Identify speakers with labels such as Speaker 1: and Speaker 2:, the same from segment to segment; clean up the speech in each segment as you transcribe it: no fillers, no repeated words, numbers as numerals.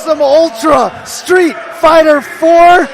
Speaker 1: awesome Ultra Street Fighter 4.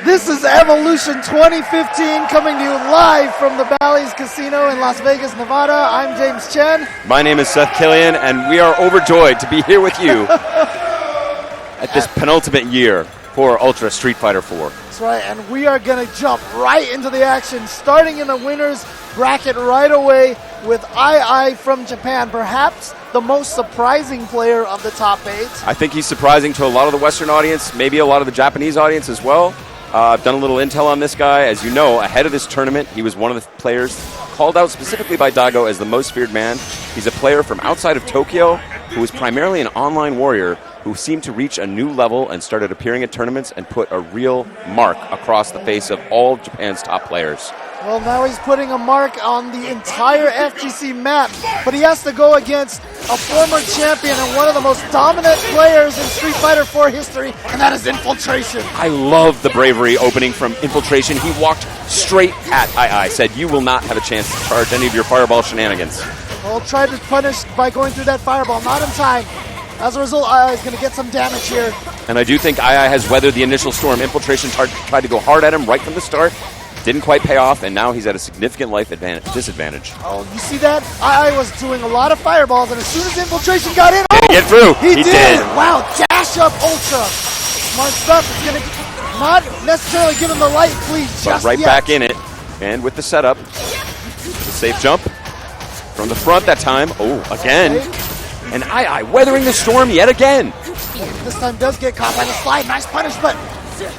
Speaker 1: This is Evolution 2015 coming to you live from the Bally's Casino in Las Vegas, Nevada. I'm James Chen.
Speaker 2: My name is Seth Killian, and we are overjoyed to be here with you at this penultimate year for Ultra Street Fighter 4.
Speaker 1: That's right, and we are going to jump right into the action, starting in the winner's bracket right away with II from Japan, perhaps the most surprising player of the top 8.
Speaker 2: I think he's surprising to a lot of the Western audience, maybe a lot of the Japanese audience as well. I've done a little intel on this guy. As you know, ahead of this tournament, he was one of the players called out specifically by Daigo as the most feared man. He's a player from outside of Tokyo who was primarily an online warrior who seemed to reach a new level and started appearing at tournaments and put a real mark across the face of all of Japan's top players.
Speaker 1: Well, now he's putting a mark on the entire FGC map, but he has to go against a former champion and one of the most dominant players in Street Fighter 4 history, and that is Infiltration.
Speaker 2: I love the bravery opening from Infiltration. He walked straight at II, said, "You will not have a chance to charge any of your fireball shenanigans."
Speaker 1: Well, tried to punish by going through that fireball, not in time. As a result, II is going to get some damage here.
Speaker 2: And I do think II has weathered the initial storm. Infiltration tried to go hard at him right from the start. Didn't quite pay off, and now he's at a significant life disadvantage.
Speaker 1: Oh, you see that? II was doing a lot of fireballs, and as soon as Infiltration got in,
Speaker 2: did he get through?
Speaker 1: He did. Wow, dash up Ultra. Smart stuff. It's going to not necessarily give him the light lead just
Speaker 2: right
Speaker 1: yet.
Speaker 2: Back in it, and with the setup, the safe jump from the front that time. Oh, again. Okay. And II weathering the storm yet again.
Speaker 1: This time does get caught by the slide. Nice punish, but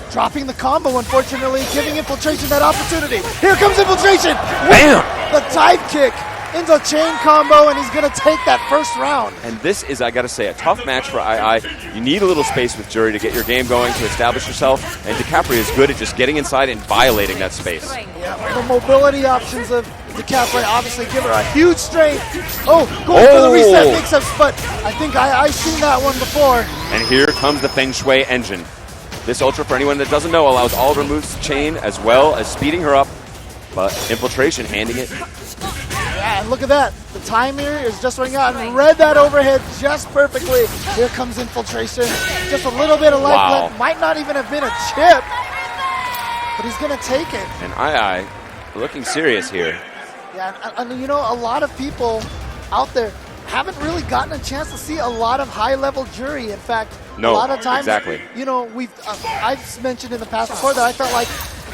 Speaker 1: dropping the combo, unfortunately, giving Infiltration that opportunity. Here comes Infiltration!
Speaker 2: Bam!
Speaker 1: The dive kick into a chain combo, and he's going to take that first round.
Speaker 2: And this is, I got to say, a tough match for II. You need a little space with Jury to get your game going, to establish yourself, and DiCaprio is good at just getting inside and violating that space.
Speaker 1: Yeah, the mobility options of DiCaprio obviously give her a huge strength. Oh, going for the reset mix-ups, but I think I've seen that one before.
Speaker 2: And here comes the Feng Shui engine. This Ultra, for anyone that doesn't know, allows all of her moves to chain as well as speeding her up, but Infiltration handing it.
Speaker 1: Yeah, and look at that. The time here is just running out and read that overhead just perfectly. Here comes Infiltration. Just a little bit of life left. Might not even have been a chip, but he's going to take it.
Speaker 2: And II looking serious here.
Speaker 1: Yeah, and you know, a lot of people out there haven't really gotten a chance to see a lot of high-level Jury. In fact, a lot of times, you know, I've mentioned in the past before that I felt like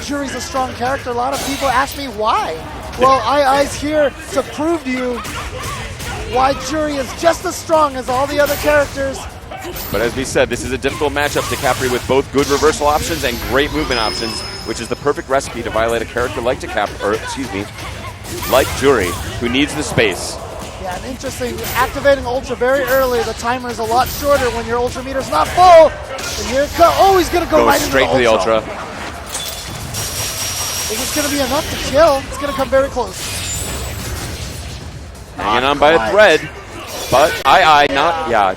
Speaker 1: Jury's a strong character. A lot of people ask me why. Well, II's here to prove to you why Jury is just as strong as all the other characters.
Speaker 2: But as we said, this is a difficult matchup. DiCaprio with both good reversal options and great movement options, which is the perfect recipe to violate a character like like Jury, who needs the space.
Speaker 1: Yeah, and interesting, activating Ultra very early. The timer is a lot shorter when your Ultra meter's not full. And here it comes. Oh, he's going to go right
Speaker 2: straight to the Ultra.
Speaker 1: Is this going to be enough to kill? It's going to come very close.
Speaker 2: Hanging on by a thread. But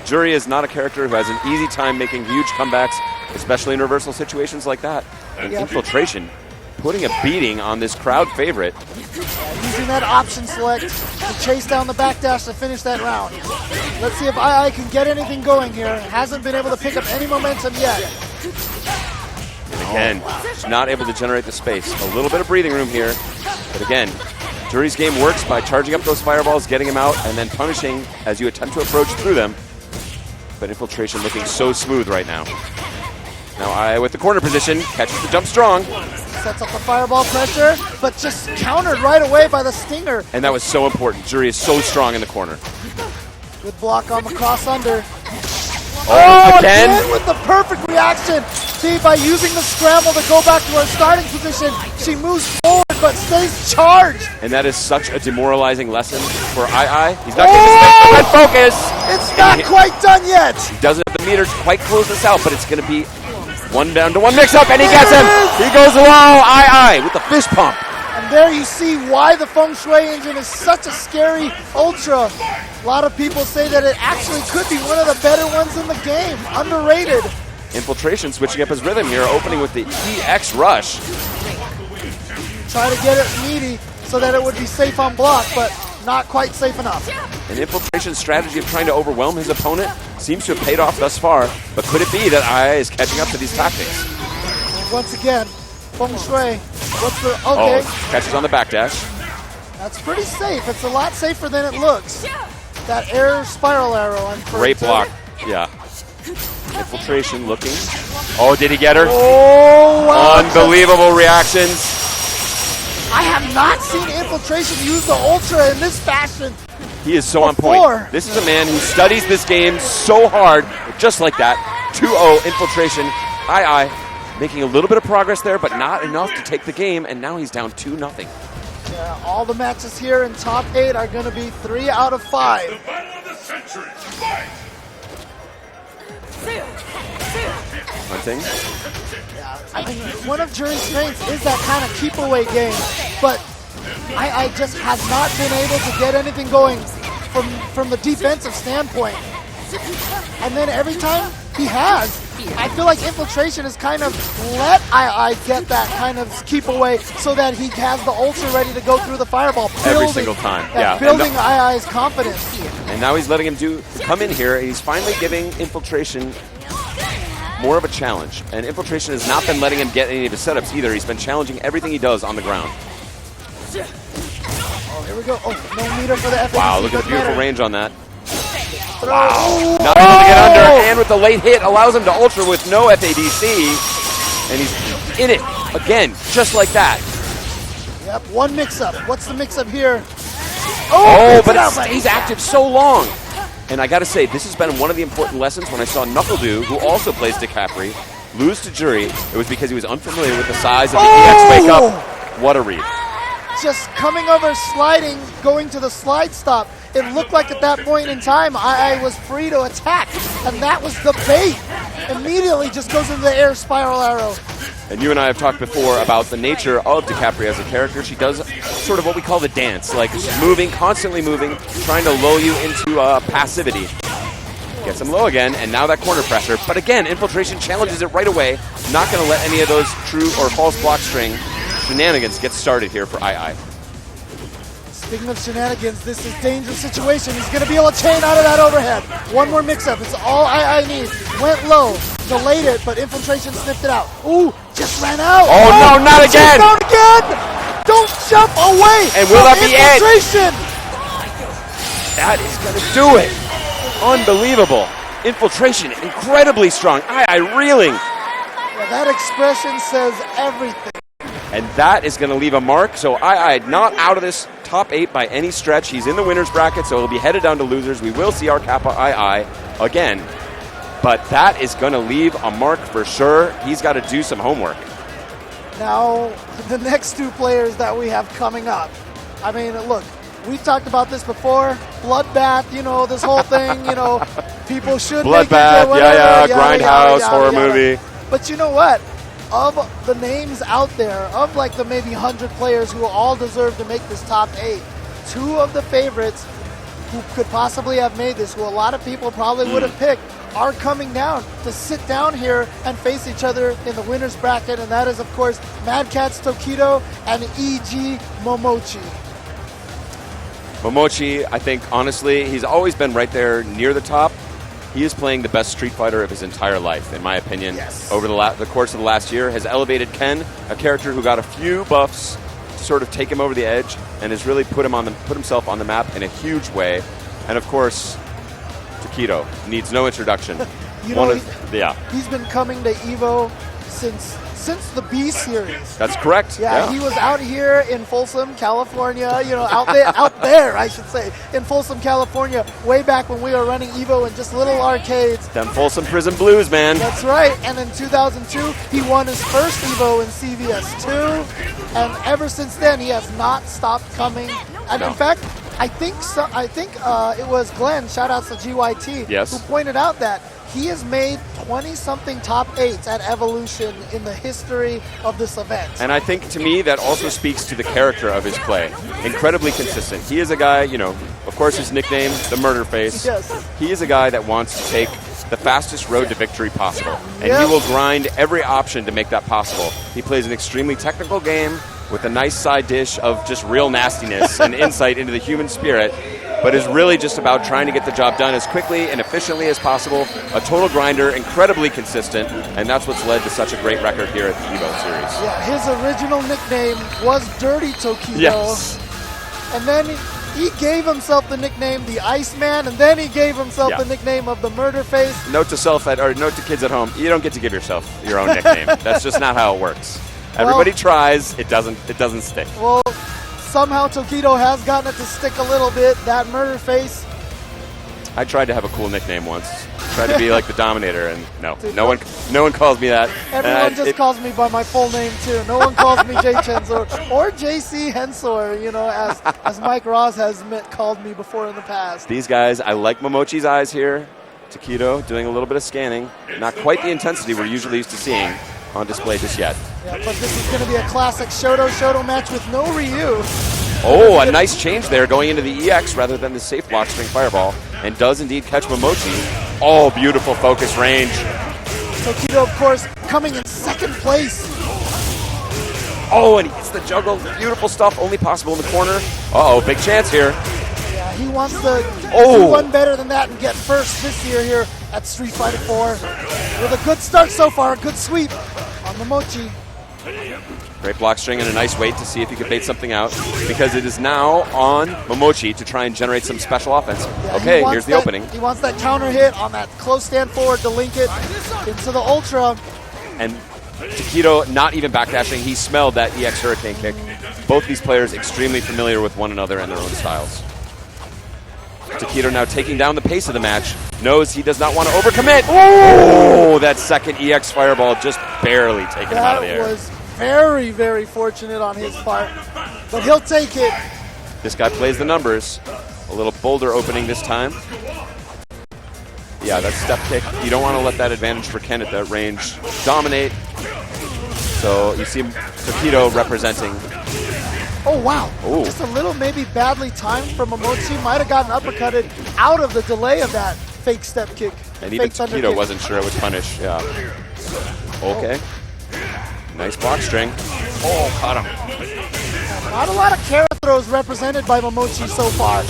Speaker 2: Jury is not a character who has an easy time making huge comebacks, especially in reversal situations like that. And Infiltration putting a beating on this crowd favorite.
Speaker 1: Using that option select to chase down the backdash to finish that round. Let's see if II can get anything going here. Hasn't been able to pick up any momentum yet.
Speaker 2: And again, not able to generate the space. A little bit of breathing room here. But again, Jury's game works by charging up those fireballs, getting them out, and then punishing as you attempt to approach through them. But Infiltration looking so smooth right now. Now II with the corner position, catches the jump strong.
Speaker 1: Sets up the fireball pressure, but just countered right away by the stinger.
Speaker 2: And that was so important. Jury is so strong in the corner.
Speaker 1: Good block on the cross under.
Speaker 2: Again
Speaker 1: with the perfect reaction. See, by using the scramble to go back to her starting position, she moves forward but stays charged.
Speaker 2: And that is such a demoralizing lesson for II. He's not getting the focus.
Speaker 1: It's not quite done yet.
Speaker 2: He doesn't have the meter to quite close this out, but it's going to be 1 down to 1 mix-up, and he gets him. He goes low. II with the fist pump.
Speaker 1: And there you see why the Feng Shui engine is such a scary Ultra. A lot of people say that it actually could be one of the better ones in the game. Underrated.
Speaker 2: Infiltration switching up his rhythm here, opening with the EX rush.
Speaker 1: Try to get it meaty so that it would be safe on block, but not quite safe enough.
Speaker 2: An infiltration strategy of trying to overwhelm his opponent seems to have paid off thus far, but could it be that II is catching up to these tactics?
Speaker 1: Once again, feng shui. What's the... Okay.
Speaker 2: Oh, catches on the backdash.
Speaker 1: That's pretty safe. It's a lot safer than it looks. That air spiral arrow.
Speaker 2: Great block. Yeah. Infiltration looking. Oh, did he get her?
Speaker 1: Oh, wow.
Speaker 2: Unbelievable reactions.
Speaker 1: I have not seen Infiltration use the Ultra in this fashion.
Speaker 2: He is so on point. This is a man who studies this game so hard, just like that. 2-0 Infiltration. II making a little bit of progress there, but not enough to take the game, and now he's down 2-0.
Speaker 1: Yeah, all the matches here in top 8 are going to be 3 out of 5.
Speaker 3: The battle of the century. Fight!
Speaker 2: Hunting.
Speaker 1: Yeah, I mean, one of Jury's strengths is that kind of keep away game, but I just has not been able to get anything going from the defensive standpoint. And then every time he has, I feel like Infiltration has kind of let II get that kind of keep away so that he has the Ultra ready to go through the fireball.
Speaker 2: Every single time. Yeah.
Speaker 1: Building II's confidence.
Speaker 2: And now he's letting him come in here. He's finally giving Infiltration more of a challenge. And Infiltration has not been letting him get any of his setups either. He's been challenging everything he does on the ground.
Speaker 1: Oh, here we go. Oh, no meter for the FADC.
Speaker 2: Wow, look at the beautiful range on that.
Speaker 1: Throw.
Speaker 2: Wow. Not able to get under, and with the late hit allows him to Ultra with no FADC. And he's in it again, just like that.
Speaker 1: Yep, one mix-up. What's the mix-up here?
Speaker 2: Oh, but it stays active so long. And I got to say, this has been one of the important lessons when I saw KnuckleDoo, who also plays DeCapri, lose to Jury. It was because he was unfamiliar with the size of the EX wake-up. What a read.
Speaker 1: Just coming over, sliding, going to the slide stop. It looked like at that point in time, II was free to attack. And that was the bait. Immediately just goes into the air spiral arrow.
Speaker 2: And you and I have talked before about the nature of DeCapri as a character. She does sort of what we call the dance, like moving, constantly moving, trying to lull you into passivity. Gets him low again, and now that corner pressure. But again, Infiltration challenges it right away. Not going to let any of those true or false block string shenanigans get started here for II.
Speaker 1: Speaking of shenanigans, this is a dangerous situation. He's going to be able to chain out of that overhead. One more mix-up. It's all II needs. Went low, delayed it, but Infiltration sniffed it out. Ooh, just ran out.
Speaker 2: Oh, no, not again.
Speaker 1: Down again. Don't jump away.
Speaker 2: And will that be
Speaker 1: Infiltration?
Speaker 2: That is going to do it. Unbelievable. Infiltration, incredibly strong. II reeling.
Speaker 1: Yeah, that expression says everything.
Speaker 2: And that is going to leave a mark. So II not out of this top 8 by any stretch. He's in the winner's bracket, so he'll be headed down to losers. We will see our Kappa II again. But that is going to leave a mark for sure. He's got to do some homework.
Speaker 1: Now, the next 2 players that we have coming up. I mean, look, we've talked about this before. Bloodbath, you know, this whole thing, you know, people should
Speaker 2: Bloodbath,
Speaker 1: make it,
Speaker 2: Grindhouse, horror movie.
Speaker 1: But you know what? Of the names out there, of like the maybe 100 players who all deserve to make this top 8, 2 of the favorites who could possibly have made this, who a lot of people probably would have picked, are coming down to sit down here and face each other in the winner's bracket, and that is, of course, Mad Catz Tokido and EG Momochi.
Speaker 2: Momochi, I think, honestly, he's always been right there near the top. He is playing the best Street Fighter of his entire life, in my opinion.
Speaker 1: Yes.
Speaker 2: Over the course of the last year, has elevated Ken, a character who got a few buffs to sort of take him over the edge, and has really put himself on the map in a huge way. And of course, Tokido needs no introduction.
Speaker 1: He's been coming to EVO since the B series.
Speaker 2: That's correct.
Speaker 1: Yeah, he was out here in Folsom, California, you know, out there, I should say, in Folsom, California, way back when we were running EVO in just little arcades.
Speaker 2: Them Folsom Prison Blues, man.
Speaker 1: That's right. And in 2002, he won his first EVO in CVS2, and ever since then, he has not stopped coming. And in fact, I think it was Glenn, shout outs to GYT,
Speaker 2: yes,
Speaker 1: who pointed out that he has made 20-something top 8s at Evolution in the history of this event.
Speaker 2: And I think, to me, that also speaks to the character of his play. Incredibly consistent. He is a guy, you know, of course his nickname, the Murder Face.
Speaker 1: Yes.
Speaker 2: He is a guy that wants to take the fastest road to victory possible. And he will grind every option to make that possible. He plays an extremely technical game with a nice side dish of just real nastiness and insight into the human spirit. but is really just about trying to get the job done as quickly and efficiently as possible. A total grinder, incredibly consistent, and that's what's led to such a great record here at the EVO Series.
Speaker 1: Yeah, his original nickname was Dirty Tokido.
Speaker 2: Yes.
Speaker 1: And then he gave himself the nickname the Iceman, and then he gave himself the nickname of the Murder Face.
Speaker 2: Note to kids at home, you don't get to give yourself your own nickname. That's just not how it works. Everybody tries, it doesn't stick.
Speaker 1: Well, somehow Tokido has gotten it to stick a little bit, that Murder Face.
Speaker 2: I tried to have a cool nickname once. Tried to be like the Dominator, and no one calls me that.
Speaker 1: Everyone just calls me by my full name too. No one calls me Jay Chenzor or JC Hensor, as Mike Ross has called me before in the past.
Speaker 2: These guys, I like Momochi's eyes here. Takedo doing a little bit of scanning. Not quite the intensity we're usually used to seeing on display just yet.
Speaker 1: Yeah, but this is going to be a classic Shoto match with no Ryu.
Speaker 2: Oh, a nice change there, going into the EX rather than the safe block string fireball, and does indeed catch Momochi. Oh, beautiful focus range.
Speaker 1: Tokido, of course, coming in second place.
Speaker 2: Oh, and he hits the juggle. Beautiful stuff, only possible in the corner. Uh-oh, big chance here.
Speaker 1: Yeah, he wants to do one better than that and get first this year here at Street Fighter 4. With a good start so far, a good sweep on Momochi.
Speaker 2: Great block string and a nice wait to see if he could bait something out, because it is now on Momochi to try and generate some special offense.
Speaker 1: Yeah,
Speaker 2: okay, here's the opening.
Speaker 1: He wants that counter hit on that close stand forward to link it into the Ultra.
Speaker 2: And Takedo not even backdashing. He smelled that EX Hurricane kick. Both these players extremely familiar with one another and their own styles. Takedo now taking down the pace of the match. Knows he does not want to overcommit. Oh, that second EX Fireball just barely taking him out of the air.
Speaker 1: That was very, very fortunate on his part, but he'll take it.
Speaker 2: This guy plays the numbers. A little bolder opening this time. Yeah, that step kick. You don't want to let that advantage for Ken at that range dominate. So you see Takedo representing.
Speaker 1: Oh, wow.
Speaker 2: Ooh.
Speaker 1: Just a little maybe badly timed from Momochi. Might have gotten uppercutted out of the delay of that fake step kick.
Speaker 2: And even Takedo wasn't sure it would punish. Yeah. Okay. Nice block string. Oh, caught him.
Speaker 1: Not a lot of carry throws represented by Momochi so far.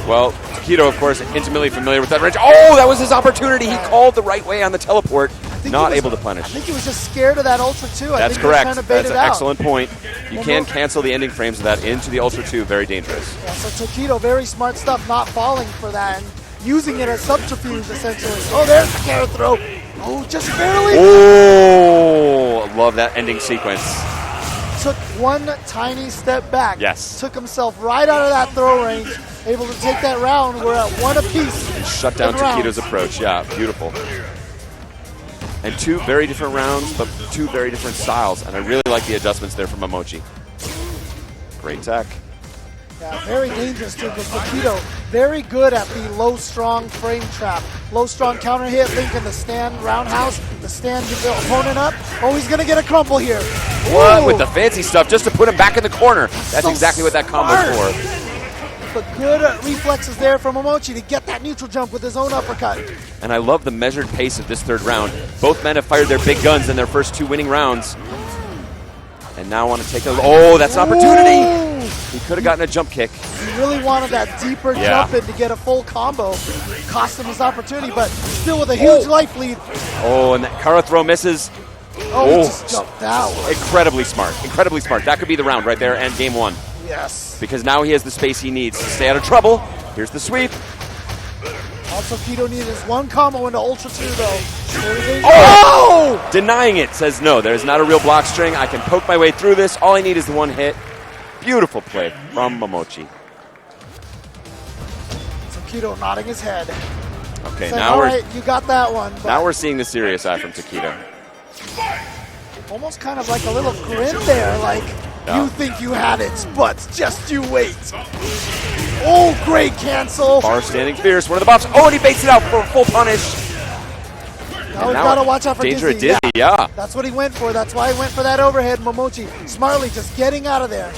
Speaker 2: Well, Takedo, of course, intimately familiar with that range. Oh, that was his opportunity. He called the right way on the teleport. Not able to punish.
Speaker 1: I think he was just scared of that Ultra 2.
Speaker 2: That's correct. That's an excellent point. You can cancel the ending frames of that into the Ultra 2. Very dangerous.
Speaker 1: Yeah, so Takedo, very smart stuff, not falling for that and using it as subterfuge, essentially. Oh, there's the carry throw. Oh, just barely.
Speaker 2: Oh, love that ending sequence.
Speaker 1: Took one tiny step back.
Speaker 2: Yes.
Speaker 1: Took himself right out of that throw range. Able to take that round. We're at one apiece.
Speaker 2: And shut down Takedo's approach. Yeah, beautiful. And two very different rounds, but two very different styles. And I really like the adjustments there from Momochi. Great tech.
Speaker 1: Yeah, very dangerous too, because Takedo very good at the low strong frame trap. Low strong counter hit, link in the stand roundhouse, the stand the opponent up. Oh, he's gonna get a crumple here.
Speaker 2: What? With the fancy stuff just to put him back in the corner. That's so exactly what that combo's for.
Speaker 1: But good reflexes there from Momochi to get that neutral jump with his own uppercut.
Speaker 2: And I love the measured pace of this third round. Both men have fired their big guns in their first two winning rounds. And now want to take those. Oh, that's an opportunity. He could have gotten a jump kick.
Speaker 1: He really wanted that deeper jump in to get a full combo. Cost him his opportunity, but still with a huge life lead.
Speaker 2: Oh, and that Kara throw misses.
Speaker 1: Oh, he just jumped out.
Speaker 2: Incredibly smart. Incredibly smart. That could be the round right there and game one.
Speaker 1: Yes.
Speaker 2: Because now he has the space he needs to stay out of trouble. Here's the sweep.
Speaker 1: Also, Takedo needed his one combo into Ultra 2, though.
Speaker 2: Oh! Denying it. Says, no, there's not a real block string. I can poke my way through this. All I need is the one hit. Beautiful play from Momochi.
Speaker 1: Takedo nodding his head.
Speaker 2: Okay,
Speaker 1: saying,
Speaker 2: now
Speaker 1: all right, you got that one.
Speaker 2: Now we're seeing the serious eye from Takedo.
Speaker 1: Almost kind of like a little grin there, like, you think you had it, but just you wait. Oh, great cancel.
Speaker 2: Bar standing fierce, one of the buffs. Oh, and he baits it out for a full punish.
Speaker 1: Now we've got to watch out for
Speaker 2: danger
Speaker 1: Dizzy.
Speaker 2: At Dizzy, yeah.
Speaker 1: That's what he went for. That's why he went for that overhead. Momochi smartly just getting out of there,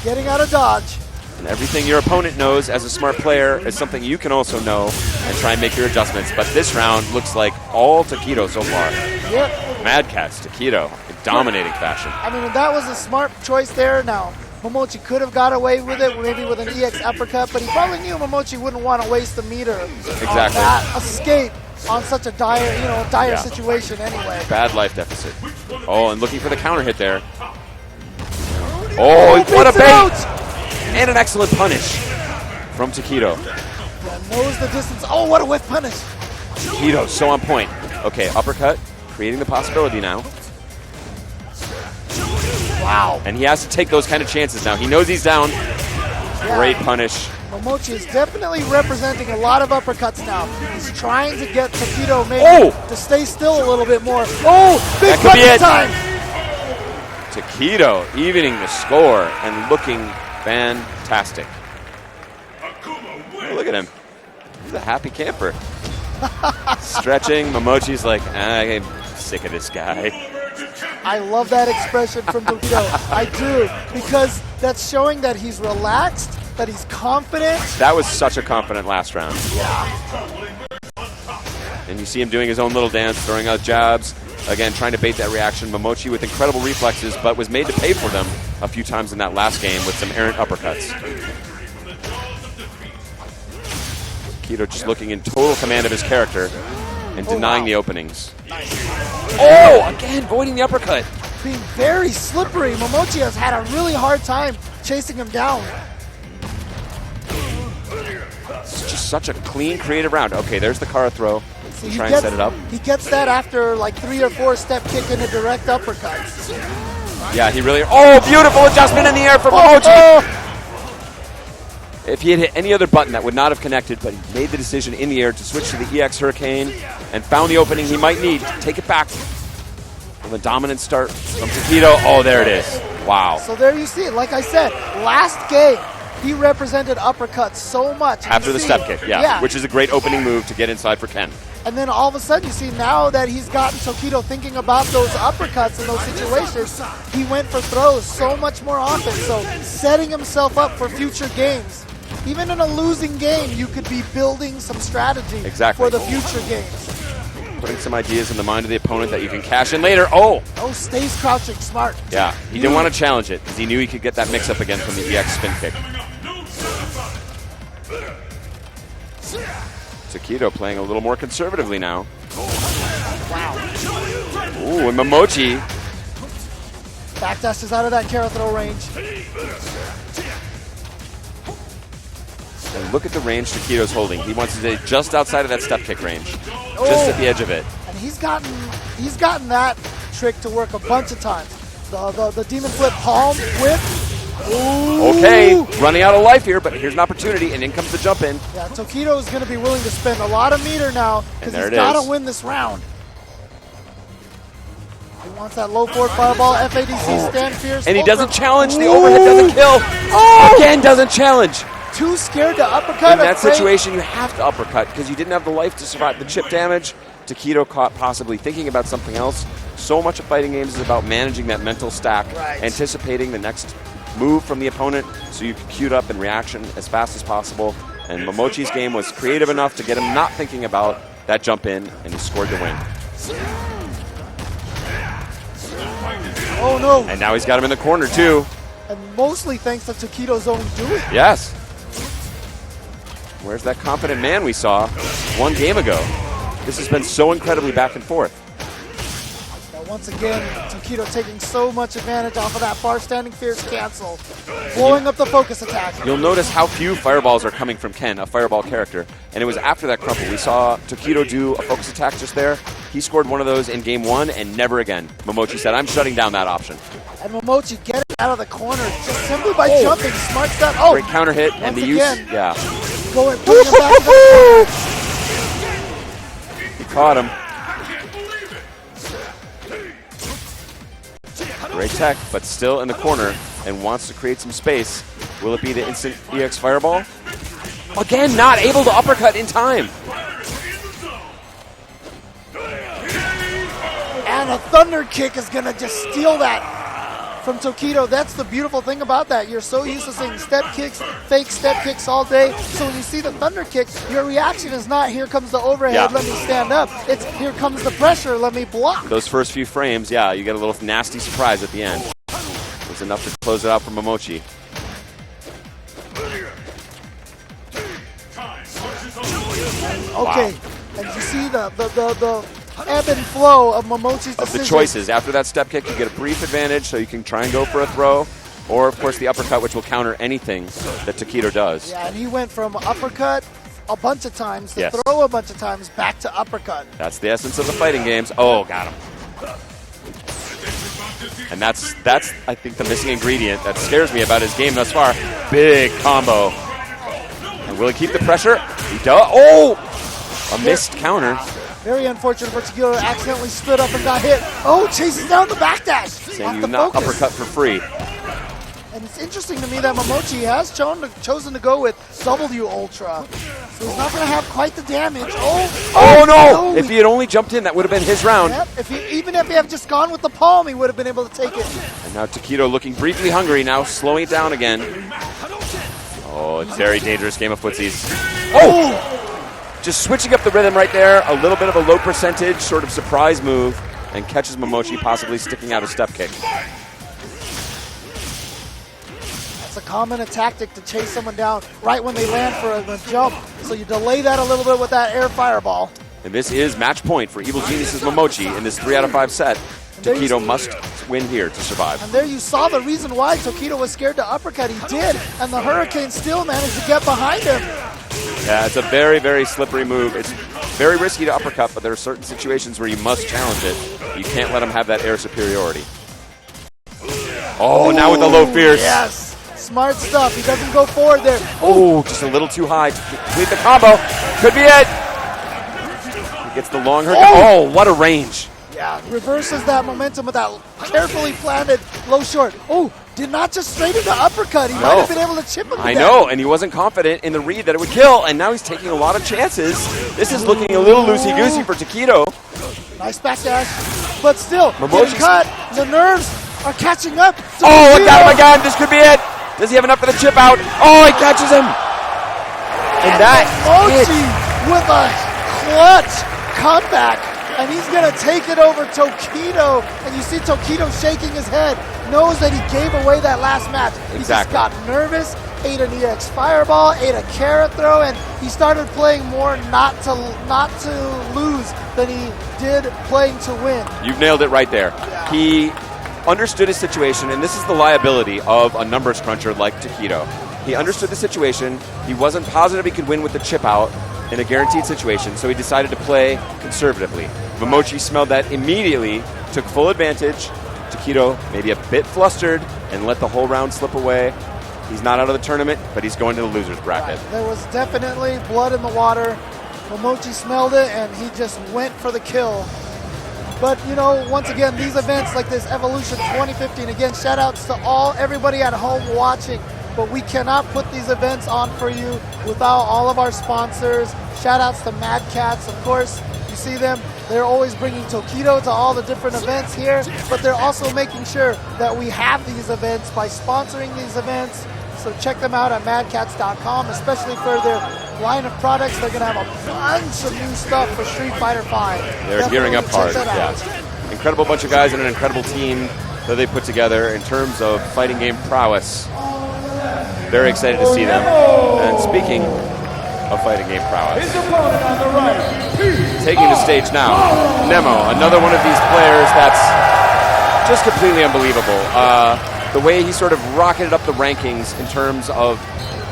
Speaker 1: getting out of dodge.
Speaker 2: And everything your opponent knows as a smart player is something you can also know and try and make your adjustments. But this round looks like all Takedo so far.
Speaker 1: Yep.
Speaker 2: Mad Catz, Takedo, in dominating fashion.
Speaker 1: I mean, that was a smart choice there. Now, Momochi could have got away with it, maybe with an EX uppercut, but he probably knew Momochi wouldn't want to waste the meter on that escape on such a dire situation anyway.
Speaker 2: Bad life deficit. Oh, and looking for the counter hit there. Oh, what a bait! And an excellent punish from Takedo.
Speaker 1: Yeah, knows the distance. Oh, what a whiff punish.
Speaker 2: Takedo, so on point. Okay, uppercut, creating the possibility now.
Speaker 1: Wow.
Speaker 2: And he has to take those kind of chances now. He knows he's down.
Speaker 1: Yeah.
Speaker 2: Great punish.
Speaker 1: Momochi is definitely representing a lot of uppercuts now. He's trying to get Takedo maybe to stay still a little bit more. Oh, big punish time.
Speaker 2: Takedo evening the score and looking fantastic. Oh, look at him. He's a happy camper. Stretching. Momochi's like, I'm sick of this guy.
Speaker 1: I love that expression from Takedo. I do, because that's showing that he's relaxed, that he's confident.
Speaker 2: That was such a confident last round.
Speaker 1: Yeah.
Speaker 2: And you see him doing his own little dance, throwing out jabs. Again, trying to bait that reaction. Momochi with incredible reflexes, but was made to pay for them a few times in that last game with some errant uppercuts. Takedo just looking in total command of his character and denying the openings. Oh, again, voiding the uppercut.
Speaker 1: Being very slippery. Momochi has had a really hard time chasing him down.
Speaker 2: It's just such a clean, creative round. Okay, there's the Kara throw. Try and set it up.
Speaker 1: He gets that after like 3 or 4 step kick and a direct uppercut.
Speaker 2: Yeah, he really... Oh, beautiful adjustment in the air for Momochi. If he had hit any other button, that would not have connected, but he made the decision in the air to switch to the EX Hurricane and found the opening he might need to take it back from a dominant start from Takedo. Oh, there it is. Wow.
Speaker 1: So there you see it. Like I said, last game, he represented uppercuts so much.
Speaker 2: After the step kick, which is a great opening move to get inside for Ken.
Speaker 1: And then all of a sudden, you see now that he's gotten Takedo thinking about those uppercuts in those situations, he went for throws so much more often. So setting himself up for future games. Even in a losing game, you could be building some strategy for the future games.
Speaker 2: Putting some ideas in the mind of the opponent that you can cash in later. Oh,
Speaker 1: stays crouching, smart.
Speaker 2: Yeah, he didn't want to challenge it because he knew he could get that mix-up again from the EX spin kick. Takedo playing a little more conservatively now.
Speaker 1: Wow.
Speaker 2: Ooh, and Momochi.
Speaker 1: Backdash is out of that Kara throw range.
Speaker 2: And look at the range Takedo's holding. He wants to stay just outside of that step kick range. Just at the edge of it.
Speaker 1: And he's gotten that trick to work a bunch of times. The demon flip palm whip. Ooh.
Speaker 2: Okay, running out of life here, but here's an opportunity, and in comes the jump in.
Speaker 1: Yeah, Takedo is going to be willing to spend a lot of meter now because he's got to win this round. He wants that low forward fireball, FADC, stand fierce.
Speaker 2: And he doesn't challenge, the overhead doesn't kill. Again, doesn't challenge.
Speaker 1: Too scared to uppercut.
Speaker 2: In that situation, you have to uppercut because you didn't have the life to survive the chip damage. Takedo caught possibly thinking about something else. So much of fighting games is about managing that mental stack, anticipating the next move from the opponent so you can queue it up in reaction as fast as possible. And Momochi's game was creative enough to get him not thinking about that jump in, and he scored the win.
Speaker 1: Oh no.
Speaker 2: And now he's got him in the corner too.
Speaker 1: And mostly thanks to Takedo's own doing.
Speaker 2: Yes. Where's that confident man we saw 1 game ago? This has been so incredibly back and forth.
Speaker 1: Once again, Takedo taking so much advantage off of that far standing fierce cancel, blowing up the focus attack.
Speaker 2: You'll notice how few fireballs are coming from Ken, a fireball character. And it was after that crumple. We saw Takedo do a focus attack just there. He scored one of those in game 1 and never again. Momochi said, I'm shutting down that option.
Speaker 1: And Momochi getting out of the corner just simply by jumping. Smart stuff.
Speaker 2: Great counter hit and the use. Yeah.
Speaker 1: Putting him back to the
Speaker 2: He caught him. Great tech, but still in the corner and wants to create some space. Will it be the instant EX fireball? Again, not able to uppercut in time.
Speaker 1: And a thunder kick is going to just steal that from Takedo. That's the beautiful thing about that. You're so used to seeing step kicks, fake step kicks all day. So when you see the thunder kick, your reaction is not, here comes the overhead, let me stand up. It's, here comes the pressure, let me block.
Speaker 2: Those first few frames, you get a little nasty surprise at the end. was enough to close it out for Momochi.
Speaker 1: Okay, and you see the ebb and flow of Momochi's decision.
Speaker 2: Of the choices. After that step kick, you get a brief advantage, so you can try and go for a throw, or, of course, the uppercut, which will counter anything that Takedo does.
Speaker 1: Yeah, and he went from uppercut a bunch of times to
Speaker 2: Yes.
Speaker 1: throw a bunch of times back to uppercut.
Speaker 2: That's the essence of the fighting games. Oh, got him. And that's I think, the missing ingredient that scares me about his game thus far. Big combo. And will he keep the pressure? He does. Oh! A missed counter.
Speaker 1: Very unfortunate for Takedo, accidentally stood up and got hit. Oh, chases down the backdash.
Speaker 2: Saying you not uppercut for free.
Speaker 1: And it's interesting to me that Momochi has chosen to go with W Ultra. So he's not going to have quite the damage.
Speaker 2: Oh no! If he had only jumped in, that would have been his round.
Speaker 1: Yep, even if he had just gone with the palm, he would have been able to take it.
Speaker 2: And now Takedo looking briefly hungry, now slowing it down again. Oh, it's a very dangerous game of footsies. Oh! Just switching up the rhythm right there. A little bit of a low percentage sort of surprise move, and catches Momochi possibly sticking out a step kick.
Speaker 1: It's a common tactic to chase someone down right when they land for a jump. So you delay that a little bit with that air fireball.
Speaker 2: And this is match point for Evil Genius's Momochi in this 3 out of 5 set. Takedo must win here to survive.
Speaker 1: And there you saw the reason why Takedo was scared to uppercut. He did, and the Hurricane still managed to get behind him.
Speaker 2: Yeah, it's a very, very slippery move. It's very risky to uppercut, but there are certain situations where you must challenge it. You can't let him have that air superiority. Oh, now with the low fierce.
Speaker 1: Yes. Smart stuff. He doesn't go forward there.
Speaker 2: Oh, just a little too high to complete the combo. Could be it. He gets the long hurricane. Oh, what a range.
Speaker 1: Yeah, reverses that momentum with that carefully planted low short. Oh, did not just straight into uppercut. He might have been able to chip him.
Speaker 2: I know, and he wasn't confident in the read that it would kill, and now he's taking a lot of chances. This is looking a little loosey-goosey for Takedo.
Speaker 1: Nice backdash, but still, getting cut. The nerves are catching up.
Speaker 2: Oh, look at him again. This could be it. Does he have enough for the chip out? Oh, he catches him. And that
Speaker 1: Mochi with a clutch comeback. And he's going to take it over Takedo. And you see Takedo shaking his head. Knows that he gave away that last match. He just got nervous, ate an EX fireball, ate a carrot throw, and he started playing more not to lose than he did playing to win.
Speaker 2: You've nailed it right there. Yeah. He understood his situation, and this is the liability of a numbers cruncher like Takedo. He understood the situation. He wasn't positive he could win with the chip out in a guaranteed situation, so he decided to play conservatively. Momochi smelled that immediately, took full advantage. Takedo maybe a bit flustered and let the whole round slip away. He's not out of the tournament, but he's going to the loser's bracket.
Speaker 1: Right. There was definitely blood in the water. Momochi smelled it, and he just went for the kill. But, you know, once again, these events like this Evolution 2015, again, shout-outs to everybody at home watching. But we cannot put these events on for you without all of our sponsors. Shout-outs to Mad Cats, of course. You see them. They're always bringing Takedo to all the different events here. But they're also making sure that we have these events by sponsoring these events. So check them out at madcats.com, especially for their line of products. They're going to have a bunch of new stuff for Street Fighter V.
Speaker 2: They're gearing up hard. Yeah. Incredible bunch of guys and an incredible team that they put together in terms of fighting game prowess. Very excited to see them. And speaking of fighting game prowess, taking the stage now, Nemo, another one of these players that's just completely unbelievable. The way he sort of rocketed up the rankings in terms of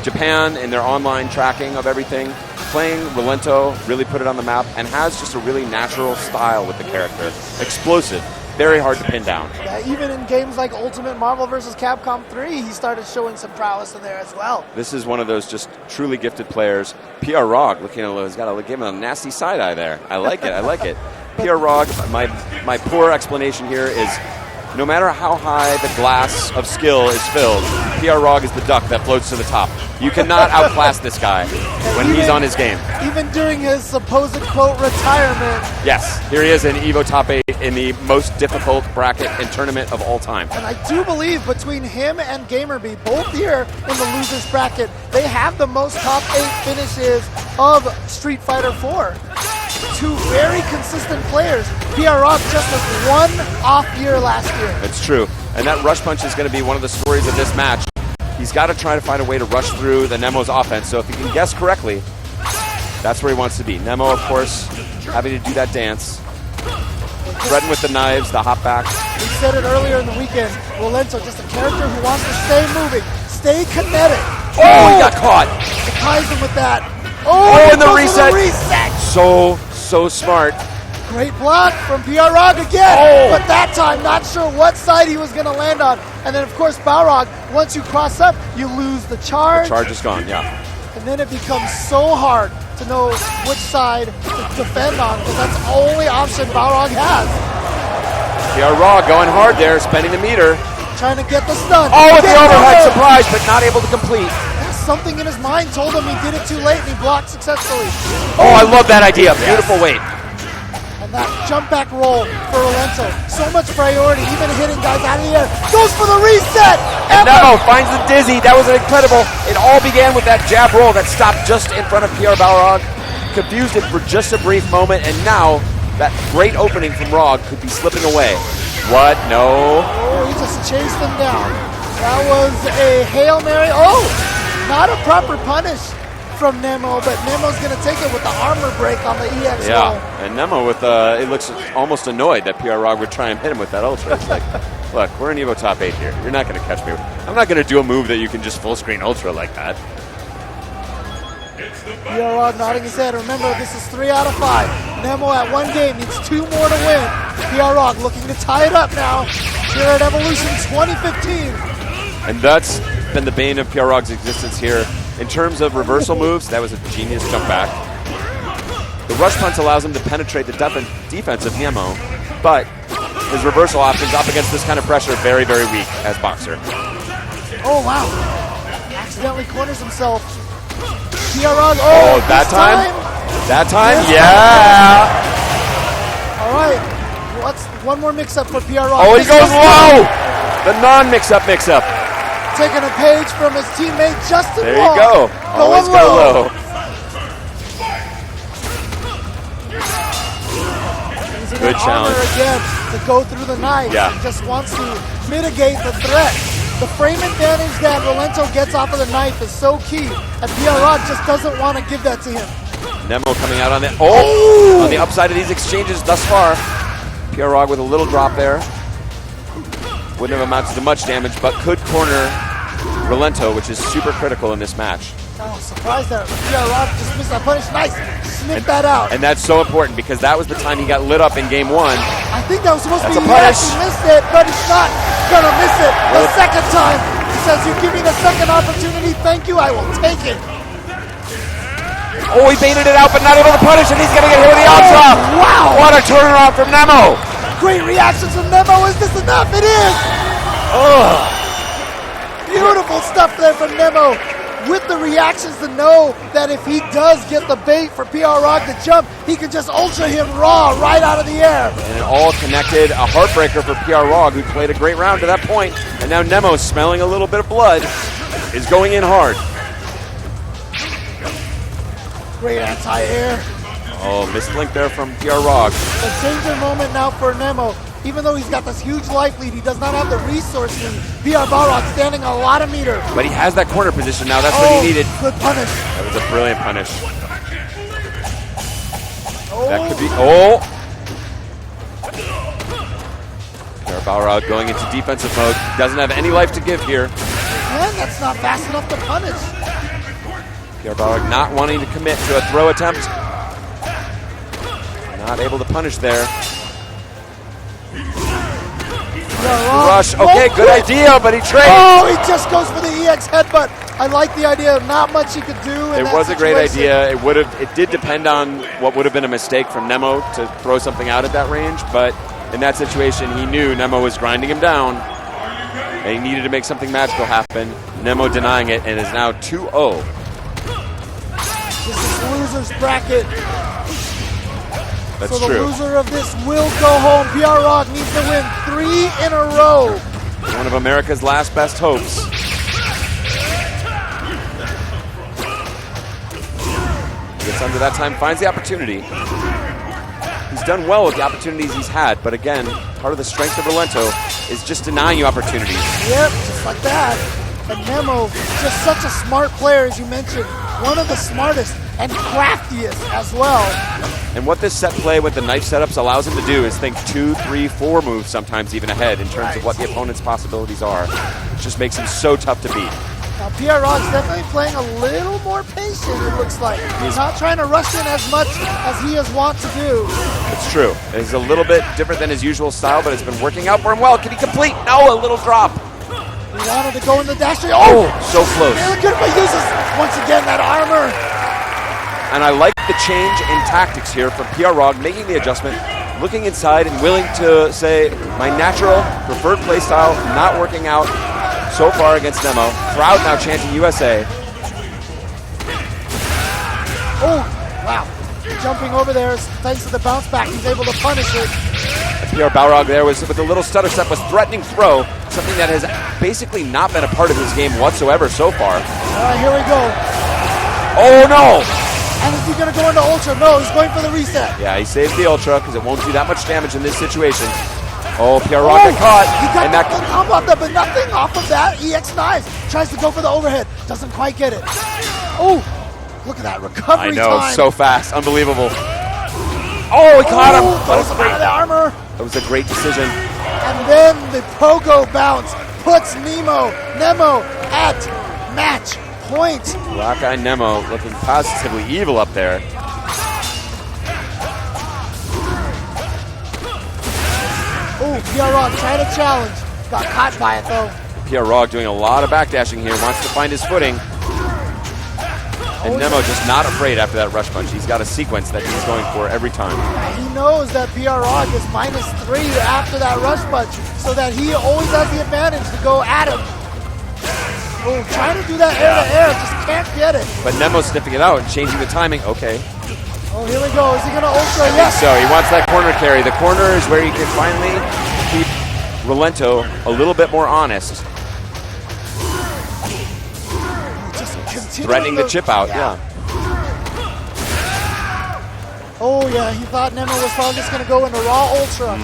Speaker 2: Japan and their online tracking of everything, playing Relento, really put it on the map, and has just a really natural style with the character. Explosive, very hard to pin down.
Speaker 1: Yeah, even in games like Ultimate Marvel vs. Capcom 3, he started showing some prowess in there as well.
Speaker 2: This is one of those just truly gifted players. PR Rog looking a little, he's got to give him a nasty side eye there. I like it, I like it. PR Rog, my poor explanation here is, no matter how high the glass of skill is filled, PR Rog is the duck that floats to the top. You cannot outclass this guy when he's on his game.
Speaker 1: Even during his supposed, quote, retirement.
Speaker 2: Yes, here he is in EVO Top 8 in the most difficult bracket and tournament of all time.
Speaker 1: And I do believe between him and Gamerby, both here in the losers bracket, they have the most top 8 finishes of Street Fighter 4. two very consistent players. PR Rock just has one off year last year.
Speaker 2: It's true. And that rush punch is going to be one of the stories of this match. He's got to try to find a way to rush through the Nemo's offense. So if he can guess correctly, that's where he wants to be. Nemo, of course, having to do that dance. Threading with the knives, the hop back.
Speaker 1: We said it earlier in the weekend. Rolento, just a character who wants to stay moving, stay kinetic.
Speaker 2: Oh, he got caught.
Speaker 1: It ties him with that.
Speaker 2: Oh, and the reset.
Speaker 1: reset.
Speaker 2: So smart.
Speaker 1: Great block from PR Rock again. Oh. But that time, not sure what side he was going to land on. And then, of course, Balrog, once you cross up, you lose the charge.
Speaker 2: The charge is gone, yeah.
Speaker 1: And then it becomes so hard to know which side to defend on, because that's the only option Balrog has.
Speaker 2: PR Rock going hard there, spending the meter.
Speaker 1: Trying to get the stun.
Speaker 2: Oh, with the overhead surprise, but not able to complete.
Speaker 1: Something in his mind told him he did it too late, and he blocked successfully.
Speaker 2: Oh, I love that idea. Beautiful weight.
Speaker 1: And that jump back roll for Rolento. So much priority, even hitting guys out of the air. Goes for the reset.
Speaker 2: And Nemo finds the dizzy. That was incredible. It all began with that jab roll that stopped just in front of PR Balrog. Confused it for just a brief moment, and now that great opening from Rog could be slipping away. What? No.
Speaker 1: Oh, he just chased him down. That was a Hail Mary. Oh, not a proper punish from Nemo, but Nemo's going to take it with the armor break on the EX roll.
Speaker 2: And Nemo with, it looks almost annoyed that PR Rog would try and hit him with that ultra. It's like, look, we're in EVO top 8 here. You're not going to catch me. I'm not going to do a move that you can just full screen ultra like that.
Speaker 1: PR Rog nodding his head. Remember, this is 3 out of 5. Nemo at 1 game needs 2 more to win. PR Rog looking to tie it up now here at Evolution 2015.
Speaker 2: And that's been the bane of PR Rog's existence here. In terms of reversal moves, that was a genius jump back. The rush punch allows him to penetrate the defense of Nemo, but his reversal options up against this kind of pressure very, very weak as boxer.
Speaker 1: Oh, wow. Accidentally corners himself. PR Rog,
Speaker 2: that time? That time? Yeah!
Speaker 1: All right. What's one more mix-up for PR Rog?
Speaker 2: Oh, he goes low! The non-mix-up mix-up.
Speaker 1: Taking a page from his teammate Justin
Speaker 2: There
Speaker 1: Wong.
Speaker 2: you go. Always go low. Good challenge.
Speaker 1: Again to go through the knife.
Speaker 2: Yeah.
Speaker 1: He just wants to mitigate the threat. The frame advantage that Rolento gets off of the knife is so key, and PR Rog just doesn't want to give that to him.
Speaker 2: Nemo coming out on the on the upside of these exchanges thus far. PR Rog with a little drop there. Wouldn't have amounted to much damage, but could corner Rolento, which is super critical in this match.
Speaker 1: Oh, surprised that PR Rog just missed that punish. Nice. Sniff that out.
Speaker 2: And that's so important because that was the time he got lit up in game 1.
Speaker 1: I think that was supposed to be
Speaker 2: a punish.
Speaker 1: He missed it, but he's not going to miss it the second time. He says, you give me the second opportunity, thank you, I will take it.
Speaker 2: Oh, he baited it out, but not able to punish, and he's going to get hit with the ultra.
Speaker 1: Wow.
Speaker 2: What a turnaround from Nemo.
Speaker 1: Great reactions from Nemo. Is this enough? It is.
Speaker 2: Oh.
Speaker 1: Beautiful stuff there from Nemo. With the reactions to know that if he does get the bait for PR Rog to jump, he can just ultra him raw right out of the air.
Speaker 2: And it all connected. A heartbreaker for PR Rog, who played a great round to that point. And now Nemo, smelling a little bit of blood, is going in hard.
Speaker 1: Great anti-air.
Speaker 2: Oh, missed link there from PR Rog.
Speaker 1: The danger moment now for Nemo. Even though he's got this huge life lead, he does not have the resources. PR Balrog standing a lot of meter.
Speaker 2: But he has that corner position now. That's what he needed.
Speaker 1: Good punish.
Speaker 2: That was a brilliant punish.
Speaker 1: Oh.
Speaker 2: That could be. PR Balrog going into defensive mode. Doesn't have any life to give here.
Speaker 1: Man, that's not fast enough to punish.
Speaker 2: PR Balrog not wanting to commit to a throw attempt. Not able to punish there. Rush. Okay, good idea, but he traded.
Speaker 1: Oh, he just goes for the EX headbutt. I like the idea. Not much he could do.
Speaker 2: It was a great idea. It did depend on what would have been a mistake from Nemo to throw something out at that range, but in that situation, he knew Nemo was grinding him down, and he needed to make something magical happen. Nemo denying it, and is now 2-0.
Speaker 1: This is loser's bracket.
Speaker 2: That's
Speaker 1: so the
Speaker 2: true.
Speaker 1: loser of this will go home. PR Rog needs to win 3 in a row.
Speaker 2: One of America's last best hopes. Gets under that time, finds the opportunity. He's done well with the opportunities he's had, but again, part of the strength of Rolento is just denying you opportunities.
Speaker 1: Yep, just like that. And Nemo, just such a smart player, as you mentioned. One of the smartest and craftiest as well.
Speaker 2: And what this set play with the knife setups allows him to do is think 2, 3, 4 moves, sometimes even ahead, in terms of what the opponent's possibilities are. It just makes him so tough to beat.
Speaker 1: Now, Pierre Rod's definitely playing a little more patient, it looks like. He's not trying to rush in as much as he is wont to do.
Speaker 2: It's true. It's a little bit different than his usual style, but it's been working out for him well. Can he complete? No, a little drop.
Speaker 1: He wanted to go in the dash.
Speaker 2: Oh, so close.
Speaker 1: Really good, but uses, once again, that armor.
Speaker 2: And I like the change in tactics here from PR Rog, making the adjustment, looking inside and willing to say, my natural preferred play style not working out so far against Nemo. Crowd now chanting USA.
Speaker 1: Oh, wow. Jumping over there, thanks to the bounce back, he's able to punish it.
Speaker 2: PR Balrog there was with a little stutter step, was threatening throw, something that has basically not been a part of his game whatsoever so far.
Speaker 1: Here we go.
Speaker 2: Oh no!
Speaker 1: And is he going to go into Ultra? No, he's going for the reset.
Speaker 2: Yeah, he saves the Ultra because it won't do that much damage in this situation. Oh, PR Rog got caught.
Speaker 1: He got and that combo up there, but nothing off of that. EX Knives tries to go for the overhead. Doesn't quite get it. Oh, look at that recovery
Speaker 2: I know,
Speaker 1: time.
Speaker 2: so fast. Unbelievable. Oh, he caught him.
Speaker 1: Throws him out of the armor.
Speaker 2: That was a great decision.
Speaker 1: And then the pogo bounce puts Nemo at match point.
Speaker 2: Black Eye Nemo looking positively evil up there.
Speaker 1: Oh, PR Rog trying to challenge. Got caught by it though.
Speaker 2: PR Rog doing a lot of backdashing here, wants to find his footing. And Nemo just not afraid after that rush punch. He's got a sequence that he's going for every time.
Speaker 1: He knows that PR Rog is -3 after that rush punch, so that he always has the advantage to go at him. Oh, trying to do that air to air, just can't get it.
Speaker 2: But Nemo's sniffing it out and changing the timing. Okay.
Speaker 1: Oh, here we go. Is he going to ultra? Yes.
Speaker 2: So he wants that corner carry. The corner is where he can finally keep Rolento a little bit more honest. Threatening the chip out, yeah.
Speaker 1: Oh, yeah, he thought Nemo was probably just going to go into raw ultra.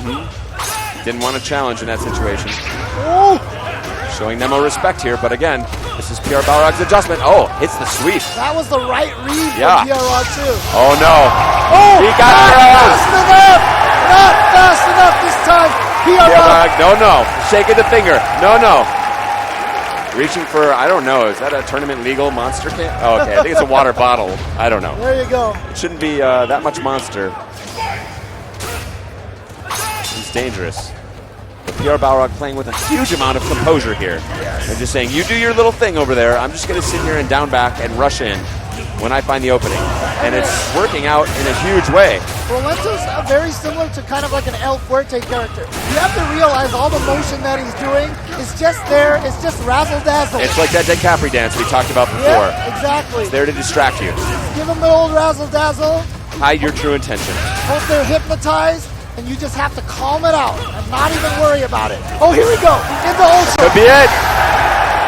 Speaker 2: Didn't want to challenge in that situation.
Speaker 1: Oh!
Speaker 2: Showing Nemo respect here, but again, this is PR Balrog's adjustment. Oh, hits the sweep.
Speaker 1: That was the right read from PR Rog, too.
Speaker 2: Oh, no.
Speaker 1: Oh,
Speaker 2: he got
Speaker 1: not fast enough! Not fast enough this time. PR Rog.
Speaker 2: No. Shaking the finger. No. Reaching for, I don't know, is that a tournament legal monster can? Oh, okay, I think it's a water bottle. I don't know.
Speaker 1: There you go.
Speaker 2: It shouldn't be that much monster. He's dangerous. But PR Balrog playing with a huge amount of composure here.
Speaker 1: Yes.
Speaker 2: They're just saying, you do your little thing over there. I'm just going to sit here and down back and rush in when I find the opening. And it's working out in a huge way.
Speaker 1: Rolento's very similar to kind of like an El Fuerte character. You have to realize all the motion that he's doing is just there. It's just razzle-dazzle.
Speaker 2: It's like that Dead Capri dance we talked about before.
Speaker 1: Yeah, exactly.
Speaker 2: It's there to distract you.
Speaker 1: Give him the old razzle-dazzle.
Speaker 2: Hide your true intention.
Speaker 1: Hope they're hypnotized, and you just have to calm it out and not even worry about it. Oh, here we go. In the ultra.
Speaker 2: Could be it.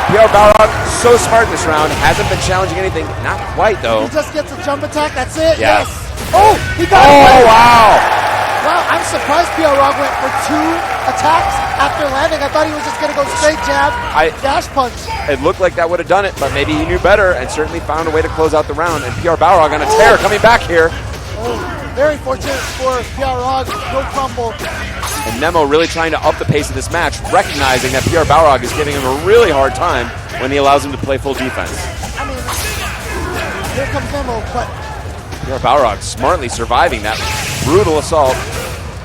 Speaker 2: PR Balrog, so smart this round. Hasn't been challenging anything. Not quite, though.
Speaker 1: He just gets a jump attack. That's it.
Speaker 2: Yeah.
Speaker 1: Yes. Oh, he got it.
Speaker 2: Oh, wow.
Speaker 1: Wow, I'm surprised PR Rog went for 2 attacks after landing. I thought he was just going to go straight jab, dash punch.
Speaker 2: It looked like that would have done it, but maybe he knew better and certainly found a way to close out the round. And PR Balrog on a tear coming back here.
Speaker 1: Oh, very fortunate for PR Rog. No crumble.
Speaker 2: And Nemo really trying to up the pace of this match, recognizing that PR Balrog is giving him a really hard time when he allows him to play full defense.
Speaker 1: I mean, here comes Nemo, but
Speaker 2: PR Balrog smartly surviving that brutal assault.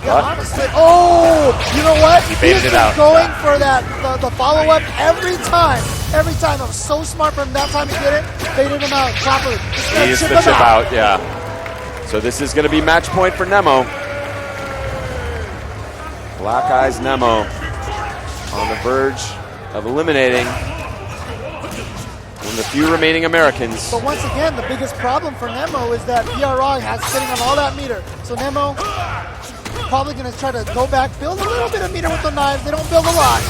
Speaker 1: yeah, honestly, oh, you know what?
Speaker 2: He baited it out.
Speaker 1: Going for that the follow-up every time. Every time. It was so smart from that time he did it. Baited him out properly.
Speaker 2: He is the chip out, yeah. So this is going to be match point for Nemo. Black Eyes Nemo on the verge of eliminating one of the few remaining Americans.
Speaker 1: But once again, the biggest problem for Nemo is that PR Rog has sitting on all that meter. So Nemo probably going to try to go back, build a little bit of meter with the knives. They don't build a lot.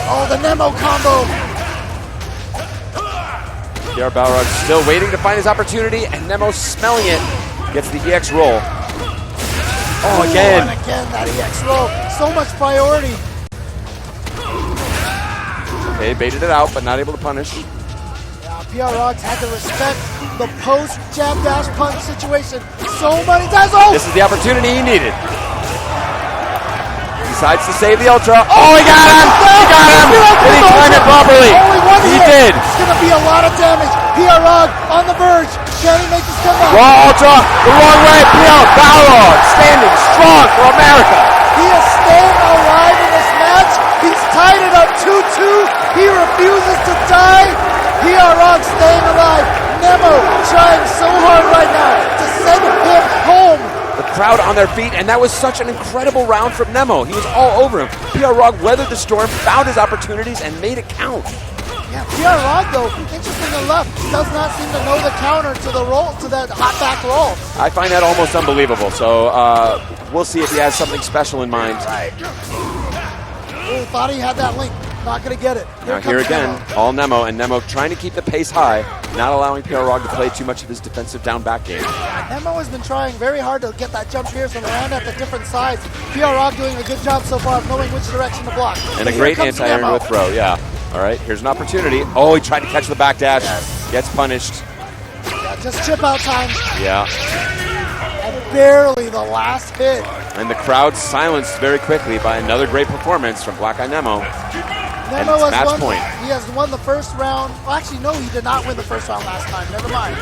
Speaker 1: Oh, the Nemo combo.
Speaker 2: PR Balrog still waiting to find his opportunity, and Nemo smelling it. Gets the EX roll. Oh, again.
Speaker 1: And again, that EX roll. So much priority.
Speaker 2: Okay, baited it out, but not able to punish.
Speaker 1: Yeah, PR Rocks had to respect the post jab dash punch situation so many times. Oh!
Speaker 2: This is the opportunity he needed. Decides to save the Ultra. Oh, he got him! He got him! Did he time it properly? He did.
Speaker 1: It's going to be a lot of damage. PR Rock on the verge. Can he make this comeback?
Speaker 2: Raw Ultra, the wrong way. PR Balrog standing strong for America.
Speaker 1: He is staying alive in this match. He's tied it up 2-2. He refuses to die. PR Rock staying alive. Nemo trying so hard right now to send him home.
Speaker 2: The crowd on their feet, and that was such an incredible round from Nemo. He was all over him. PR Rog weathered the storm, found his opportunities, and made it count.
Speaker 1: Yeah, PR Rog, though, interesting enough, does not seem to know the counter to the roll, to that hot back roll.
Speaker 2: I find that almost unbelievable. So we'll see if he has something special in mind.
Speaker 1: Right. Ooh, thought he had that link. Not going to get it.
Speaker 2: Now here again, all Nemo, and Nemo trying to keep the pace high, not allowing PR Rog to play too much of his defensive down back game.
Speaker 1: Nemo has been trying very hard to get that jump pierce and land at the different sides. PR Rog doing a good job so far of knowing which direction to block.
Speaker 2: And a great anti-air with throw, yeah. All right, here's an opportunity. Oh, he tried to catch the back dash. Yes. Gets punished.
Speaker 1: Yeah, just chip out time.
Speaker 2: Yeah.
Speaker 1: And barely the last hit.
Speaker 2: And the crowd silenced very quickly by another great performance from Black Eye Nemo.
Speaker 1: Nemo has
Speaker 2: match
Speaker 1: won,
Speaker 2: point.
Speaker 1: He has won the first round. Well, actually, no, he did not win the first round last time. Never mind.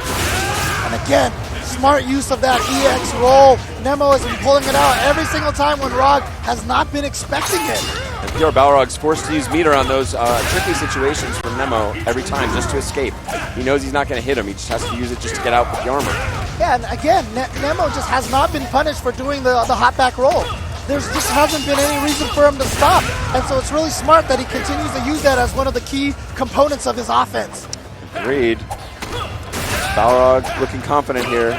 Speaker 1: And again, smart use of that EX roll. Nemo has been pulling it out every single time when Rog has not been expecting it.
Speaker 2: And PR Balrog's forced to use meter on those tricky situations for Nemo every time just to escape. He knows he's not going to hit him. He just has to use it just to get out with the armor.
Speaker 1: Yeah, and again, Nemo just has not been punished for doing the hot back roll. There just hasn't been any reason for him to stop. And so it's really smart that he continues to use that as one of the key components of his offense.
Speaker 2: Agreed. Balrog looking confident here.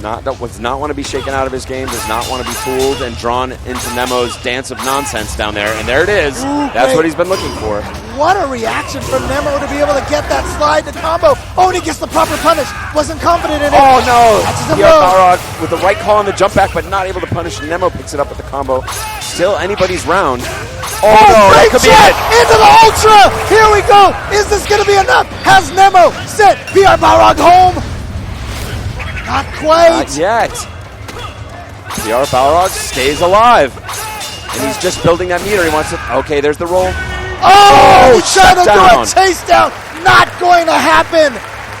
Speaker 2: Does not want to be shaken out of his game, does not want to be fooled and drawn into Nemo's dance of nonsense down there. And there it is.
Speaker 1: Ooh,
Speaker 2: that's what he's been looking for.
Speaker 1: What a reaction from Nemo to be able to get that slide to combo. Oh, and he gets the proper punish. Wasn't confident in it.
Speaker 2: Oh, no.
Speaker 1: Yeah,
Speaker 2: Balrog with the right call on the jump back, but not able to punish. Nemo picks it up with the combo. Still anybody's round. Oh, no, that could be it.
Speaker 1: Into the Ultra. Here we go. Is this going to be enough? Has Nemo sent PR Balrog home? Not quite.
Speaker 2: Not yet. PR Balrog stays alive. And he's just building that meter. He wants to. Okay, there's the roll.
Speaker 1: Oh, he's trying to do a chase down. Not going to happen.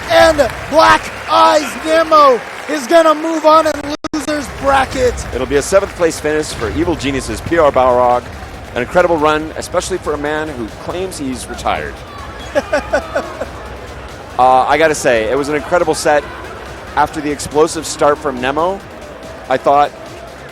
Speaker 1: And Black Eyes Nemo is going to move on in loser's bracket.
Speaker 2: It'll be a 7th place finish for Evil Genius's PR Balrog. An incredible run, especially for a man who claims he's retired. I got to say, it was an incredible set. After the explosive start from Nemo, I thought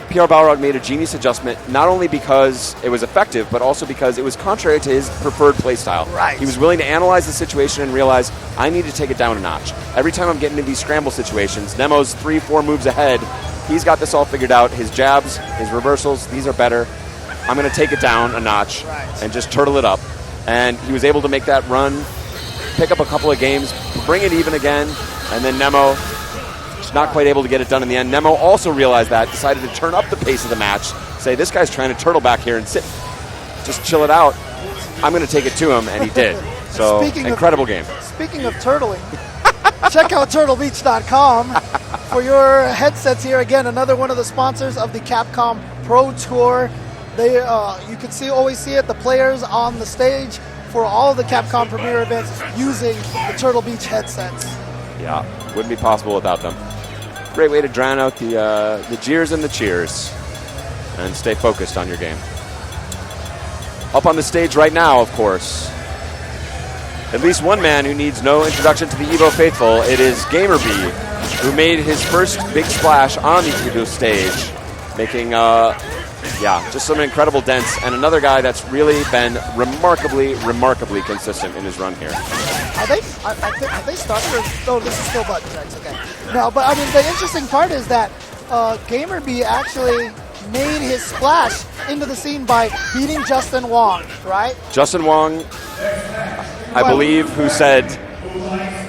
Speaker 2: PR Balrog made a genius adjustment, not only because it was effective, but also because it was contrary to his preferred playstyle.
Speaker 1: Right.
Speaker 2: He was willing to analyze the situation and realize, I need to take it down a notch. Every time I'm getting into these scramble situations, Nemo's 3-4 moves ahead. He's got this all figured out. His jabs, his reversals, these are better. I'm going to take it down a notch and just turtle it up. And he was able to make that run, pick up a couple of games, bring it even again, and then Nemo not quite able to get it done in the end. Nemo also realized that, decided to turn up the pace of the match, say, this guy's trying to turtle back here and just chill it out. I'm going to take it to him, and he did. So, incredible game.
Speaker 1: Speaking of turtling, check out turtlebeach.com for your headsets here. Again, another one of the sponsors of the Capcom Pro Tour. They, you can always see it, the players on the stage for all the Capcom Premier events using the Turtle Beach headsets.
Speaker 2: Yeah, wouldn't be possible without them. Great way to drown out the jeers and the cheers and stay focused on your game. Up on the stage right now, of course, at least one man who needs no introduction to the EVO faithful. It is GamerB, who made his first big splash on the EVO stage, making just some incredible dents, and another guy that's really been remarkably consistent in his run here.
Speaker 1: Are they started? Oh, this is still button checks. Okay. No, but I mean the interesting part is that GamerB actually made his splash into the scene by beating Justin Wong, right?
Speaker 2: Justin Wong, I believe, who said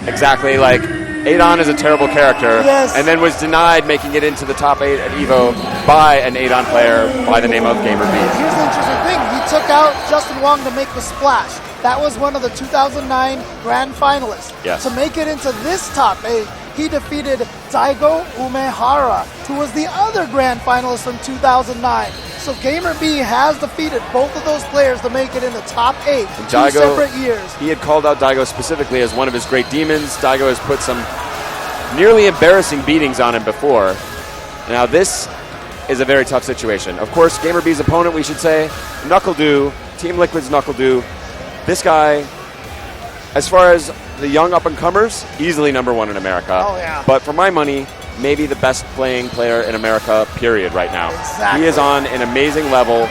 Speaker 2: exactly like, Adon is a terrible character,
Speaker 1: yes.
Speaker 2: and then was denied making it into the top 8 at EVO by an Adon player by the name of Gamer B.
Speaker 1: Here's the interesting thing. He took out Justin Wong to make the splash. That was one of the 2009 grand finalists.
Speaker 2: Yes.
Speaker 1: To make it into this top 8, he defeated Daigo Umehara, who was the other grand finalist from 2009. So Gamer B has defeated both of those players to make it in the top 8 in 2 separate years.
Speaker 2: He had called out Daigo specifically as one of his great demons. Daigo has put some nearly embarrassing beatings on him before. Now this is a very tough situation. Of course, Gamer B's opponent, we should say, NuckleDu, Team Liquid's NuckleDu. This guy, as far as the young up-and-comers, easily #1 in America.
Speaker 1: Oh, yeah.
Speaker 2: But for my money, maybe the best playing player in America, period, right now.
Speaker 1: Exactly.
Speaker 2: He is on an amazing level.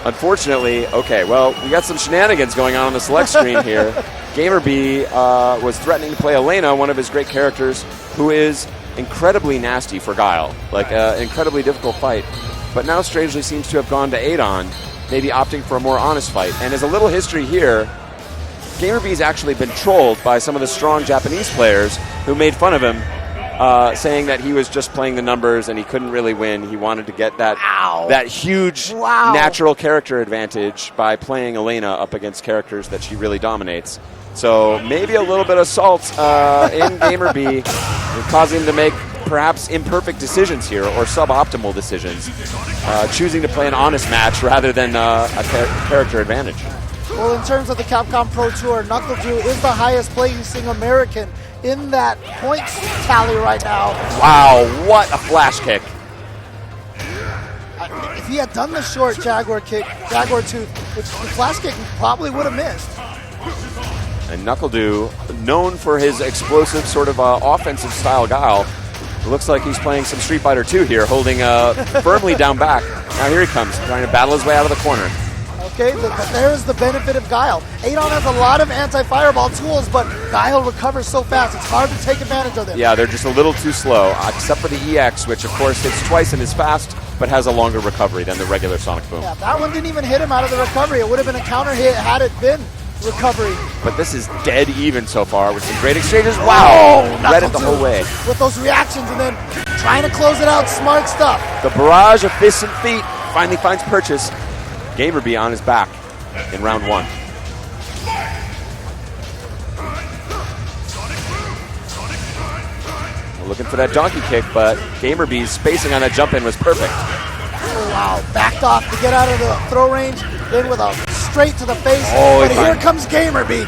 Speaker 2: Unfortunately, okay, well, we got some shenanigans going on the select screen here. Gamer B was threatening to play Elena, one of his great characters, who is incredibly nasty for Guile, like an incredibly difficult fight. But now strangely seems to have gone to Adon, maybe opting for a more honest fight. And as a little history here, Gamer B's actually been trolled by some of the strong Japanese players who made fun of him, saying that he was just playing the numbers and he couldn't really win. He wanted to get that huge natural character advantage by playing Elena up against characters that she really dominates. So maybe a little bit of salt in Gamer B, causing him to make perhaps imperfect decisions here or suboptimal decisions, choosing to play an honest match rather than a character advantage.
Speaker 1: Well, in terms of the Capcom Pro Tour, NuckleDu is the highest placing American in that points tally right now.
Speaker 2: Wow, what a flash kick.
Speaker 1: If he had done the short Jaguar tooth, which the flash kick probably would have missed.
Speaker 2: And NuckleDu, known for his explosive sort of offensive style Guile, it looks like he's playing some Street Fighter 2 here, holding firmly down back. Now here he comes, trying to battle his way out of the corner.
Speaker 1: Okay, there's the benefit of Guile. Adon has a lot of anti-fireball tools, but Guile recovers so fast, it's hard to take advantage of them.
Speaker 2: Yeah, they're just a little too slow, except for the EX, which of course hits twice and is fast, but has a longer recovery than the regular Sonic Boom.
Speaker 1: Yeah, that one didn't even hit him out of the recovery. It would have been a counter hit had it been recovery.
Speaker 2: But this is dead even so far with some great exchanges. Wow! Read it the whole way.
Speaker 1: With those reactions and then trying to close it out. Smart stuff.
Speaker 2: The barrage of fists and feet finally finds purchase. Gamer B on his back in round 1. We're looking for that donkey kick, but Gamer B's spacing on that jump in was perfect.
Speaker 1: Oh, wow. Backed off to get out of the throw range. Then with a straight to the face.
Speaker 2: Oh,
Speaker 1: but here comes Gamer B.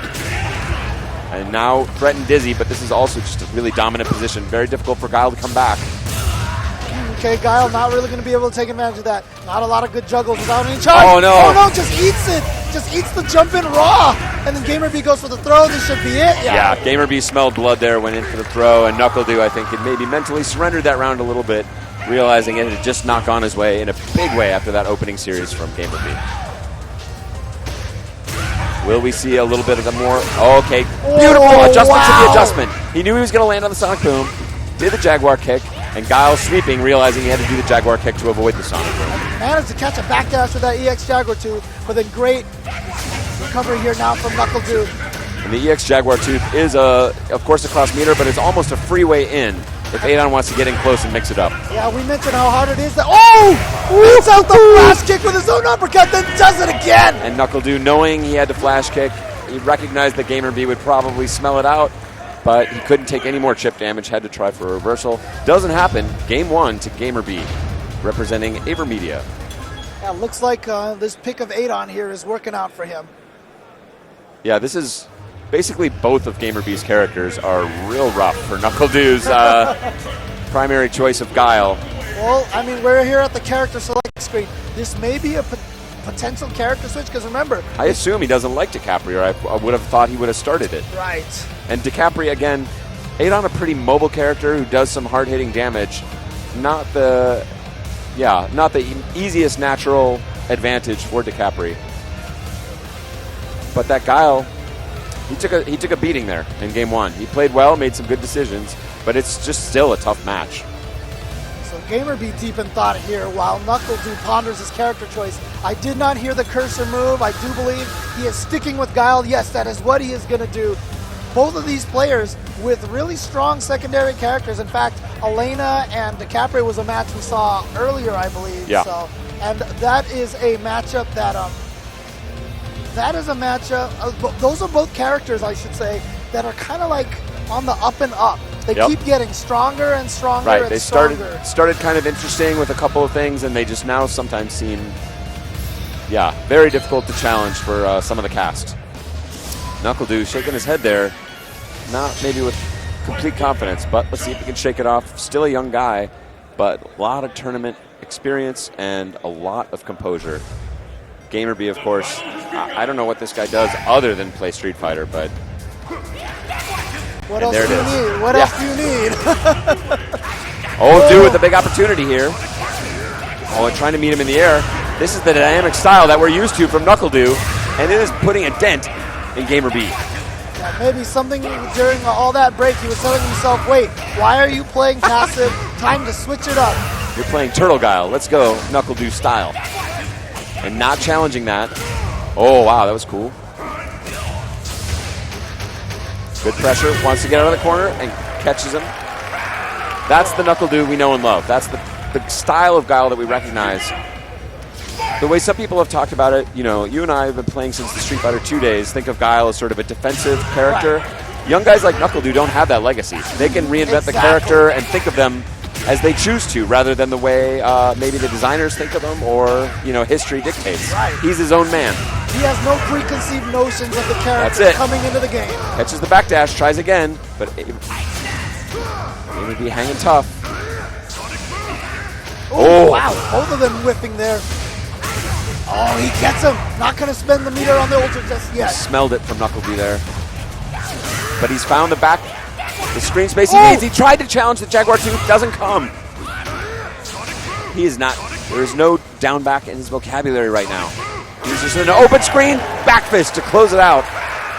Speaker 2: And now threatened Dizzy, but this is also just a really dominant position. Very difficult for Guile to come back.
Speaker 1: Okay, Guile not really going to be able to take advantage of that. Not a lot of good juggles without any charge.
Speaker 2: Oh, no.
Speaker 1: Oh, no, just eats it. Just eats the jump in raw. And then Gamer B goes for the throw. This should be it.
Speaker 2: Yeah, Gamer B smelled blood there, went in for the throw, and NuckleDu, I think, had maybe mentally surrendered that round a little bit, realizing it had just not gone his way in a big way after that opening series from Gamer B. Will we see a little bit of the more... Oh, okay, beautiful adjustment to the adjustment. He knew he was going to land on the Sonic Boom, did the Jaguar kick, and Guile sweeping, realizing he had to do the Jaguar kick to avoid the Sonic Boom.
Speaker 1: Managed to catch a backdash with that EX Jaguar tooth, but then great recovery here now from NuckleDu.
Speaker 2: And the EX Jaguar tooth is, of course, a cross meter, but it's almost a freeway in if Adon wants to get in close and mix it up.
Speaker 1: Yeah, we mentioned how hard it is. Hits out the flash kick with his own uppercut, then does it again.
Speaker 2: And NuckleDu, knowing he had to flash kick, he recognized that Gamer B would probably smell it out, but he couldn't take any more chip damage, had to try for a reversal. Doesn't happen. Game 1 to Gamer B, representing Avermedia.
Speaker 1: Yeah, looks like this pick of Adon here is working out for him.
Speaker 2: Yeah, this is basically both of Gamer B's characters are real rough for NuckleDu's primary choice of Guile.
Speaker 1: Well, I mean, we're here at the character select screen. This may be a potential character switch, because remember...
Speaker 2: I assume he doesn't like DiCaprio, or I would have thought he would have started it.
Speaker 1: Right.
Speaker 2: And DiCaprio, again, Adon, a pretty mobile character who does some hard-hitting damage. Not the easiest natural advantage for DiCaprio. But that Guile, he took a beating there in game 1. He played well, made some good decisions, but it's just still a tough match.
Speaker 1: So Gamer B deep in thought here while NuckleDu ponders his character choice. I did not hear the cursor move. I do believe he is sticking with Guile. Yes, that is what he is going to do. Both of these players with really strong secondary characters. In fact, Elena and DiCaprio was a match we saw earlier, I believe.
Speaker 2: Yeah.
Speaker 1: So, and that is a matchup those are both characters, I should say, that are kind of like on the up and up. They keep getting stronger and stronger
Speaker 2: right.
Speaker 1: and
Speaker 2: They
Speaker 1: stronger.
Speaker 2: started kind of interesting with a couple of things, and they just now sometimes seem, very difficult to challenge for some of the cast. NuckleDu shaking his head there, not maybe with complete confidence, but let's see if he can shake it off. Still a young guy, but a lot of tournament experience and a lot of composure. GamerB, of course, I don't know what this guy does other than play Street Fighter, but
Speaker 1: what else do you need? What else do you need?
Speaker 2: Do with the big opportunity here. And trying to meet him in the air. This is the dynamic style that we're used to from NuckleDu, and it is putting a dent in GamerB.
Speaker 1: Yeah, maybe something during all that break, he was telling himself, wait, why are you playing passive? Time to switch it up.
Speaker 2: You're playing Turtle Guile. Let's go NuckleDu style. And not challenging that. Oh, wow, that was cool. Good pressure. Wants to get out of the corner and catches him. That's the NuckleDu we know and love. That's the style of Guile that we recognize. The way some people have talked about it, you and I have been playing since the Street Fighter 2 days. Think of Guile as sort of a defensive character. Right. Young guys like NuckleDu don't have that legacy. They can reinvent the character and think of them as they choose to, rather than the way maybe the designers think of him or history dictates. Right. He's his own man.
Speaker 1: He has no preconceived notions of the character coming into the game.
Speaker 2: Catches the backdash, tries again, but it would be hanging tough.
Speaker 1: Oh, wow. Both of them whipping there. Oh, he gets him. Not going to spend the meter on the ultra just yet.
Speaker 2: Smelled it from NuckleDu there. But he's found the screen space he needs. He tried to challenge the Jaguar 2. Doesn't come. He is not. There is no down back in his vocabulary right now. He's just in an open screen. Back fist to close it out.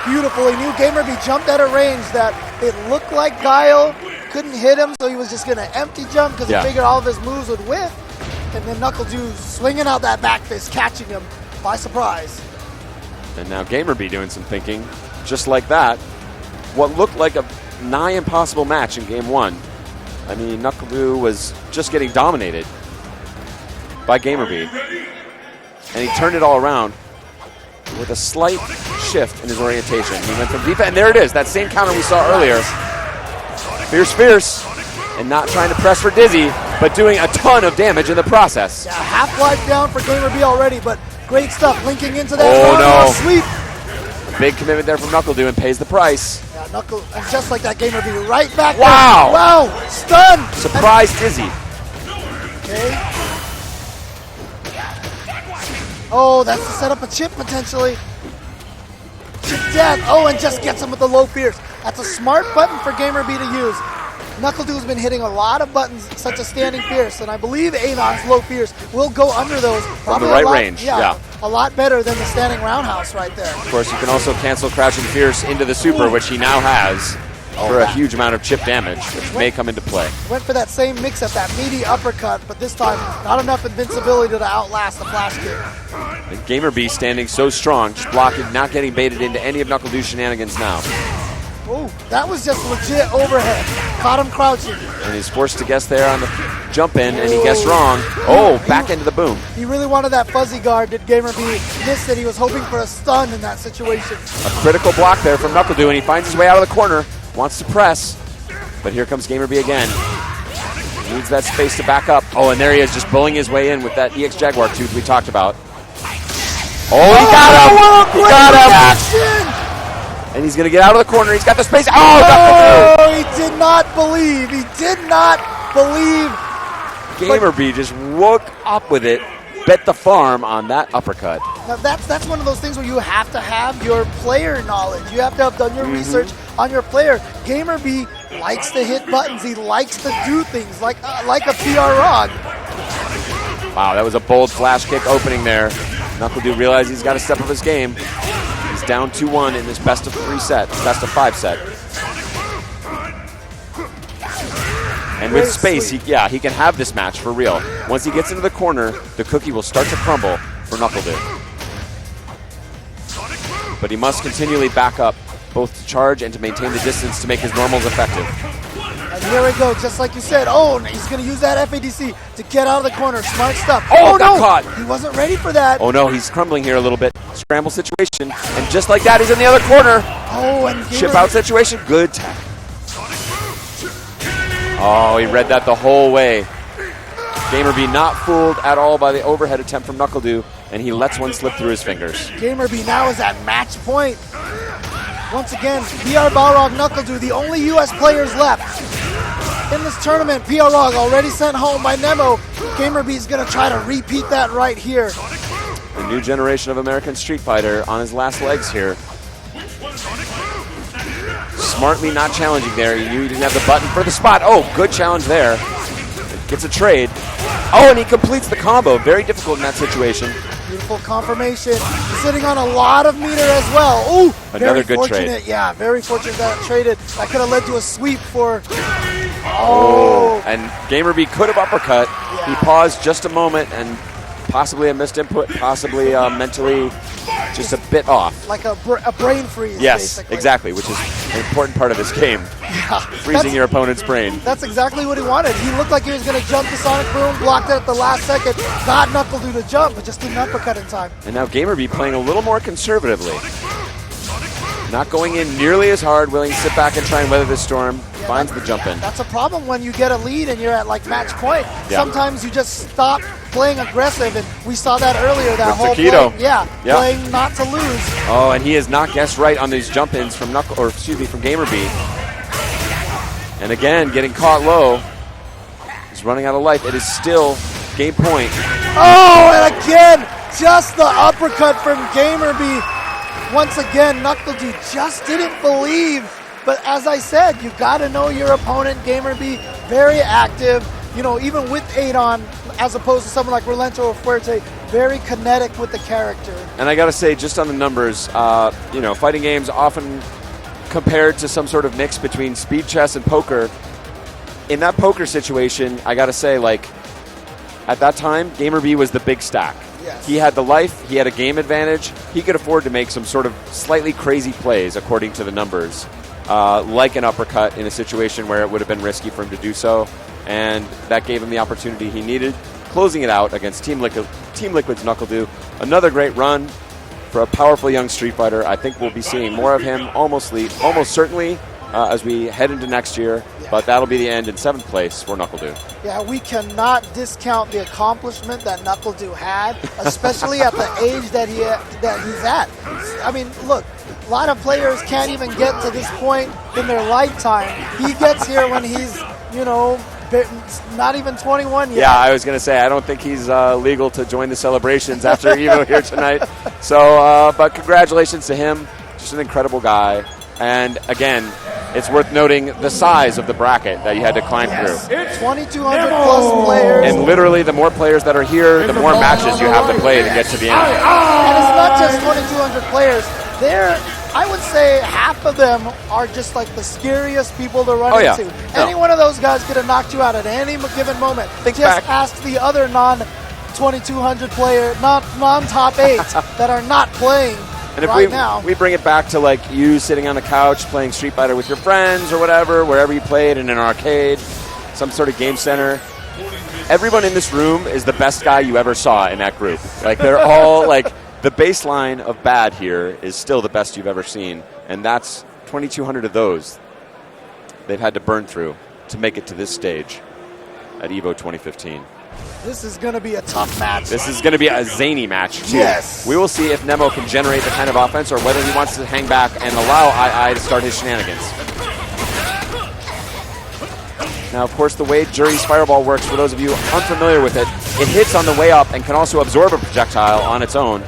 Speaker 1: Beautiful. He knew GamerB jumped at a range that it looked like Guile couldn't hit him, so he was just going to empty jump because he figured all of his moves would whiff. And then NuckleDu swinging out that back fist, catching him by surprise.
Speaker 2: And now GamerB doing some thinking. Just like that. What looked like a nigh impossible match in game one. I mean, NuckleDu was just getting dominated by GamerB. And he turned it all around with a slight shift in his orientation. He went from defense, and there it is, that same counter we saw earlier. Fierce, and not trying to press for Dizzy, but doing a ton of damage in the process.
Speaker 1: Yeah, half-life down for GamerB already, but great stuff linking into that sweep.
Speaker 2: A big commitment there from NuckleDu and pays the price.
Speaker 1: Yeah, and just like that, GamerB right back.
Speaker 2: Wow!
Speaker 1: There. Wow! Stun!
Speaker 2: Surprise Dizzy.
Speaker 1: Okay. Oh, that's to set up a chip potentially. Chip death. Oh, and just gets him with the low fierce. That's a smart button for GamerB to use. NuckleDu has been hitting a lot of buttons, such as standing fierce, and I believe Anon's low fierce will go under those.
Speaker 2: From the right range, yeah.
Speaker 1: A lot better than the standing roundhouse right there.
Speaker 2: Of course, you can also cancel crouching fierce into the super, which he now has for a huge amount of chip damage, which may come into play.
Speaker 1: Went for that same mix-up, that meaty uppercut, but this time not enough invincibility to outlast the flash kick.
Speaker 2: And GamerB standing so strong, just blocking, not getting baited into any of NuckleDu's shenanigans now.
Speaker 1: Oh, that was just legit overhead. Caught him crouching.
Speaker 2: And he's forced to guess there on the jump in, and he guessed wrong. Oh, back into the boom.
Speaker 1: He really wanted that fuzzy guard. Did GamerB miss it? He was hoping for a stun in that situation.
Speaker 2: A critical block there from NuckleDu, and he finds his way out of the corner. Wants to press, but here comes GamerB again. Needs that space to back up. Oh, and there he is, just bullying his way in with that EX Jaguar tooth we talked about. Oh, he got him! He got him! And he's going to get out of the corner. He's got the space.
Speaker 1: Oh, he did not believe. He did not believe.
Speaker 2: GamerB just woke up with it, bet the farm on that uppercut.
Speaker 1: Now that's one of those things where you have to have your player knowledge. You have to have done your research on your player. GamerB likes to hit buttons. He likes to do things like a PR Rog.
Speaker 2: Wow, that was a bold flash kick opening there. NuckleDu realized he's got to step up his game. He's down 2-1 in this best of 5 set. And with space, he can have this match for real. Once he gets into the corner, the cookie will start to crumble for NuckleDu. But he must continually back up both to charge and to maintain the distance to make his normals effective.
Speaker 1: And here we go, just like you said. Oh, and he's going to use that FADC to get out of the corner. Smart stuff.
Speaker 2: Oh, got caught.
Speaker 1: He wasn't ready for that.
Speaker 2: Oh, no, he's crumbling here a little bit. Scramble situation. And just like that, he's in the other corner.
Speaker 1: Oh, and
Speaker 2: chip out situation. Good tag. Oh, he read that the whole way. Gamerby not fooled at all by the overhead attempt from NuckleDu, and he lets one slip through his fingers.
Speaker 1: Gamerby now is at match point. Once again, PR Balrog, NuckleDu, the only U.S. players left in this tournament. PR Balrog already sent home by Nemo. Gamerby is going to try to repeat that right here.
Speaker 2: The new generation of American Street Fighter on his last legs here. Smartly not challenging there. He knew he didn't have the button for the spot. Oh, good challenge there. Gets a trade. Oh, and he completes the combo. Very difficult in that situation.
Speaker 1: Beautiful confirmation. Sitting on a lot of meter as well. Ooh,
Speaker 2: another good
Speaker 1: fortunate.
Speaker 2: trade.
Speaker 1: Yeah, very fortunate that it traded. That could have led to a sweep for...
Speaker 2: Oh. And Gamerby could have uppercut. Yeah. He paused just a moment and possibly a missed input, possibly mentally just a bit off.
Speaker 1: Like a brain freeze,
Speaker 2: yes,
Speaker 1: basically.
Speaker 2: Exactly, which is an important part of this game.
Speaker 1: Yeah,
Speaker 2: freezing your opponent's brain.
Speaker 1: That's exactly what he wanted. He looked like he was going to jump the Sonic Boom, blocked it at the last second, got NuckleDu to jump, but just didn't uppercut in time.
Speaker 2: And now Gamerby playing a little more conservatively. Not going in nearly as hard, willing to sit back and try and weather the storm. Yeah, finds the jump in.
Speaker 1: That's a problem when you get a lead and you're at like match point. Yeah. Sometimes you just stop playing aggressive, and we saw that earlier. That whole play, playing not to lose.
Speaker 2: Oh, and he has not guessed right on these jump ins from from Gamerby. And again, getting caught low. He's running out of life. It is still game point.
Speaker 1: Oh, and again, just the uppercut from Gamerby. Once again, NuckleDu just didn't believe. But as I said, you got to know your opponent. Gamerby, very active. You know, even with 8 on, as opposed to someone like Rolento or Fuerte, very kinetic with the character.
Speaker 2: And I got to say, just on the numbers, fighting games often compared to some sort of mix between speed chess and poker. In that poker situation, I got to say, at that time, Gamerby was the big stack.
Speaker 1: Yes.
Speaker 2: He had the life, he had a game advantage, he could afford to make some sort of slightly crazy plays according to the numbers, like an uppercut in a situation where it would have been risky for him to do so, and that gave him the opportunity he needed, closing it out against Team Liquid's NuckleDu. Another great run for a powerful young Street Fighter. I think we'll be seeing more of him almost certainly as we head into next year, but that'll be the end in 7th place for NuckleDu.
Speaker 1: Yeah, we cannot discount the accomplishment that NuckleDu had, especially at the age that he's at. I mean, look, a lot of players can't even get to this point in their lifetime. He gets here when he's, not even 21 yet.
Speaker 2: Yeah, I was going to say, I don't think he's legal to join the celebrations after EVO here tonight. So, but congratulations to him. Just an incredible guy. And again, it's worth noting the size of the bracket that you had to climb through.
Speaker 1: 2,200 plus players.
Speaker 2: And literally, the more players that are here, the more matches you have to play to get to the end.
Speaker 1: And it's not just 2,200 players. I would say half of them are just like the scariest people to run into. Any one of those guys could have knocked you out at any given moment. Ask the other non-2,200 player, non-top 8 that are not playing.
Speaker 2: And if we bring it back to you sitting on the couch playing Street Fighter with your friends or whatever, wherever you played in an arcade, some sort of game center, everyone in this room is the best guy you ever saw in that group. They're all the baseline of bad here is still the best you've ever seen, and that's 2,200 of those they've had to burn through to make it to this stage at EVO 2015.
Speaker 1: This is going to be a tough match.
Speaker 2: This is going to be a zany match, too.
Speaker 1: Yes.
Speaker 2: We will see if Nemo can generate the kind of offense or whether he wants to hang back and allow II to start his shenanigans. Now, of course, the way Jury's Fireball works, for those of you unfamiliar with it, it hits on the way up and can also absorb a projectile on its own.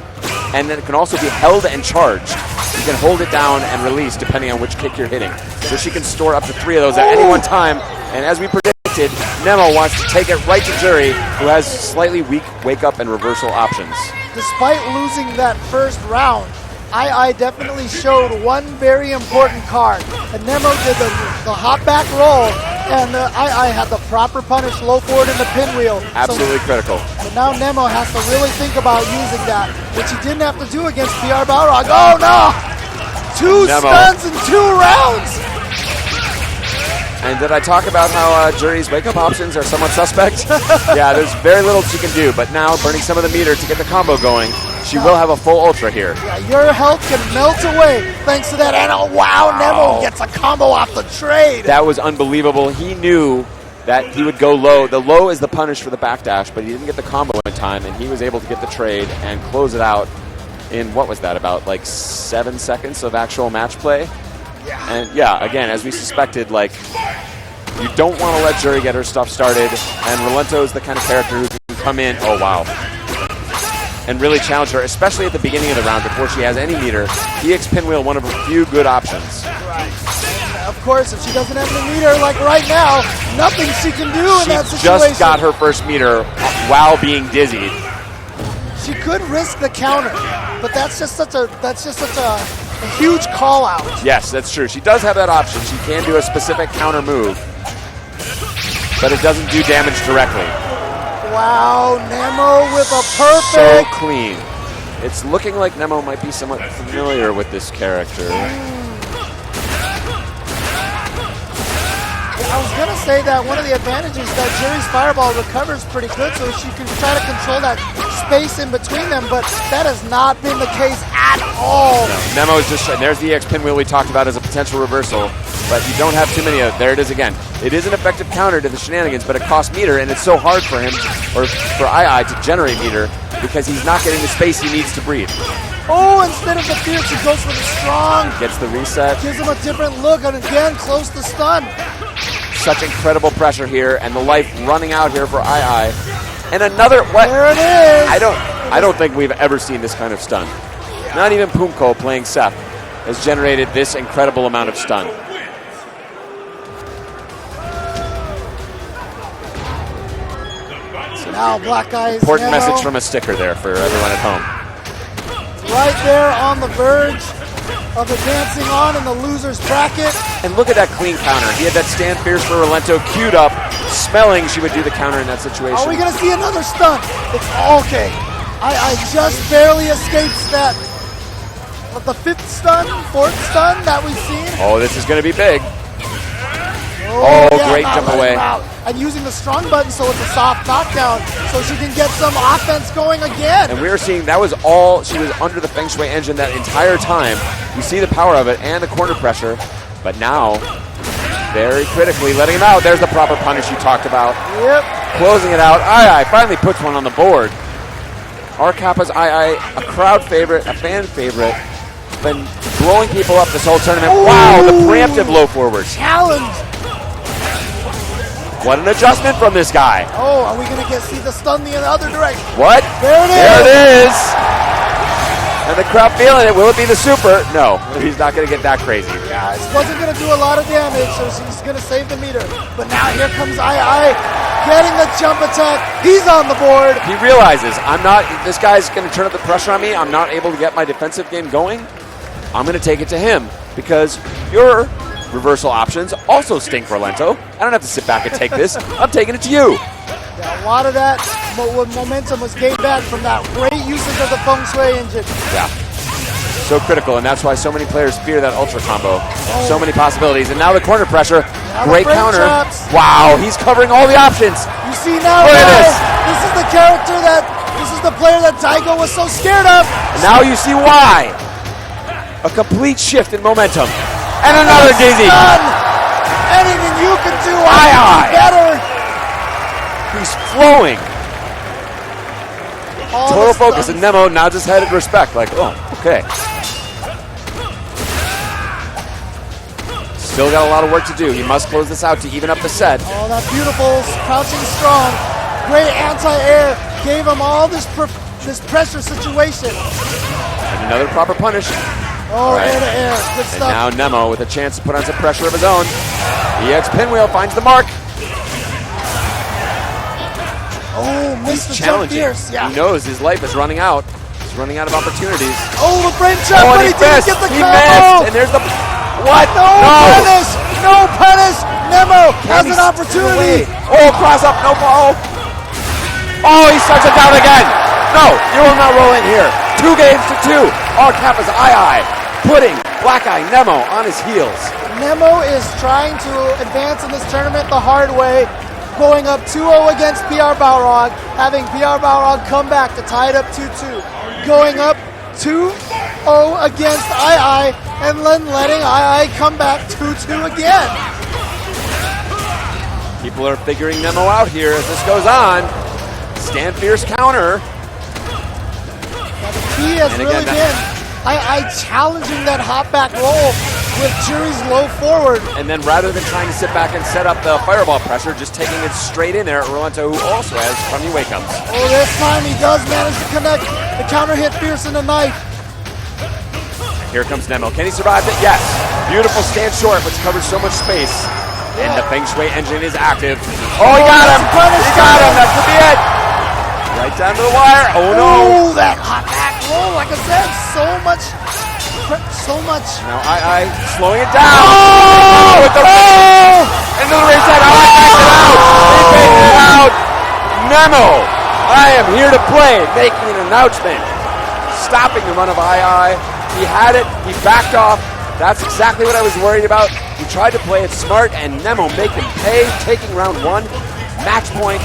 Speaker 2: And then it can also be held and charged. You can hold it down and release depending on which kick you're hitting. So she can store up to 3 of those at any one time. And as we predicted, Nemo wants to take it right to Jury, who has slightly weak wake-up and reversal options.
Speaker 1: Despite losing that first round, II definitely showed one very important card. And Nemo did the hop back roll, and II had the proper punish, low forward in the pinwheel.
Speaker 2: Absolutely critical.
Speaker 1: But now Nemo has to really think about using that, which he didn't have to do against PR Balrog. Oh no! 2 stuns in 2 rounds.
Speaker 2: And did I talk about how Jury's wake-up options are somewhat suspect? Yeah, there's very little she can do, but now burning some of the meter to get the combo going, she will have a full ultra here.
Speaker 1: Yeah, your health can melt away thanks to that. And wow, Nemo gets a combo off the trade.
Speaker 2: That was unbelievable. He knew that he would go low. The low is the punish for the backdash, but he didn't get the combo in time, and he was able to get the trade and close it out in, what was that, about like 7 seconds of actual match play?
Speaker 1: Yeah.
Speaker 2: And yeah, again, as we suspected, like, you don't want to let Jury get her stuff started, and Rolento is the kind of character who can come in, oh wow, and really challenge her, especially at the beginning of the round before she has any meter. EX Pinwheel, one of her few good options.
Speaker 1: Right. Of course, if she doesn't have any meter, like right now, nothing she can do in that situation.
Speaker 2: She just got her first meter while being dizzied.
Speaker 1: She could risk the counter, but that's just such a huge call out.
Speaker 2: Yes, that's true. She does have that option. She can do a specific counter move, but it doesn't do damage directly.
Speaker 1: Wow, Nemo with a perfect.
Speaker 2: So clean. It's looking like Nemo might be somewhat familiar with this character.
Speaker 1: I was going to say that one of the advantages that Jury's Fireball recovers pretty good, so she can try to control that space in between them, but that has not been the case at all.
Speaker 2: No, Nemo's just, and there's the EX Pinwheel we talked about as a potential reversal, but you don't have too many of it. There it is again. It is an effective counter to the shenanigans, but it costs meter, and it's so hard for him, or for II to generate meter, because he's not getting the space he needs to breathe.
Speaker 1: Oh, instead of the fierce, he goes for the strong.
Speaker 2: Gets the reset.
Speaker 1: Gives him a different look, and again, close the stun.
Speaker 2: Such incredible pressure here, and the life running out here for II. And another, what?
Speaker 1: There it is.
Speaker 2: I don't think we've ever seen this kind of stun. Not even Pumko playing Seth has generated this incredible amount of stun.
Speaker 1: So now Black Eyes.
Speaker 2: Important
Speaker 1: Nemo,
Speaker 2: message from a sticker there for everyone at home.
Speaker 1: right there on the verge of advancing on in the loser's bracket.
Speaker 2: And look at that clean counter. He had that stand fierce for Rolento queued up, smelling she would do the counter in that situation.
Speaker 1: Are we going to see another stun? It's okay. I just barely escaped that. The 5th stun, 4th stun that we've seen.
Speaker 2: Oh, this is going to be big.
Speaker 1: Oh, yeah,
Speaker 2: great jump away.
Speaker 1: And using the strong button so it's a soft knockdown so she can get some offense going again.
Speaker 2: And we were seeing that was all, she was under the Feng Shui engine that entire time. You see the power of it and the corner pressure, but now, very critically letting him out. There's the proper punish you talked about.
Speaker 1: Yep.
Speaker 2: Closing it out. II finally puts one on the board. R Kappa's II, a crowd favorite, a fan favorite, been blowing people up this whole tournament.
Speaker 1: Ooh.
Speaker 2: Wow, the preemptive low forward.
Speaker 1: Challenge.
Speaker 2: What an adjustment from this guy.
Speaker 1: Oh, are we going to see the stun the other direction?
Speaker 2: What?
Speaker 1: There it is.
Speaker 2: There it is. And the crowd feeling it. Will it be the super? No, he's not going to get that crazy.
Speaker 1: Yeah, it wasn't going to do a lot of damage, so he's going to save the meter. But now here comes II getting the jump attack. He's on the board.
Speaker 2: He realizes, this guy's going to turn up the pressure on me. I'm not able to get my defensive game going. I'm going to take it to him because your reversal options also stink, Rolento. I don't have to sit back and take this. I'm taking it to you.
Speaker 1: Yeah, a lot of that momentum was gained back from that great usage of the Feng Shui engine.
Speaker 2: Yeah. So critical, and that's why so many players fear that ultra combo. So many possibilities. And now the corner pressure.
Speaker 1: Now
Speaker 2: Great counter.
Speaker 1: chops.
Speaker 2: Wow, he's covering all the options.
Speaker 1: You see now,
Speaker 2: Look at
Speaker 1: guys,
Speaker 2: this.
Speaker 1: is the character this is the player that Daigo was so scared of.
Speaker 2: Now you see why. A complete shift in momentum. And another dizzy.
Speaker 1: Anything you can do,
Speaker 2: II.
Speaker 1: better.
Speaker 2: He's flowing.
Speaker 1: All
Speaker 2: Total
Speaker 1: the
Speaker 2: focus,
Speaker 1: stuns.
Speaker 2: and Nemo nods his head in respect, like, oh, okay. Still got a lot of work to do. He must close this out to even up the set.
Speaker 1: Oh, that beautiful crouching strong. Great anti-air. Gave him all this pressure situation.
Speaker 2: And another proper punish.
Speaker 1: Oh,
Speaker 2: right.
Speaker 1: air to air. Good
Speaker 2: And
Speaker 1: stuff.
Speaker 2: now Nemo with a chance to put on some pressure of his own. EX Pinwheel finds the mark.
Speaker 1: Oh, missed the jump
Speaker 2: Challenging.
Speaker 1: fierce. Yeah.
Speaker 2: He knows his life is running out. He's running out of opportunities.
Speaker 1: Oh, the frame shot,
Speaker 2: Oh,
Speaker 1: but
Speaker 2: and
Speaker 1: he
Speaker 2: he
Speaker 1: didn't
Speaker 2: missed.
Speaker 1: get the
Speaker 2: He
Speaker 1: combo.
Speaker 2: missed. And there's the... What?
Speaker 1: No punish. No punish. Nemo has
Speaker 2: he
Speaker 1: an opportunity.
Speaker 2: Oh, cross up, no ball. Oh, he starts it down again. No, you will not roll in here. 2 games to 2. R Kappa's II putting Black Eye Nemo on his heels.
Speaker 1: Nemo is trying to advance in this tournament the hard way, going up 2-0 against PR Balrog, having PR Balrog come back to tie it up 2-2. Going up 2-0 against II, and then letting II come back 2-2 again.
Speaker 2: People are figuring Nemo out here as this goes on. Stand fierce counter.
Speaker 1: Now the key has really been II challenging that hop back roll with Jury's low forward.
Speaker 2: And then rather than trying to sit back and set up the fireball pressure, just taking it straight in there at Rolento, who also has crummy wake-ups.
Speaker 1: Oh, this time he does manage to connect the counter hit fierce in the knife.
Speaker 2: Here comes Nemo. Can he survive it? Yes. Beautiful stand short, which covers so much space. Yeah. And the Feng Shui engine is active. Oh, he got him! He got him! That could be it! Right down to the wire. Oh, no!
Speaker 1: Oh, that hot back roll, like I said, so much.
Speaker 2: Now II slowing it down. Oh! With the into the race side. II backed it out. He made it out. Nemo, I am here to play. Making an announcement. Stopping the run of II. He had it. He backed off. That's exactly what I was worried about. He tried to play it smart, and Nemo make him pay, taking round one. Match point,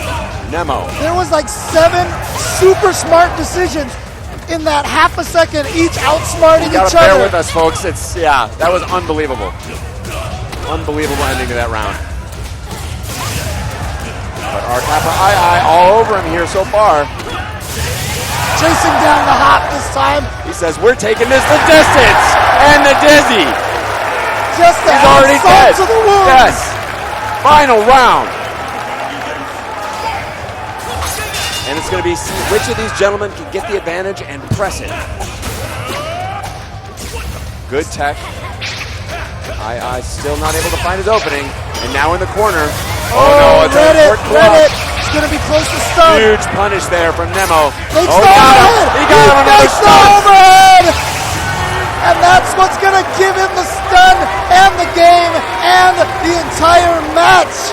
Speaker 2: Nemo.
Speaker 1: There was like 7 super smart decisions in that half a second, each outsmarting each other.
Speaker 2: Bear with us, folks. That was unbelievable. Unbelievable ending to that round. But our Kappa II all over him here so far.
Speaker 1: Chasing down the hop this time.
Speaker 2: He says, we're taking this the distance. And the dizzy.
Speaker 1: Just
Speaker 2: He's already dead.
Speaker 1: To the wound.
Speaker 2: Yes. Final round. And it's going to be see which of these gentlemen can get the advantage and press it. Good tech. II still not able to find his opening. And now in the corner. Oh no, it's
Speaker 1: read it. It's going to be close to stun.
Speaker 2: Huge punish there from Nemo.
Speaker 1: He got him on the overhead. And that's what's going to give him the stun and the game and the entire match.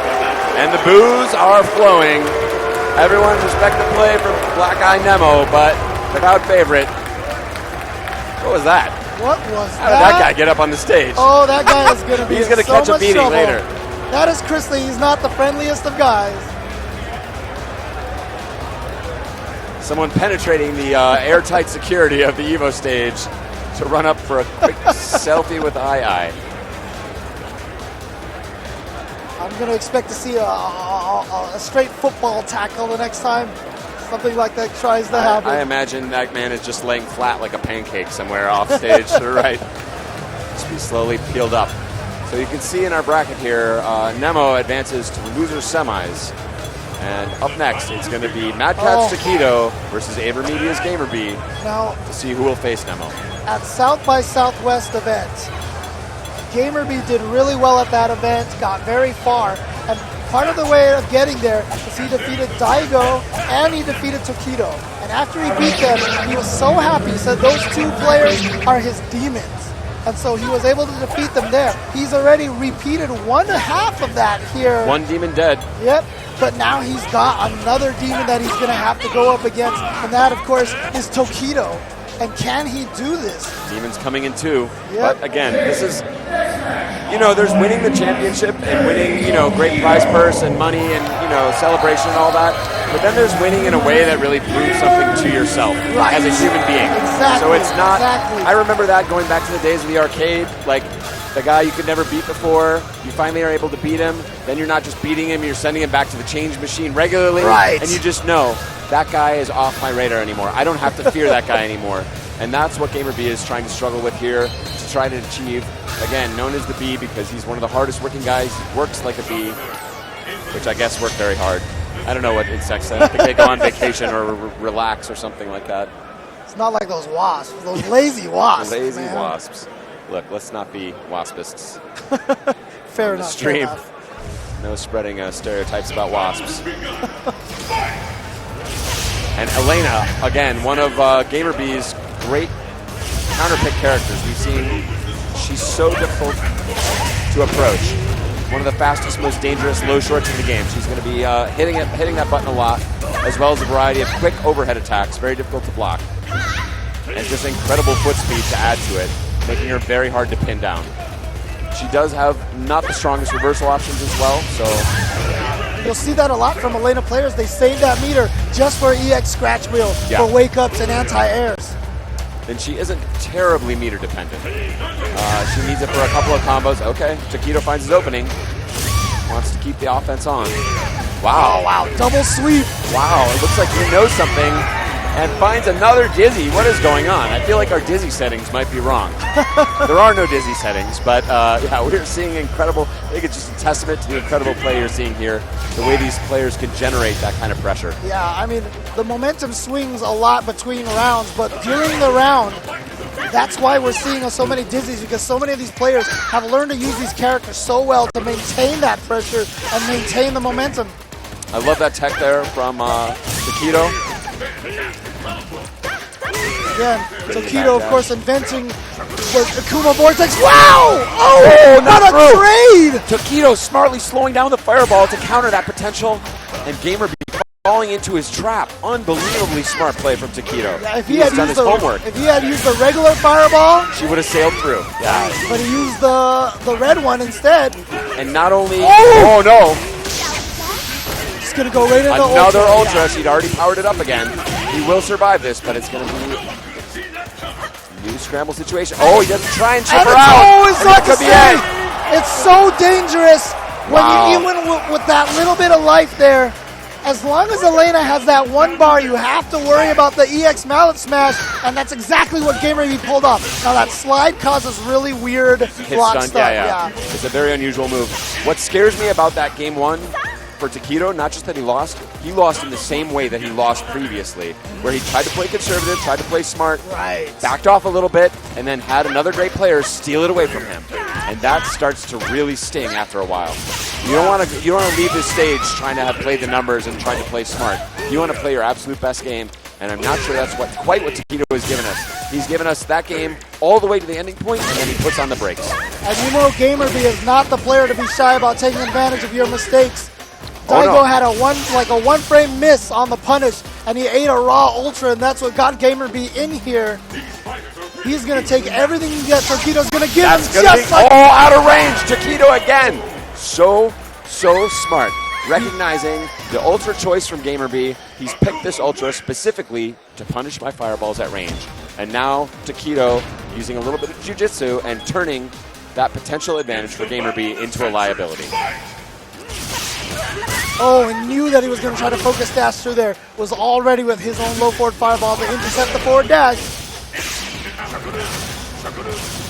Speaker 2: And the boos are flowing. Everyone respect the play from Black Eye Nemo, but the crowd favorite. What was that?
Speaker 1: What was
Speaker 2: How did that guy get up on the stage?
Speaker 1: Oh, that guy is going to be
Speaker 2: He's going to catch a beating later.
Speaker 1: That is Chris Lee. He's not the friendliest of guys.
Speaker 2: Someone penetrating the airtight security of the EVO stage to run up for a quick selfie with II.
Speaker 1: I'm going to expect to see a straight football tackle the next time something like that tries to happen.
Speaker 2: I imagine that man is just laying flat like a pancake somewhere off stage to the right. Just be slowly peeled up. So you can see in our bracket here, Nemo advances to loser semis. And up next, it's going to be Mad Catz Taquito versus AverMedia's GamerB
Speaker 1: now,
Speaker 2: to see who will face Nemo.
Speaker 1: At South by Southwest event, GamerB did really well at that event, got very far, and part of the way of getting there is he defeated Daigo and he defeated Taquito. And after he beat them, he was so happy. He said those 2 players are his demons. And so he was able to defeat them there. He's already repeated 1/2 of that here.
Speaker 2: 1 demon dead.
Speaker 1: Yep. But now he's got another demon that he's going to have to go up against. And that, of course, is Taquito. And can he do this?
Speaker 2: Demons coming in 2.
Speaker 1: Yep.
Speaker 2: But again, this is, there's winning the championship and winning, great prize purse and money and, celebration and all that. But then there's winning in a way that really proves something to yourself as a human being.
Speaker 1: Exactly.
Speaker 2: So it's not,
Speaker 1: Exactly.
Speaker 2: I remember that going back to the days of the arcade, like the guy you could never beat before, you finally are able to beat him, then you're not just beating him, you're sending him back to the change machine regularly,
Speaker 1: Right.
Speaker 2: and you just know, that guy is off my radar anymore. I don't have to fear that guy anymore. And that's what GamerB is trying to struggle with here, to try to achieve. Again, known as the Bee because he's one of the hardest working guys. He works like a bee, which I guess work very hard. I don't know what insects, I think they go on vacation or relax or something like that.
Speaker 1: It's not like those wasps, those lazy wasps.
Speaker 2: Lazy
Speaker 1: man.
Speaker 2: wasps. Look, let's not be waspists.
Speaker 1: Fair enough.
Speaker 2: Stream.
Speaker 1: Fair enough.
Speaker 2: No spreading stereotypes about wasps. And Elena, again, one of GamerB's great counterpick characters. We've seen she's so difficult to approach. One of the fastest, most dangerous low shorts in the game. She's going to be hitting that button a lot, as well as a variety of quick overhead attacks, very difficult to block. And just incredible foot speed to add to it. making her very hard to pin down. She does have not the strongest reversal options as well, so...
Speaker 1: You'll see that a lot from Elena players. They save that meter just for EX scratch wheel, for wake-ups and anti-airs.
Speaker 2: Then she isn't terribly meter dependent. She needs it for a couple of combos. Okay, Taquito finds his opening. Wants to keep the offense on. Wow.
Speaker 1: Oh, wow, double sweep.
Speaker 2: Wow, it looks like he knows something and finds another dizzy. What is going on? I feel like our dizzy settings might be wrong. There are no dizzy settings, but yeah, we're seeing incredible. I think it's just a testament to the incredible play you're seeing here, the way these players can generate that kind of pressure.
Speaker 1: Yeah, I mean, the momentum swings a lot between rounds, but during the round, that's why we're seeing so many dizzies, because so many of these players have learned to use these characters so well to maintain that pressure and maintain the momentum.
Speaker 2: I love that tech there from Taquito.
Speaker 1: Again, Taquito, of course, inventing the Akuma Vortex. Wow! Oh, not a trade!
Speaker 2: Taquito smartly slowing down the fireball to counter that potential, and Gamer falling into his trap. Unbelievably smart play from Taquito.
Speaker 1: Yeah, if
Speaker 2: he has done his homework.
Speaker 1: If he had used the regular fireball,
Speaker 2: she would have sailed through. Yeah.
Speaker 1: But he used the red one instead.
Speaker 2: And not only... Oh, no!
Speaker 1: He's going to go right into
Speaker 2: another Ultra. Yeah. She'd already powered it up again. He will survive this, but it's going to be a new scramble situation. Oh, he doesn't try and chip her out.
Speaker 1: Oh, it's like to be it. It's so dangerous when you even with that little bit of life there. As long as Elena has that one bar, you have to worry about the EX mallet smash, and that's exactly what GamerB pulled off. Now that slide causes really weird block stuff. Yeah.
Speaker 2: It's a very unusual move. What scares me about that game one for Taquito, not just that he lost in the same way that he lost previously, where he tried to play conservative, tried to play smart, backed off a little bit, and then had another great player steal it away from him. And that starts to really sting after a while. You don't want to leave this stage trying to have played the numbers and trying to play smart. You want to play your absolute best game, and I'm not sure that's quite what Taquito has given us. He's given us that game all the way to the ending point, and then he puts on the brakes.
Speaker 1: And you know GamerB is not the player to be shy about taking advantage of your mistakes. Daigo had a one frame miss on the punish, and he ate a raw ultra, and that's what got GamerB in here. He's going to take everything he gets. Taquito's going to give him just like...
Speaker 2: Oh, out of range. Taquito again. So smart. Recognizing the ultra choice from GamerB, he's picked this ultra specifically to punish my fireballs at range. And now Taquito using a little bit of jiu-jitsu and turning that potential advantage for GamerB into a liability.
Speaker 1: Oh, and knew that he was going to try to focus dash through there. Was already with his own low forward fireball to intercept the forward dash.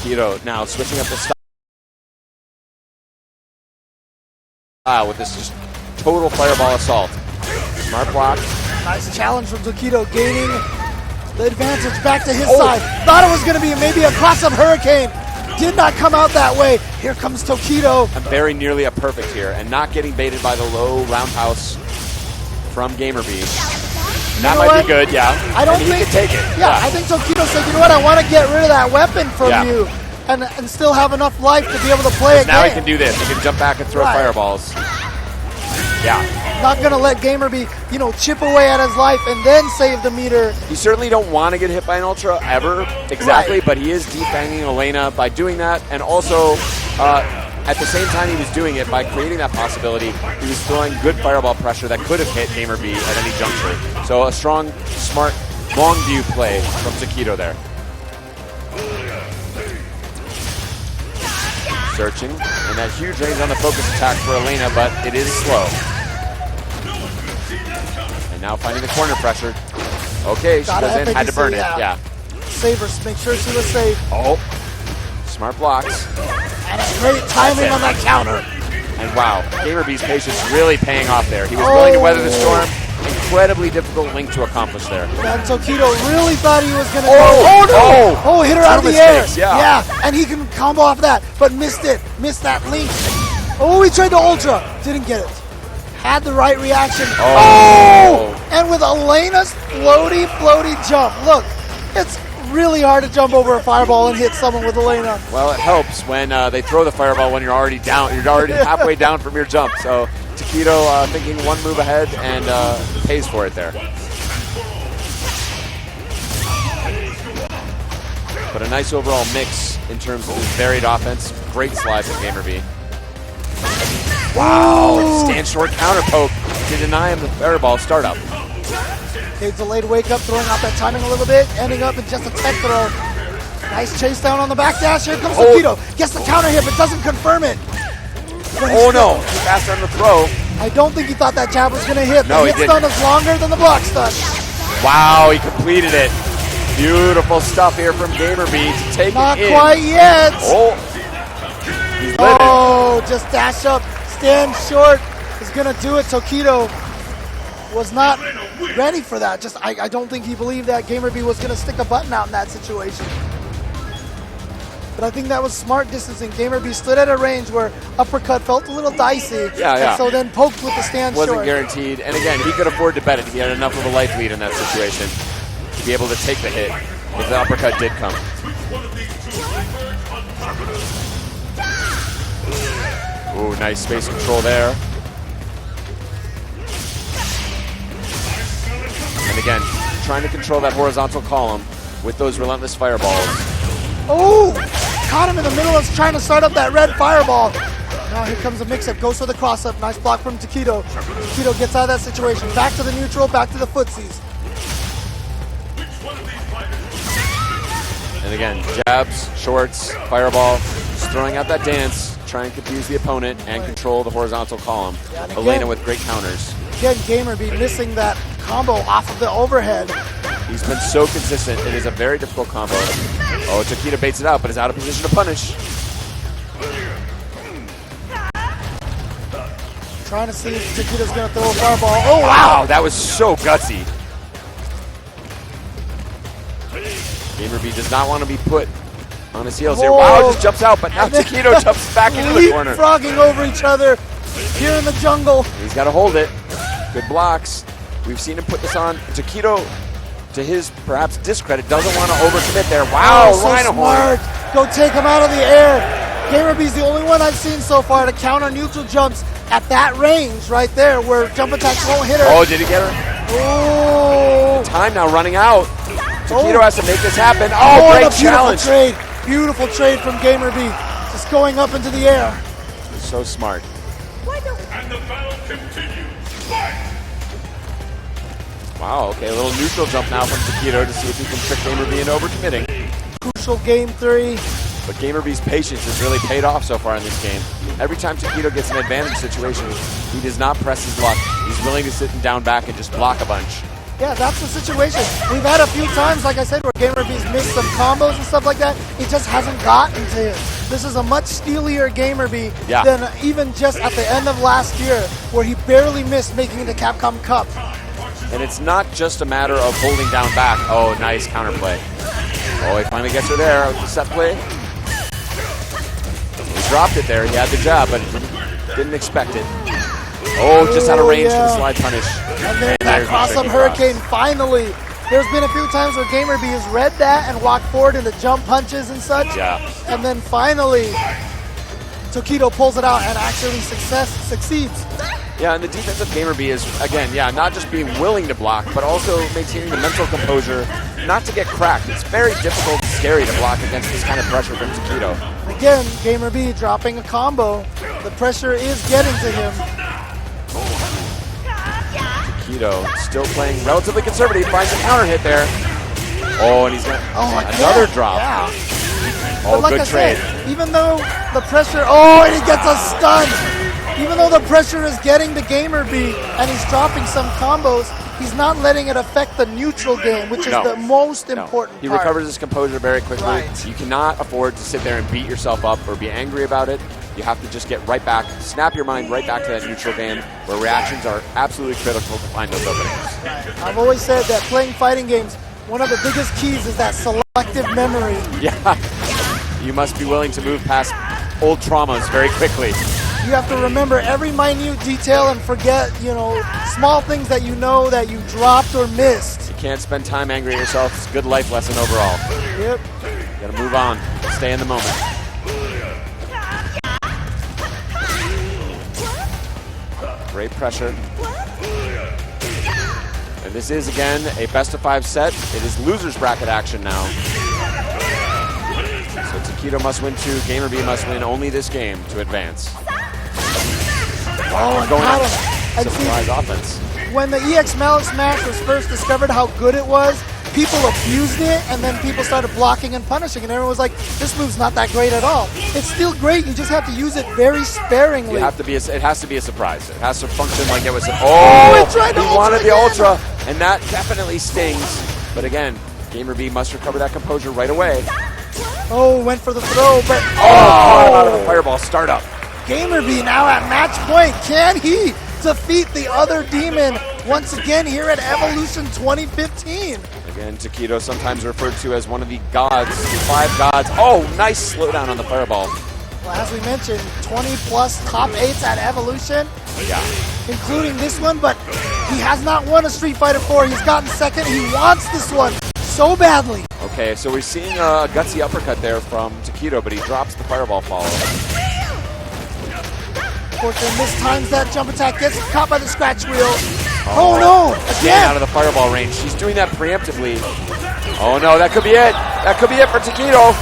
Speaker 2: Taquito now switching up the style with this just total fireball assault. Smart block.
Speaker 1: Nice challenge from Taquito, gaining the advantage back to his side. Thought it was going to be maybe a cross-up hurricane. Did not come out that way. Here comes Taquito.
Speaker 2: I'm very nearly a perfect here and not getting baited by the low roundhouse from GamerB. That might be good, yeah.
Speaker 1: I don't think
Speaker 2: he can take it.
Speaker 1: Yeah, I think Taquito said, you know what, I want to get rid of that weapon from you and still have enough life to be able to play again.
Speaker 2: Now he can do this. He can jump back and throw fireballs. Yeah.
Speaker 1: Not going to let GamerB, chip away at his life and then save the meter.
Speaker 2: You certainly don't want to get hit by an ultra ever, exactly, but he is defanging Elena by doing that, and also at the same time he was doing it by creating that possibility, he was throwing good fireball pressure that could have hit GamerB at any juncture. So a strong, smart, long view play from Taquito there. Searching, and that huge range on the focus attack for Elena, but it is slow. And now finding the corner pressure. Okay, she goes in, had to burn it, yeah.
Speaker 1: Save her, make sure she was safe.
Speaker 2: Oh, smart blocks.
Speaker 1: And a great timing on that counter.
Speaker 2: And wow, GamerB's patience really paying off there. He was willing to weather the storm. Incredibly difficult link to accomplish there.
Speaker 1: And Taquito really thought he was going to go. Hit her out of the air. Yeah, and he can combo off that, but missed that link. Oh, he tried to ultra. Didn't get it. Had the right reaction. And with Elena's floaty jump. Look, it's really hard to jump over a fireball and hit someone with Elena.
Speaker 2: Well, it helps when they throw the fireball when you're already down. You're already halfway down from your jump. So Taquito thinking one move ahead and pays for it there. But a nice overall mix in terms of his varied offense. Great slide from GamerB. Wow, stand short counter poke to deny him the fireball startup.
Speaker 1: Okay, delayed wake up, throwing out that timing a little bit, ending up in just a tech throw. Nice chase down on the back dash. Here comes Tokido. Gets the counter hit, but doesn't confirm it.
Speaker 2: Oh no, too fast on the throw.
Speaker 1: I don't think he thought that jab was going to hit.
Speaker 2: No,
Speaker 1: the hit stun is longer than the block stun.
Speaker 2: Wow, he completed it. Beautiful stuff here from GamerB to take
Speaker 1: Not
Speaker 2: it in.
Speaker 1: quite yet.
Speaker 2: Oh, he's living.
Speaker 1: Oh, just dash up, stand short is going to do it. Tokido was not ready for that. Just I don't think he believed that GamerB was going to stick a button out in that situation. But I think that was smart distancing. GamerB stood at a range where uppercut felt a little dicey.
Speaker 2: Yeah.
Speaker 1: And so then poked with the stand
Speaker 2: Wasn't
Speaker 1: short.
Speaker 2: guaranteed. And again, he could afford to bet it. He had enough of a life lead in that situation to be able to take the hit if the uppercut did come. Ooh, nice space control there. And again, trying to control that horizontal column with those relentless fireballs.
Speaker 1: Oh, caught him in the middle of trying to start up that red fireball. Now here comes a mix-up, goes for the cross-up. Nice block from Tokido. Tokido gets out of that situation. Back to the neutral, back to the footsies.
Speaker 2: And again, jabs, shorts, fireball, just throwing out that dance, trying to confuse the opponent and control the horizontal column.
Speaker 1: Yeah, and
Speaker 2: Elena
Speaker 1: again,
Speaker 2: with great counters.
Speaker 1: Again, GamerB missing that combo off of the overhead.
Speaker 2: He's been so consistent. It is a very difficult combo. Oh, Tokido baits it out, but is out of position to punish.
Speaker 1: Trying to see if Tokido's going to throw a fireball. Oh,
Speaker 2: Wow, that was so gutsy. GamerB does not want to be put on his heels here. Wow, just jumps out, but now Tokido jumps back into the corner.
Speaker 1: Leapfrogging over each other here in the jungle.
Speaker 2: He's got to hold it. Good blocks. We've seen him put this on. Tokido, to his perhaps discredit, doesn't want to overcommit there. Wow,
Speaker 1: so
Speaker 2: Rhino
Speaker 1: smart.
Speaker 2: horn.
Speaker 1: Go take him out of the air. GamerB's the only one I've seen so far to counter neutral jumps at that range right there where jump attacks won't hit her.
Speaker 2: Oh, did he get her?
Speaker 1: Oh.
Speaker 2: Time now running out. Tokido has to make this happen.
Speaker 1: Oh,
Speaker 2: Great
Speaker 1: and a beautiful
Speaker 2: challenge.
Speaker 1: trade. Beautiful trade from GamerB. Just going up into the air.
Speaker 2: So smart.
Speaker 3: And the battle continues. Fight!
Speaker 2: Wow, okay, a little neutral jump now from Tokido to see if he can trick GamerB into overcommitting.
Speaker 1: Crucial game 3.
Speaker 2: But GamerB's patience has really paid off so far in this game. Every time Tokido gets an advantage situation, he does not press his luck. He's willing to sit down back and just block a bunch.
Speaker 1: Yeah, that's the situation. We've had a few times, like I said, where GamerB's missed some combos and stuff like that. It just hasn't gotten to him. This is a much steelier GamerB than even just at the end of last year, where he barely missed making the Capcom Cup.
Speaker 2: And it's not just a matter of holding down back. Oh, nice counterplay. Oh, he finally gets her there with the set play. He dropped it there. He had the jab, but didn't expect it. Oh, just out of range for the slide punish.
Speaker 1: And then that cross-up hurricane, finally. There's been a few times where GamerB has read that and walked forward into jump punches and such.
Speaker 2: Yeah.
Speaker 1: And then finally, Tokido pulls it out and actually succeeds.
Speaker 2: Yeah, and the defense of GamerB is, again, not just being willing to block, but also maintaining the mental composure not to get cracked. It's very difficult and scary to block against this kind of pressure from Tokido.
Speaker 1: Again, GamerB dropping a combo. The pressure is getting to him.
Speaker 2: Tokido still playing relatively conservative, finds a counter hit there. Oh, and he's got another drop.
Speaker 1: Yeah.
Speaker 2: Oh,
Speaker 1: like
Speaker 2: good
Speaker 1: I
Speaker 2: trade.
Speaker 1: Said, even though the pressure, and he gets a stun. Even though the pressure is getting to GamerB and he's dropping some combos, he's not letting it affect the neutral game, which is the most important
Speaker 2: He
Speaker 1: part.
Speaker 2: recovers his composure very quickly.
Speaker 1: Right.
Speaker 2: You cannot afford to sit there and beat yourself up or be angry about it. You have to just get right back, snap your mind right back to that neutral game where reactions are absolutely critical to find those openings.
Speaker 1: Right. I've always said that playing fighting games, one of the biggest keys is that selective memory.
Speaker 2: Yeah, you must be willing to move past old traumas very quickly.
Speaker 1: You have to remember every minute detail and forget, small things that you know that you dropped or missed.
Speaker 2: You can't spend time angry at yourself. It's a good life lesson overall.
Speaker 1: Yep.
Speaker 2: You gotta move on. Stay in the moment. Great pressure. And this is, again, a best-of-5 set. It is loser's bracket action now. Takedo must win too. Gamer B must win only this game to advance.
Speaker 1: Oh,
Speaker 2: going
Speaker 1: got
Speaker 2: up.
Speaker 1: him.
Speaker 2: Surprise offense.
Speaker 1: When the EX Mallet Smash was first discovered how good it was, people abused it, and then people started blocking and punishing, and everyone was like, this move's not that great at all. It's still great, you just have to use it very sparingly.
Speaker 2: It has to be a surprise. It has to function like it was he wanted the Ultra, and that definitely stings. But again, Gamer B must recover that composure right away.
Speaker 1: Oh, went for the throw, but
Speaker 2: out of the fireball startup.
Speaker 1: Gamer B now at match point. Can he defeat the other demon once again here at Evolution 2015?
Speaker 2: Again, Takedo sometimes referred to as one of the gods, 5 gods. Oh, nice slowdown on the fireball.
Speaker 1: Well, as we mentioned, 20 plus top 8s at Evolution, including this one, but he has not won a Street Fighter 4. He's gotten second. He wants this one so badly.
Speaker 2: Okay, so we're seeing a gutsy uppercut there from Takedo, but he drops the fireball follow.
Speaker 1: Fortune mistimes that jump attack, gets caught by the scratch wheel. Oh no!
Speaker 2: Again out of the fireball range. She's doing that preemptively. Oh no, that could be it. That could be it for Takedo.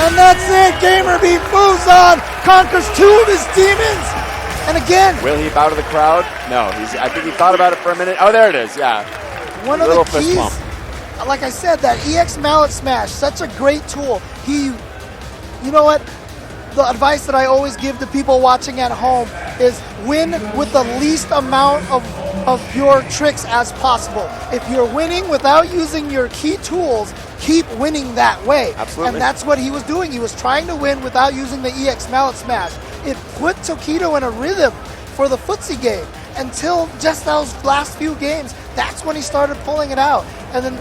Speaker 1: And that's it. Gamer B moves on, conquers 2 of his demons. And again,
Speaker 2: will he bow to the crowd? No, I think he thought about it for a minute. Oh, there it is. Yeah.
Speaker 1: One of the keys, like I said, that EX Mallet Smash, such a great tool. You know what? The advice that I always give to people watching at home is win with the least amount of your tricks as possible. If you're winning without using your key tools, keep winning that way.
Speaker 2: Absolutely.
Speaker 1: And that's what he was doing. He was trying to win without using the EX Mallet Smash. It put Takedo in a rhythm for the footsie game until just those last few games. That's when he started pulling it out. And then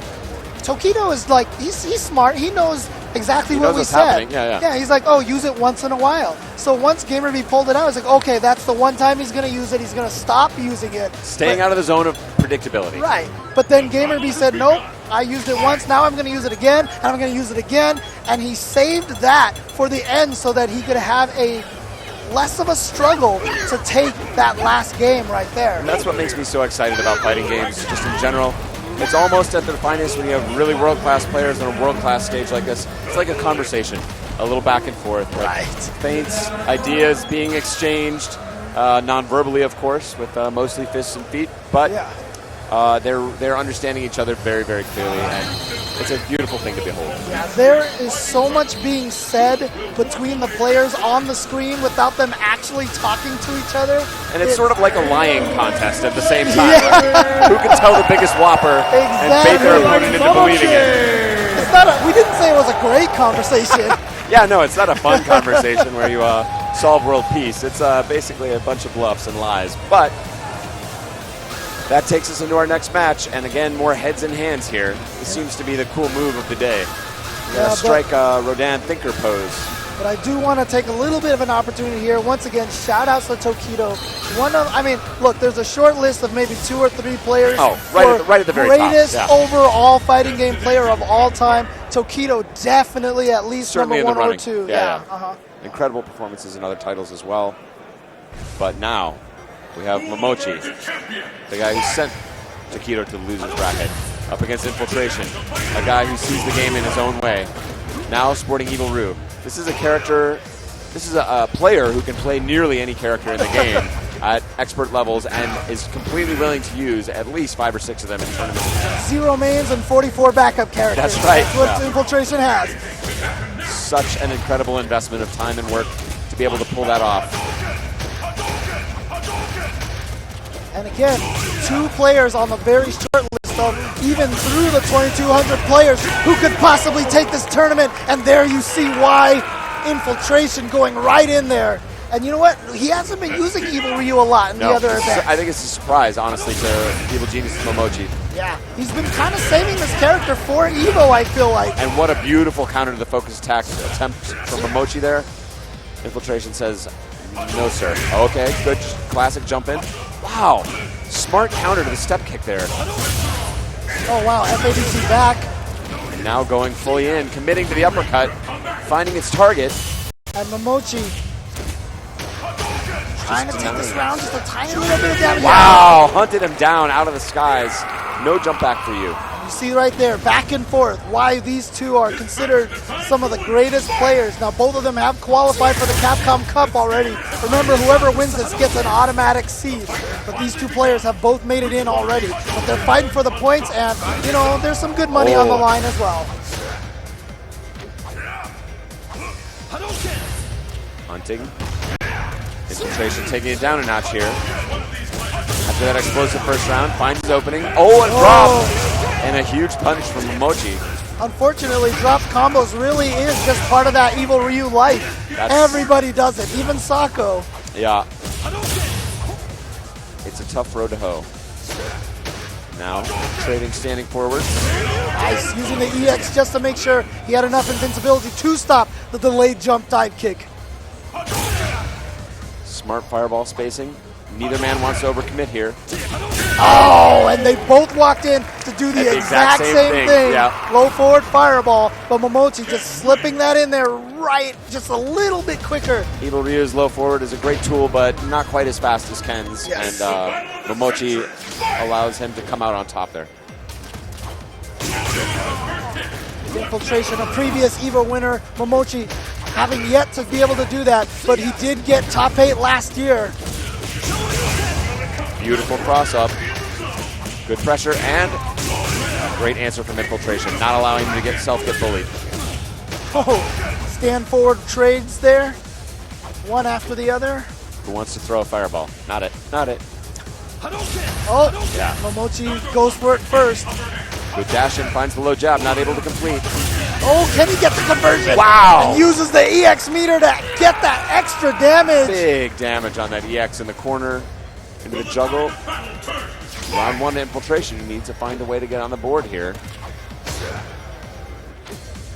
Speaker 1: Takedo is like, he's smart. He knows exactly what we said.
Speaker 2: Yeah,
Speaker 1: he's like, oh, use it once in a while. So once Gamer B pulled it out, he's like, okay, that's the one time he's going to use it. He's going to stop using it.
Speaker 2: Staying out of the zone of predictability.
Speaker 1: Right. But then Gamer B said, nope, I used it once. Now I'm going to use it again, and I'm going to use it again. And he saved that for the end so that he could have a less of a struggle to take that last game right there.
Speaker 2: And that's what makes me so excited about fighting games, just in general. It's almost at their finest when you have really world-class players on a world-class stage like this. It's like a conversation, a little back and forth.
Speaker 1: Right.
Speaker 2: Feints, ideas being exchanged, non-verbally, of course, with mostly fists and feet. But they're understanding each other very, very clearly, and it's a beautiful thing to behold.
Speaker 1: Yeah, there is so much being said between the players on the screen without them actually talking to each other.
Speaker 2: And it's sort of like a lying contest at the same time. Yeah. Who can tell the biggest whopper and bait their opponent into believing it?
Speaker 1: It's not we didn't say it was a great conversation.
Speaker 2: Yeah, no, it's not a fun conversation where you solve world peace. It's basically a bunch of bluffs and lies. But that takes us into our next match, and again, more heads and hands here. This seems to be the cool move of the day. Strike Rodan Thinker pose.
Speaker 1: But I do want to take a little bit of an opportunity here. Once again, shout outs to Takedo. Look, there's a short list of maybe 2 or 3 players.
Speaker 2: Oh, right at the very top.
Speaker 1: Greatest overall fighting game player of all time. Takedo definitely at least
Speaker 2: certainly
Speaker 1: number 1
Speaker 2: running.
Speaker 1: or 2.
Speaker 2: Yeah. Incredible performances in other titles as well. But now we have Momochi, the guy who sent Takedo to the loser's bracket, up against Infiltration, a guy who sees the game in his own way. Now sporting Evil Rue. This is a player who can play nearly any character in the game at expert levels and is completely willing to use at least 5 or 6 of them in tournaments.
Speaker 1: 0 mains and 44 backup characters.
Speaker 2: That's right.
Speaker 1: That's what Infiltration has.
Speaker 2: Such an incredible investment of time and work to be able to pull that off.
Speaker 1: And again, 2 players on the very short list of even through the 2,200 players who could possibly take this tournament. And there you see why Infiltration going right in there. And you know what? He hasn't been using Evil Ryu a lot in the other events.
Speaker 2: I think it's a surprise, honestly, to Evil Genius Momochi.
Speaker 1: Yeah, he's been kind of saving this character for EVO, I feel like.
Speaker 2: And what a beautiful counter to the focus attack attempt from Momochi there. Infiltration says, no, sir. Okay, good classic jump in. Wow, smart counter to the step kick there.
Speaker 1: Oh, wow, FADC back.
Speaker 2: And now going fully in, committing to the uppercut, finding its target.
Speaker 1: And Momochi trying to take this round just a tiny little bit of damage.
Speaker 2: Wow, hunted him down out of the skies. No jump back for you.
Speaker 1: You see right there, back and forth, why these two are considered some of the greatest players. Now, both of them have qualified for the Capcom Cup already. Remember, whoever wins this gets an automatic seed. But these two players have both made it in already. But they're fighting for the points, and, you know, there's some good money on the line as well.
Speaker 2: Hunting. Infiltration taking it down a notch here. After that explosive first round, finds his opening. Oh, and drop! And a huge punish from Momochi. Unfortunately,
Speaker 1: dropped combos really is just part of that EVO Ryu life. Everybody does it, even Sako.
Speaker 2: Yeah. It's a tough road to hoe. Now, trading standing forward.
Speaker 1: Nice, using the EX just to make sure he had enough invincibility to stop the delayed jump dive kick.
Speaker 2: Smart fireball spacing. Neither man wants to overcommit here.
Speaker 1: Oh, and they both walked in to do the exact same thing.
Speaker 2: Yeah.
Speaker 1: Low forward fireball, but Momochi just slipping that in there right just a little bit quicker.
Speaker 2: EVO Ryu's low forward is a great tool, but not quite as fast as Ken's.
Speaker 1: Yes.
Speaker 2: And Momochi allows him to come out on top there.
Speaker 1: Infiltration, a previous EVO winner, Momochi having yet to be able to do that, but he did get top 8 last year.
Speaker 2: Beautiful cross up. Good pressure and great answer from Infiltration, not allowing him to get bullied.
Speaker 1: Oh, stand forward trades there. One after the other.
Speaker 2: Who wants to throw a fireball? Not it. Not it.
Speaker 1: Oh, yeah. Momochi goes for it first.
Speaker 2: Good dash in, finds the low jab, not able to complete.
Speaker 1: Oh, can he get the conversion?
Speaker 2: Wow!
Speaker 1: And uses the EX meter to get that extra damage.
Speaker 2: Big damage on that EX in the corner. Into the juggle. Round 1 Infiltration. He needs to find a way to get on the board here.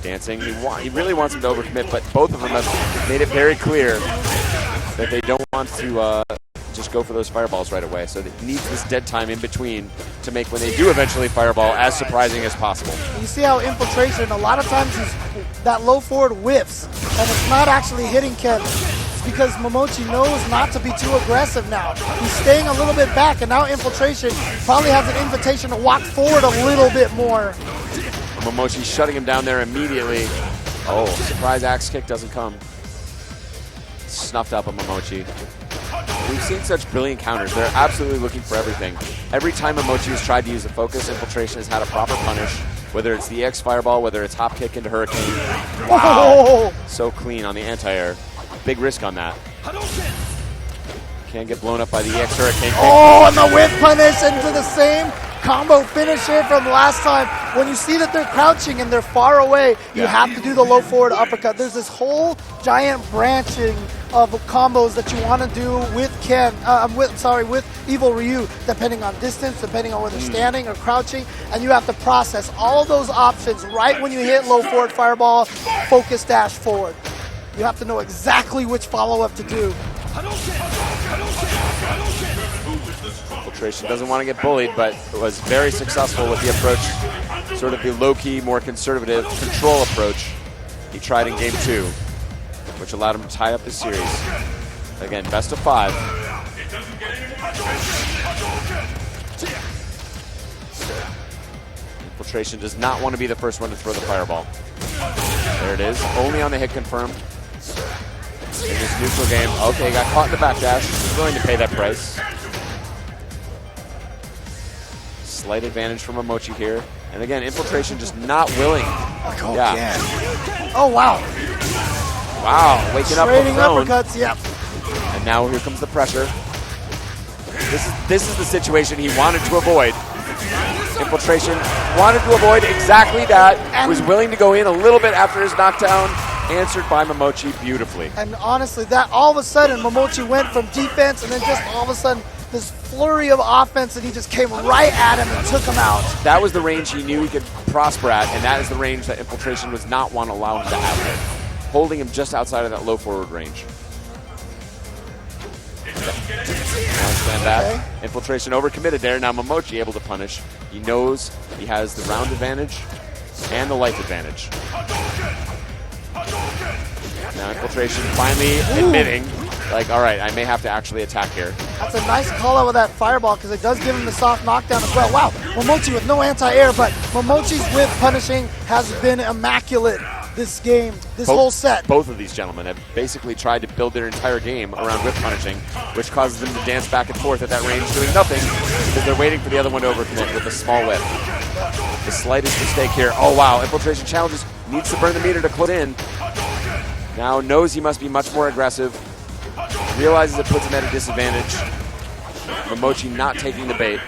Speaker 2: Dancing. He really wants him to overcommit, but both of them have made it very clear that they don't want to just go for those fireballs right away. So it needs this dead time in between to make when they do eventually fireball as surprising as possible.
Speaker 1: You see how Infiltration, a lot of times that low forward whiffs, and it's not actually hitting Ken. Because Momochi knows not to be too aggressive now. He's staying a little bit back, and now Infiltration probably has an invitation to walk forward a little bit more.
Speaker 2: Momochi shutting him down there immediately. Oh, surprise axe kick doesn't come. Snuffed up on Momochi. We've seen such brilliant counters. They're absolutely looking for everything. Every time Momochi has tried to use a focus, Infiltration has had a proper punish. Whether it's the EX fireball, whether it's hop kick into Hurricane. Wow! So clean on the anti-air. Big risk on that. Can't get blown up by the EX Hurricane.
Speaker 1: Oh, and the whip punish into the same combo finisher from last time. When you see that they're crouching and they're far away, you have to do the low forward uppercut. There's this whole giant branching of combos that you want to do with with EVO Ryu, depending on distance, depending on where they're standing or crouching, and you have to process all those options right when you hit low forward fireball, focus dash forward. You have to know exactly which follow-up to do.
Speaker 2: Infiltration doesn't want to get bullied, but was very successful with the approach, sort of the low-key, more conservative control approach he tried in Game 2, which allowed him to tie up the series. Again, best of 5. Infiltration does not want to be the first one to throw the fireball. There it is, only on the hit confirm. In this neutral game. Okay, got caught in the backdash. He's willing to pay that price. Slight advantage from Momochi here. And again, Infiltration just not willing.
Speaker 1: Oh, wow.
Speaker 2: Wow, waking up
Speaker 1: trading
Speaker 2: on
Speaker 1: uppercuts, yep.
Speaker 2: And now here comes the pressure. This is the situation he wanted to avoid. Infiltration wanted to avoid exactly that. And was willing to go in a little bit after his knockdown. Answered by Momochi beautifully.
Speaker 1: And honestly, that all of a sudden, Momochi went from defense and then just all of a sudden, this flurry of offense, and he just came right at him and took him out.
Speaker 2: That was the range he knew he could prosper at, and that is the range that Infiltration was not want to allow him to have it. Holding him just outside of that low forward range. Understand that. Infiltration overcommitted there. Now Momochi able to punish. He knows he has the round advantage and the life advantage. Now Infiltration finally admitting, like, all right, I may have to actually attack here.
Speaker 1: That's a nice call out with that fireball because it does give him the soft knockdown as well. Wow, Momochi with no anti-air, but Momochi's with punishing has been immaculate this game, whole set.
Speaker 2: Both of these gentlemen have basically tried to build their entire game around whip punishing, which causes them to dance back and forth at that range doing nothing because they're waiting for the other one to overcommit with a small whip. The slightest mistake here. Oh, wow. Infiltration challenges. Needs to burn the meter to close in. Now knows he must be much more aggressive. Realizes it puts him at a disadvantage. Momochi not taking the bait.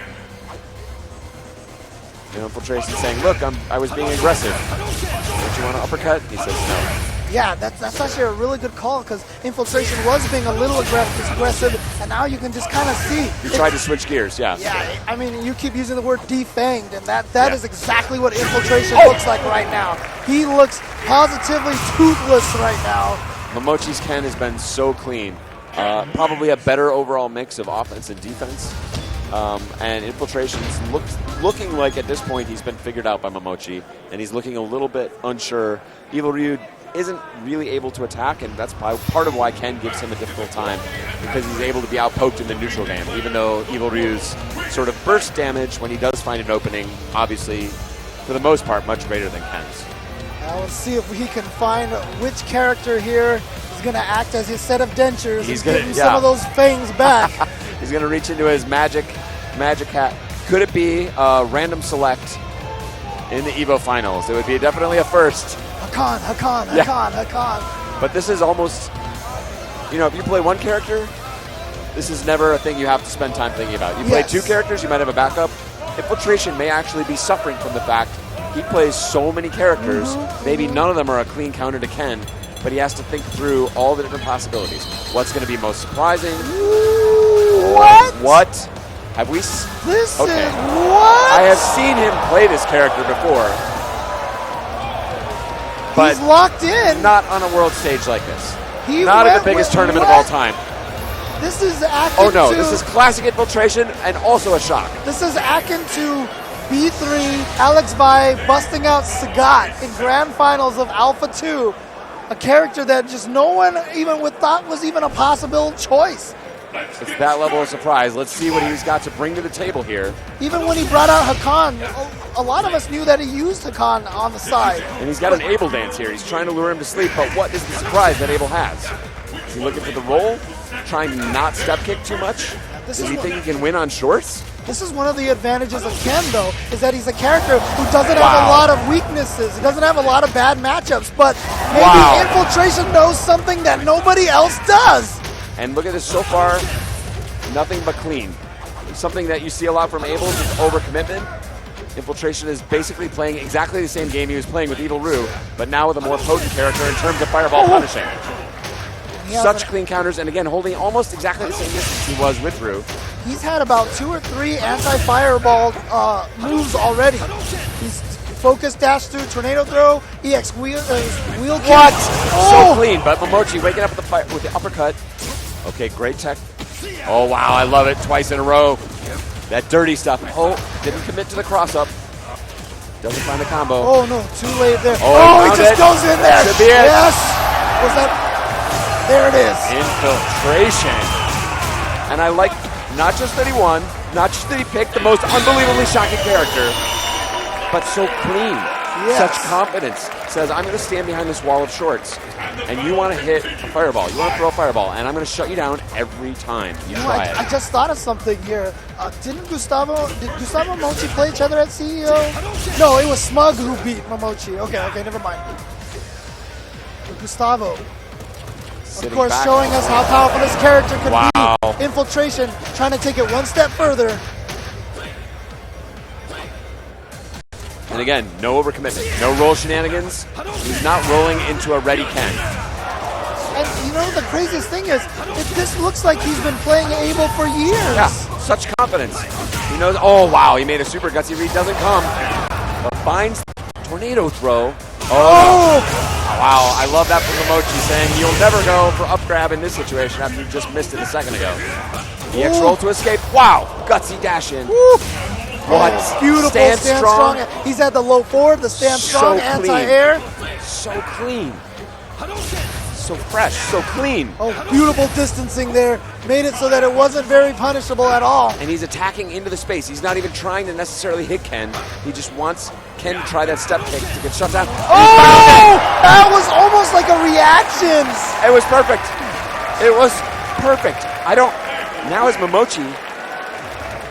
Speaker 2: And Infiltration saying, look, I was being aggressive. Don't you want to uppercut? He says no.
Speaker 1: Yeah, that's actually a really good call because Infiltration was being a little aggressive, and now you can just kind of see.
Speaker 2: You tried to switch gears, yeah.
Speaker 1: Yeah, I mean, you keep using the word defanged, and that is exactly what Infiltration looks like right now. He looks positively toothless right now.
Speaker 2: Momochi's Ken has been so clean. Probably a better overall mix of offense and defense. And Infiltration's looking like at this point he's been figured out by Momochi, and he's looking a little bit unsure. Evil Ryu isn't really able to attack, and that's part of why Ken gives him a difficult time, because he's able to be outpoked in the neutral game, even though Evil Ryu's sort of burst damage when he does find an opening, obviously, for the most part, much greater than Ken's.
Speaker 1: Now let's see if he can find which character here is going to act as his set of dentures and give you some of those fangs back.
Speaker 2: He's going to reach into his magic hat. Could it be a random select in the EVO finals? It would be definitely a first. Hakan. But this is almost, if you play one character, this is never a thing you have to spend time thinking about. You play two characters, you might have a backup. Infiltration may actually be suffering from the fact he plays so many characters. Maybe none of them are a clean counter to Ken, but he has to think through all the different possibilities. What's going to be most surprising? What? Have we?
Speaker 1: This
Speaker 2: okay.
Speaker 1: is what?
Speaker 2: I have seen him play this character before. But
Speaker 1: he's locked in.
Speaker 2: Not on a world stage like this. Not at the biggest tournament of all time.
Speaker 1: This is akin
Speaker 2: Oh no, this is classic Infiltration and also a shock.
Speaker 1: This is akin to B3, Alex Vai busting out Sagat in grand finals of Alpha 2. A character that just no one even thought was even a possible choice.
Speaker 2: It's that level of surprise. Let's see what he's got to bring to the table here.
Speaker 1: Even when he brought out Hakan, a lot of us knew that he used Hakan on the side.
Speaker 2: And he's got an Abel dance here. He's trying to lure him to sleep, but what is the surprise that Abel has? Is he looking for the roll? Trying to not step kick too much? Does he think he can win on shorts?
Speaker 1: This is one of the advantages of Ken, though, is that he's a character who doesn't have a lot of weaknesses. He doesn't have a lot of bad matchups, but maybe Infiltration knows something that nobody else does.
Speaker 2: And look at this so far, nothing but clean. Something that you see a lot from Abel is overcommitment. Infiltration is basically playing exactly the same game he was playing with Evil Ryu, but now with a more potent character in terms of fireball punishing. Such clean counters, and again, holding almost exactly the same distance he was with Ryu.
Speaker 1: He's had about 2 or 3 anti-fireball moves already. He's focus dash through, tornado throw, EX wheel kick.
Speaker 2: What? So clean, but Momochi waking up with the uppercut. Okay, great tech. Oh, wow, I love it. Twice in a row. That dirty stuff. Oh, didn't commit to the cross-up. Doesn't find the combo.
Speaker 1: Oh, no, too late there.
Speaker 2: Oh,
Speaker 1: he just goes in there.
Speaker 2: Should be it.
Speaker 1: Yes. Was that? There it is.
Speaker 2: Infiltration. And I like not just that he won, not just that he picked the most unbelievably shocking character, but so clean. Such confidence. Says, I'm going to stand behind this wall of shorts, and you want to hit a fireball. You want to throw a fireball, and I'm going to shut you down every time you try it.
Speaker 1: I just thought of something here. Did Gustavo and Momochi play each other at CEO? No, it was Smug who beat Momochi. Okay, never mind. Gustavo. Of course, showing us how powerful this character could be. Infiltration, trying to take it one step further.
Speaker 2: And again, no overcommitment, no roll shenanigans. He's not rolling into a ready Ken.
Speaker 1: And the craziest thing is, this looks like he's been playing Abel for years.
Speaker 2: Yeah, such confidence. He knows, oh wow, he made a super gutsy read, doesn't come. But finds tornado throw. Oh! Wow, I love that from Momochi saying you'll never go for up grab in this situation after you just missed it a second ago. EX roll to escape. Wow, gutsy dash in.
Speaker 1: Woo.
Speaker 2: What?
Speaker 1: Beautiful stand strong. He's had the low forward, the stand strong, anti-air.
Speaker 2: So clean. so fresh, so clean.
Speaker 1: Oh, beautiful distancing there. Made it so that it wasn't very punishable at all.
Speaker 2: And he's attacking into the space. He's not even trying to necessarily hit Ken. He just wants Ken to try that step kick to get shut down.
Speaker 1: Oh! That was almost like a reaction.
Speaker 2: It was perfect. It was perfect. Now as Momochi,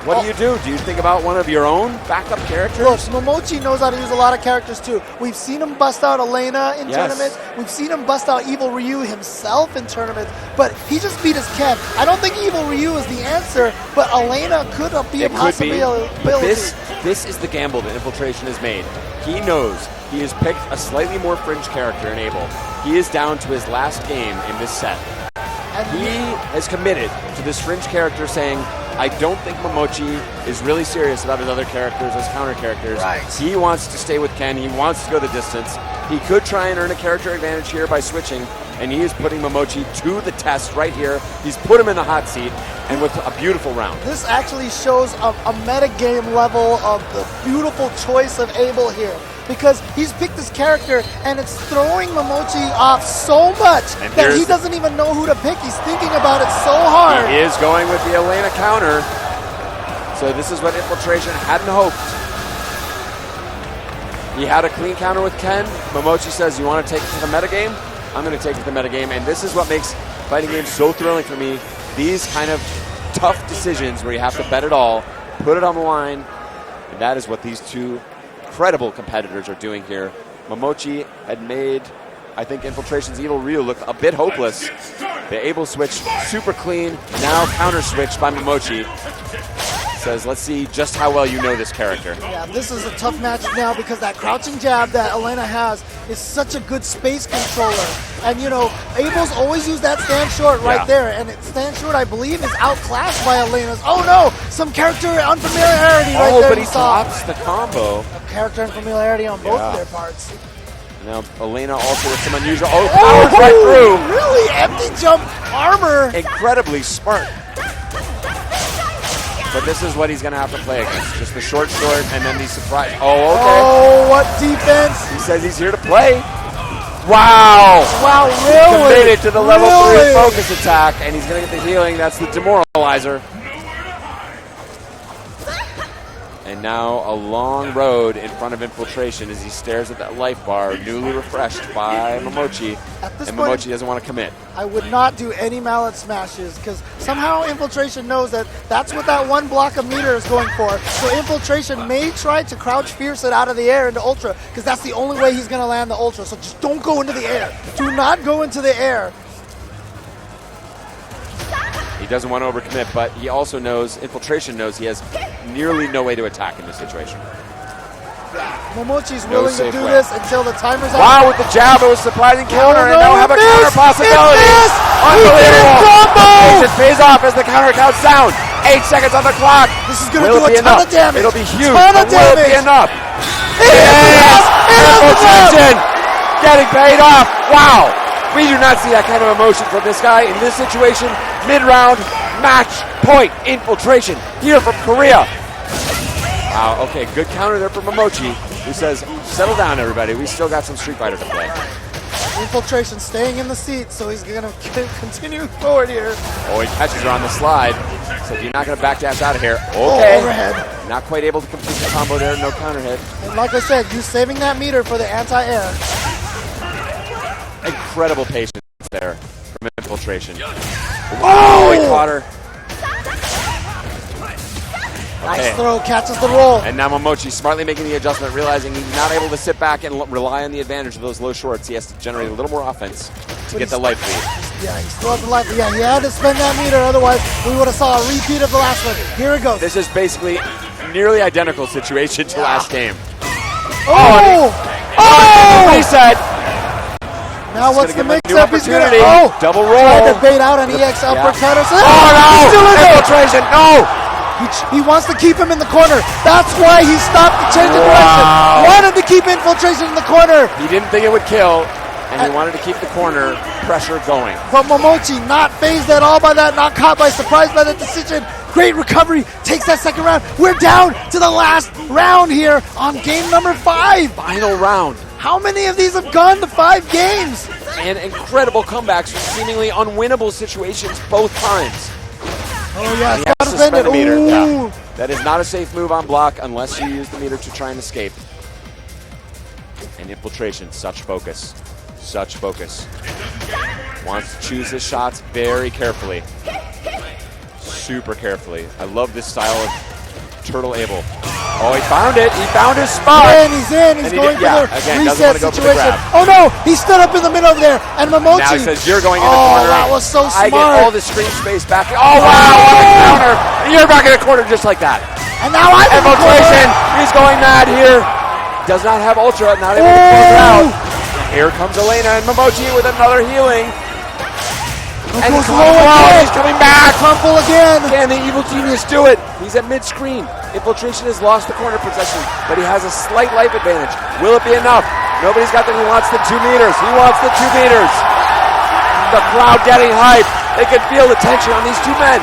Speaker 2: what do? Do you think about one of your own backup characters?
Speaker 1: Look, Momochi knows how to use a lot of characters too. We've seen him bust out Elena in tournaments. We've seen him bust out Evil Ryu himself in tournaments. But he just beat his Ken. I don't think Evil Ryu is the answer, but Elena could be a possibility.
Speaker 2: This is the gamble that Infiltration has made. He knows he has picked a slightly more fringe character in Abel. He is down to his last game in this set. He has committed to this fringe character saying, I don't think Momochi is really serious about his other characters as counter characters.
Speaker 1: Right.
Speaker 2: He wants to stay with Ken. He wants to go the distance. He could try and earn a character advantage here by switching, and he is putting Momochi to the test right here. He's put him in the hot seat, and with a beautiful round.
Speaker 1: This actually shows a metagame level of the beautiful choice of Abel here. Because he's picked this character, and it's throwing Momochi off so much that he doesn't even know who to pick. He's thinking about it so hard.
Speaker 2: He is going with the Elena counter. So this is what Infiltration hadn't hoped. He had a clean counter with Ken. Momochi says, you want to take it to the metagame? I'm going to take it to the metagame. And this is what makes fighting games so thrilling for me. These kind of tough decisions where you have to bet it all, put it on the line. And that is what these two incredible competitors are doing here. Momochi had made, I think, Infiltration's Evil Ryu look a bit hopeless. The Abel switch, super clean, now counter switch by Momochi. Says, let's see just how well you know this character.
Speaker 1: Yeah, this is a tough match now because that crouching jab that Elena has is such a good space controller. And, you know, Abel's always used that stand short right there. And stand short, I believe, is outclassed by Elena's. Oh, no! Some character unfamiliarity right there.
Speaker 2: Oh, but he drops the combo.
Speaker 1: Character unfamiliarity on both of their parts.
Speaker 2: Now, Elena also with some unusual... Oh, powers right through!
Speaker 1: Really empty jump armor.
Speaker 2: Incredibly smart. But this is what he's going to have to play against. Just the short, and then the surprise. Oh, okay.
Speaker 1: Oh, what defense.
Speaker 2: He says he's here to play. Wow.
Speaker 1: Wow, really?
Speaker 2: Committed to the level 3 focus attack, and he's going to get the healing. That's the demoralizer. And now a long road in front of Infiltration as he stares at that life bar, newly refreshed by Momochi. And Momochi doesn't want to commit.
Speaker 1: I would not do any mallet smashes because somehow Infiltration knows that that's what that one block of meter is going for. So Infiltration may try to crouch fierce it out of the air into Ultra because that's the only way he's going to land the Ultra. So just don't go into the air. Do not go into the air.
Speaker 2: He doesn't want to overcommit, but he also knows, Infiltration knows he has nearly no way to attack in this situation.
Speaker 1: Momochi's willing to do this until the timer's out.
Speaker 2: Wow, with the jab, it was surprising counter, and now have a counter possibility.
Speaker 1: Unbelievable!
Speaker 2: It pays off as the counter counts down. 8 seconds on the clock.
Speaker 1: This is going to do a ton of damage.
Speaker 2: It'll be huge,
Speaker 1: but
Speaker 2: will it be enough? Yes! Infiltration getting paid off. Wow. We do not see that kind of emotion from this guy in this situation. Mid-round, match point, Infiltration here from Korea. Wow, okay, good counter there from Momochi, who says, settle down, everybody. We still got some Street Fighter to play.
Speaker 1: Infiltration staying in the seat, so he's going to continue forward here.
Speaker 2: Oh, he catches her on the slide. So you're not going to backdash out of here. Okay.
Speaker 1: Oh, overhead.
Speaker 2: Not quite able to complete the combo there. No counter hit.
Speaker 1: And like I said, you saving that meter for the anti-air.
Speaker 2: Incredible patience there from Infiltration. Wow, he caught her.
Speaker 1: Nice throw, catches the roll.
Speaker 2: And now Momochi smartly making the adjustment, realizing he's not able to sit back and rely on the advantage of those low shorts. He has to generate a little more offense to get the life lead.
Speaker 1: Yeah, he still has the life. Yeah, he had to spend that meter, otherwise we would have saw a repeat of the last one. Here it goes.
Speaker 2: This is basically nearly identical situation to last game. Reset.
Speaker 1: Now what's the mix-up? He's going to
Speaker 2: double roll.
Speaker 1: Tried to bait out an EX uppercut or something.
Speaker 2: Oh no!
Speaker 1: He's still in
Speaker 2: Infiltration, no!
Speaker 1: He wants to keep him in the corner. That's why he stopped the change of direction. Wanted to keep Infiltration in the corner.
Speaker 2: He didn't think it would kill, and he wanted to keep the corner pressure going.
Speaker 1: But Momochi not phased at all by that, not caught by surprise by that decision. Great recovery, takes that second round. We're down to the last round here on game number 5.
Speaker 2: Final round.
Speaker 1: How many of these have gone to 5 games?
Speaker 2: and incredible comebacks from seemingly unwinnable situations both times.
Speaker 1: Oh, yeah,
Speaker 2: He
Speaker 1: it's
Speaker 2: has to suspend the meter.
Speaker 1: Ooh.
Speaker 2: Yeah. That is not a safe move on block unless you use the meter to try and escape. And infiltration, such focus. Such focus. Wants to choose his shots very carefully. Super carefully. I love this style of Turtle Abel. Oh, he found it. He found his spot.
Speaker 1: He's in. He's going for the reset situation.
Speaker 2: Oh,
Speaker 1: no. He stood up in the middle there. And Momochi.
Speaker 2: Now he says, you're going in the corner.
Speaker 1: Oh, that was so smart.
Speaker 2: I get all the screen space back. Oh, wow. On the counter. You're back in the corner just like that.
Speaker 1: And now I'm
Speaker 2: infiltration. He's going mad here. Does not have Ultra. Not able to close it out. Here comes Elena and Momochi with another healing. And he's coming back.
Speaker 1: Crumple again.
Speaker 2: Can the Evil Genius do it? He's at mid-screen. Infiltration has lost the corner possession, but he has a slight life advantage. Will it be enough? Nobody's got that. He wants the 2 meters. He wants the 2 meters. The crowd getting hype. They can feel the tension on these two men.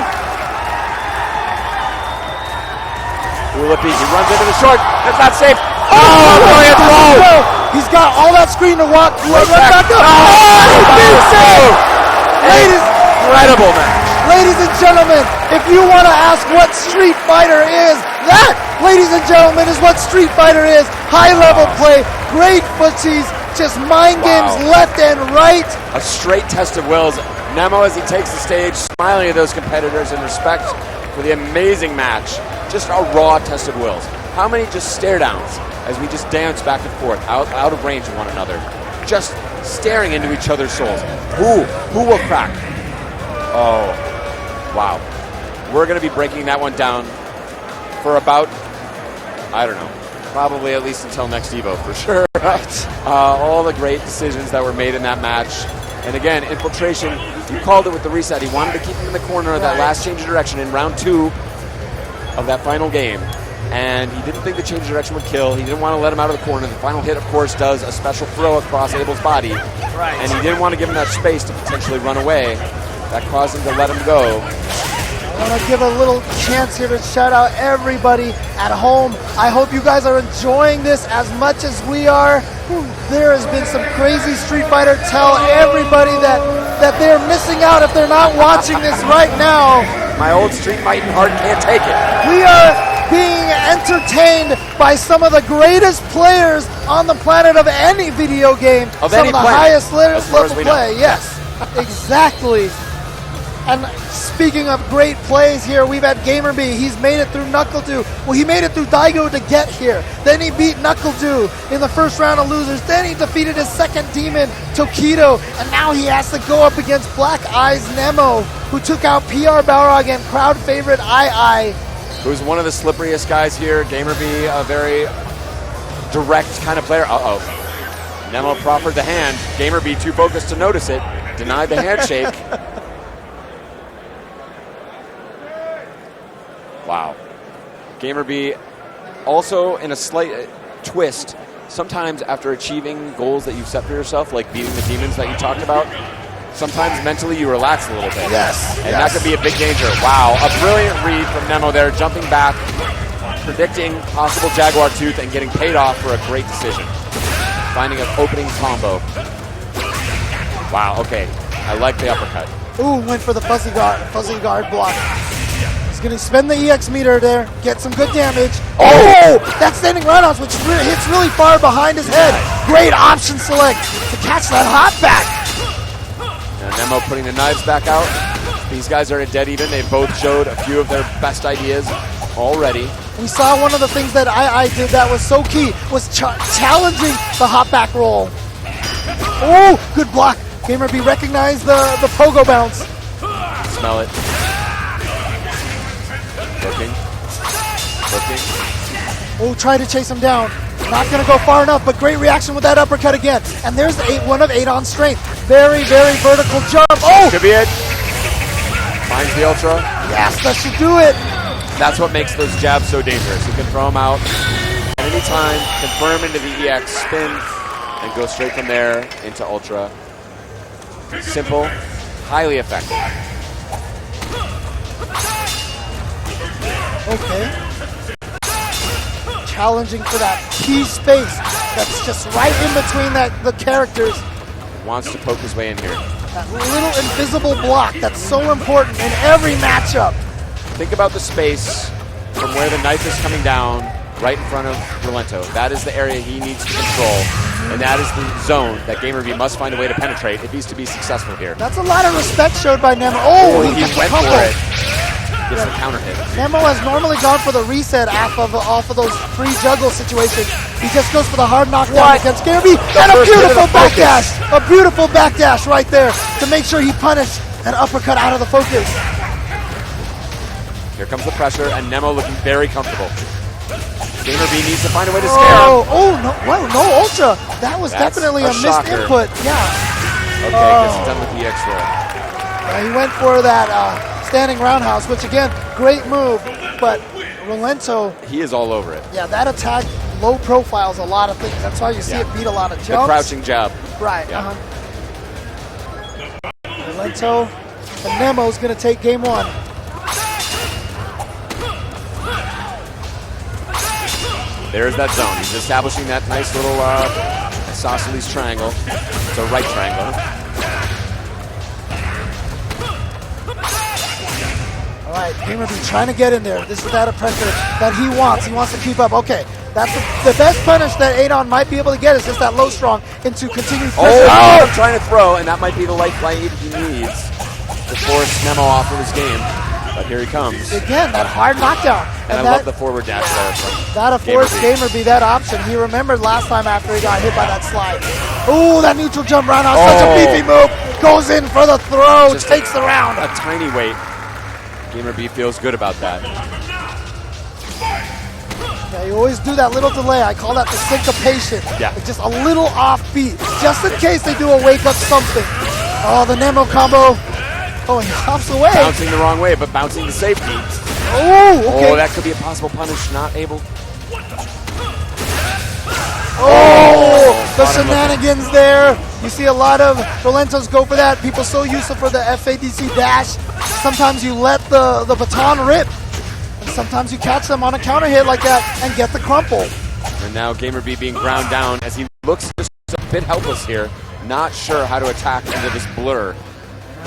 Speaker 2: Will it be? He runs into the short. That's not safe. Oh, brilliant throw.
Speaker 1: He's got all that screen to walk.
Speaker 2: Right back up. Incredible, man.
Speaker 1: Ladies and gentlemen, if you want to ask what Street Fighter is, that, ladies and gentlemen, is what Street Fighter is. High-level play, great footsies, just mind games left and right.
Speaker 2: A straight test of wills. Nemo, as he takes the stage, smiling at those competitors in respect for the amazing match. Just a raw test of wills. How many just stare downs as we just dance back and forth, out of range of one another, just staring into each other's souls. Who will crack? Oh, wow. We're going to be breaking that one down for about, I don't know, probably at least until next EVO for sure. All the great decisions that were made in that match. And again, infiltration, you called it with the reset. He wanted to keep him in the corner of that last change of direction in round 2 of that final game. And he didn't think the change of direction would kill. He didn't want to let him out of the corner. The final hit, of course, does a special throw across Abel's body. And he didn't want to give him that space to potentially run away. That caused him to let him go.
Speaker 1: I want to give a little chance here to shout out everybody at home. I hope you guys are enjoying this as much as we are. There has been some crazy Street Fighter. Tell everybody that they're missing out if they're not watching this right now.
Speaker 2: My old Street Fighting heart can't take it.
Speaker 1: We are being entertained by some of the greatest players on the planet of any video game.
Speaker 2: Of
Speaker 1: some
Speaker 2: any
Speaker 1: of the
Speaker 2: planet,
Speaker 1: highest level play. Yes, exactly. And speaking of great plays here, we've had GamerB. He's made it through Knuckle-Doo. Well, he made it through Daigo to get here. Then he beat Knuckle-Doo in the first round of losers. Then he defeated his second demon, Tokido. And now he has to go up against Black Eyes Nemo, who took out PR Balrog and crowd favorite II.
Speaker 2: Who's one of the slipperiest guys here. GamerB, a very direct kind of player. Uh-oh. Nemo proffered the hand. GamerB, too focused to notice it, denied the handshake. Wow. GamerB also in a slight twist. Sometimes after achieving goals that you've set for yourself, like beating the demons that you talked about, sometimes mentally you relax a little bit.
Speaker 1: Yes.
Speaker 2: And that could be a big danger. Wow. A brilliant read from Nemo there, jumping back, predicting possible Jaguar Tooth and getting paid off for a great decision. Finding an opening combo. Wow, okay. I like the uppercut.
Speaker 1: Ooh, went for the fuzzy guard block. He's going to spend the EX meter there, get some good damage. Oh! That standing roundhouse, which hits really far behind his head. Great option select to catch that hop back.
Speaker 2: And Nemo putting the knives back out. These guys are at dead even. They both showed a few of their best ideas already.
Speaker 1: We saw one of the things that II did that was so key, was challenging the hop back roll. Oh, good block. GamerB recognized the pogo bounce.
Speaker 2: Smell it. Looking.
Speaker 1: Oh, try to chase him down. Not going to go far enough, but great reaction with that uppercut again. And there's one of 8 on strength. Very, very vertical jump. Oh!
Speaker 2: Could be it. Finds the Ultra.
Speaker 1: Yes, that should do it.
Speaker 2: That's what makes those jabs so dangerous. You can throw them out at any time, confirm into the EX, spin, and go straight from there into Ultra. Simple, highly effective.
Speaker 1: Okay. Challenging for that key space that's just right in between the characters.
Speaker 2: wants to poke his way in here.
Speaker 1: That little invisible block that's so important in every matchup.
Speaker 2: Think about the space from where the knife is coming down right in front of Rolento. That is the area he needs to control, and that is the zone that GamerV must find a way to penetrate if he's to be successful here.
Speaker 1: That's a lot of respect showed by Nemo. Oh,
Speaker 2: he went for it. Gets the counter hit.
Speaker 1: Nemo has normally gone for the reset off of those free juggle situations. He just goes for the hard knockdown against GamerV, and a beautiful backdash. A beautiful backdash right there to make sure he punished an uppercut out of the focus.
Speaker 2: Here comes the pressure, and Nemo looking very comfortable. GamerV needs to find a way to scare him.
Speaker 1: Oh, no, well, no ultra. That was definitely a missed input. Yeah.
Speaker 2: Okay, gets it done with the X-roll.
Speaker 1: He went for that standing roundhouse, which again, great move, but Rolento.
Speaker 2: He is all over it.
Speaker 1: Yeah, that attack low profiles a lot of things. That's why you see it beat a lot of jumps.
Speaker 2: The crouching jab.
Speaker 1: Right. Yeah. Rolento and Nemo's going to take game one.
Speaker 2: There's that zone. He's establishing that nice little isosceles triangle. It's a right triangle.
Speaker 1: All right, GamerV trying to get in there. This is that pressure that he wants. He wants to keep up. Okay, that's the best punish that Adon might be able to get is just that low strong into continued pressure.
Speaker 2: Oh, trying to throw, and that might be the lifeline he needs to force Nemo off of his game. But here he comes.
Speaker 1: Again, that hard knockdown.
Speaker 2: And I love the forward dash there.
Speaker 1: That affords GamerV that option. He remembered last time after he got hit by that slide. Ooh, that neutral jump roundhouse, such a beefy move. Goes in for the throw, just takes the round.
Speaker 2: A tiny weight. GamerV feels good about that.
Speaker 1: Yeah, you always do that little delay. I call that the syncopation.
Speaker 2: Yeah.
Speaker 1: It's just a little offbeat, just in case they do a wake-up something. Oh, the Nemo combo. Oh, he hops away.
Speaker 2: Bouncing the wrong way, but bouncing to safety.
Speaker 1: Oh, okay.
Speaker 2: Oh, that could be a possible punish. Not able.
Speaker 1: Oh, the shenanigans there. You see a lot of Rolentos go for that. People so used to for the FADC dash. Sometimes you let the baton rip. And sometimes you catch them on a counter hit like that and get the crumple.
Speaker 2: And now GamerV being ground down as he looks just a bit helpless here. Not sure how to attack into this blur.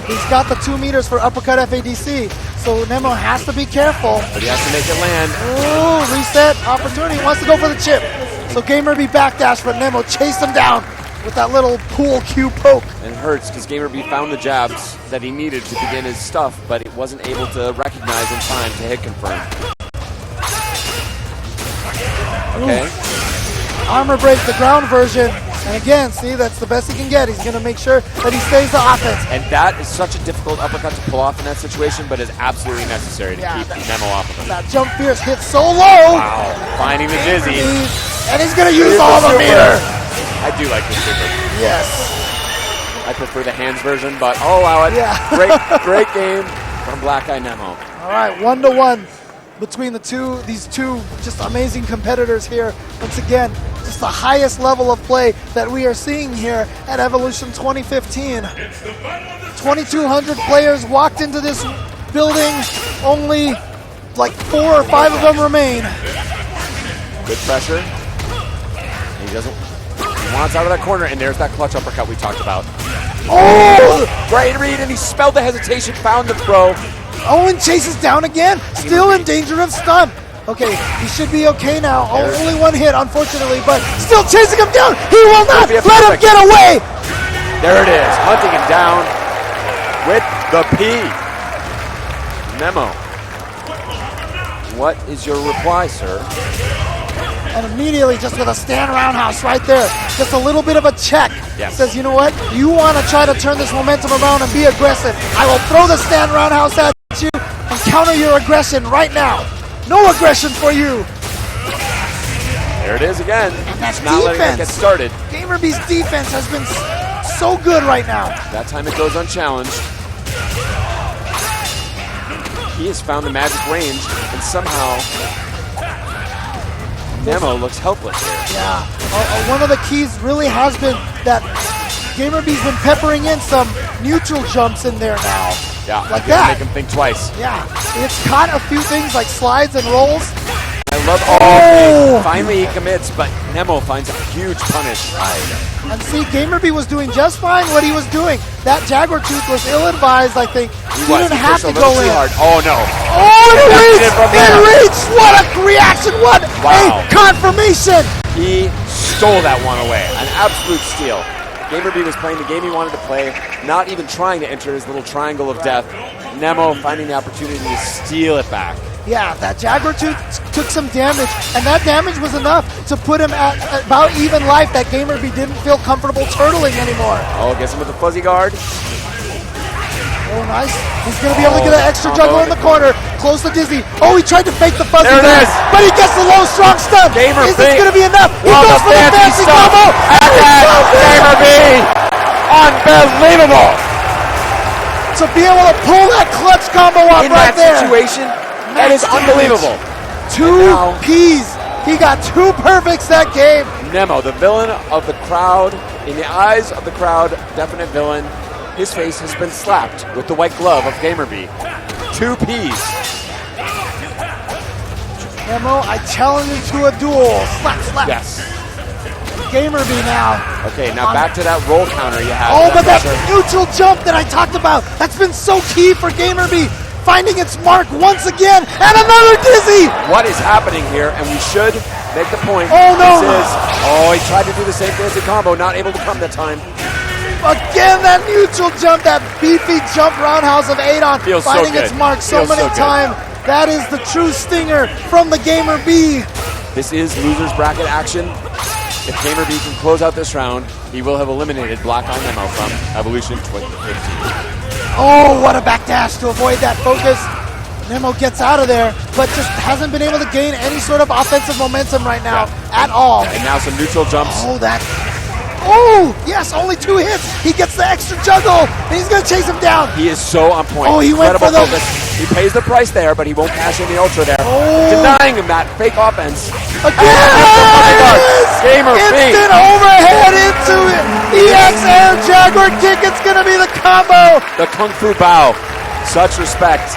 Speaker 1: He's got the 2 meters for uppercut FADC, so Nemo has to be careful.
Speaker 2: But he has to make it land.
Speaker 1: Ooh, reset opportunity. He wants to go for the chip. So GamerV backdash, but Nemo chased him down with that little pool cue poke.
Speaker 2: And it hurts because GamerV found the jabs that he needed to begin his stuff, but it wasn't able to recognize in time to hit confirm. Okay.
Speaker 1: Ooh. Armor break, the ground version. And again, see, that's the best he can get. He's going to make sure that he stays the offense.
Speaker 2: And that is such a difficult uppercut to pull off in that situation, but is absolutely necessary to keep Nemo off of him.
Speaker 1: That jump fierce hit so low.
Speaker 2: Wow. Finding the dizzy.
Speaker 1: And he's going to use all the meter.
Speaker 2: I do like this super.
Speaker 1: Yes.
Speaker 2: I prefer the hands version, but I'll allow it.
Speaker 1: Yeah.
Speaker 2: Great game from Black Eye Nemo.
Speaker 1: All right, 1-1 between these two just amazing competitors here. Once again, just the highest level of play that we are seeing here at Evolution 2015. 2,200 players walked into this building. Only like 4 or 5 of them remain.
Speaker 2: Good pressure. He wants out of that corner, and there's that clutch uppercut we talked about.
Speaker 1: Oh!
Speaker 2: Great read, and he spelled the hesitation, found the throw.
Speaker 1: Owen chases down again, still in danger of stun. Okay, he should be okay now. Only one hit, unfortunately, but still chasing him down. He will not let him get away.
Speaker 2: There it is, hunting him down with the P. Nemo, what is your reply, sir?
Speaker 1: And immediately, just with a stand roundhouse right there, just a little bit of a check.
Speaker 2: Yes.
Speaker 1: Says, you know what? You want to try to turn this momentum around and be aggressive. I will throw the stand roundhouse at you and counter your aggression right now. No aggression for you.
Speaker 2: There it is again.
Speaker 1: And that's
Speaker 2: not letting it get started.
Speaker 1: GamerV's defense has been so good right now.
Speaker 2: That time it goes unchallenged. He has found the magic range, and somehow Nemo looks helpless here.
Speaker 1: Yeah, one of the keys really has been that GamerV's been peppering in some neutral jumps in there now.
Speaker 2: Yeah,
Speaker 1: like that.
Speaker 2: Make him think twice.
Speaker 1: Yeah, it's caught a few things like slides and rolls.
Speaker 2: I love, oh, finally he commits, but Nemo finds a huge punish.
Speaker 1: And see, GamerB was doing just fine what he was doing. That Jaguar Tooth was ill-advised, I think. He didn't have to go in.
Speaker 2: Hard. Oh, no.
Speaker 1: Oh, it reached! It reached! What a reaction! What a confirmation!
Speaker 2: He stole that one away. An absolute steal. GamerB was playing the game he wanted to play, not even trying to enter his little triangle of death. Nemo finding the opportunity to steal it back.
Speaker 1: Yeah, that Jaguar Tooth took some damage, and that damage was enough to put him at about even life that GamerB didn't feel comfortable turtling anymore.
Speaker 2: Oh, gets him with the fuzzy guard.
Speaker 1: Oh, nice. He's going to be able to get an extra juggle in the corner. Close to Dizzy. Oh, he tried to fake the fuzzy
Speaker 2: there it is.
Speaker 1: But he gets the low, strong stun.
Speaker 2: GamerB.
Speaker 1: Is this going to be enough? He goes for the fancy combo.
Speaker 2: And GamerB. Unbelievable.
Speaker 1: To be able to pull that clutch combo off
Speaker 2: in
Speaker 1: right there.
Speaker 2: In that situation, that is unbelievable.
Speaker 1: 2 Ps. He got 2 perfects that game.
Speaker 2: Nemo, the villain of the crowd, in the eyes of the crowd, definite villain. His face has been slapped with the white glove of GamerB. 2 Ps.
Speaker 1: Nemo, I challenge you to a duel. Slap, slap.
Speaker 2: Yes.
Speaker 1: GamerB now.
Speaker 2: Okay, now back to that roll counter you have.
Speaker 1: Oh, but that neutral jump that I talked about, that's been so key for GamerB. Finding its mark once again, and another Dizzy!
Speaker 2: What is happening here? And we should make the point.
Speaker 1: Oh, no!
Speaker 2: He tried to do the same fancy combo, not able to come that time.
Speaker 1: Again, that neutral jump, that beefy jump roundhouse of Adon.
Speaker 2: Feels
Speaker 1: finding
Speaker 2: so good.
Speaker 1: its mark so many times. That is the true stinger from the GamerB.
Speaker 2: This is loser's bracket action. If GamerB can close out this round, he will have eliminated Black Eye Nemo from Evolution 2015.
Speaker 1: Oh, what a backdash to avoid that focus. Nemo gets out of there, but just hasn't been able to gain any sort of offensive momentum right now at all.
Speaker 2: And now some neutral jumps.
Speaker 1: Oh, yes, only 2 hits. He gets the extra juggle, and he's going to chase him down.
Speaker 2: He is so on point.
Speaker 1: Oh, he went for the
Speaker 2: focus. He pays the price there, but he won't cash in the ultra there.
Speaker 1: Oh.
Speaker 2: Denying him that fake offense.
Speaker 1: Again!
Speaker 2: GamerB.
Speaker 1: Instant overhead into it. EX Air Jaguar kick. It's going to be the combo.
Speaker 2: The Kung Fu bow. Such respect.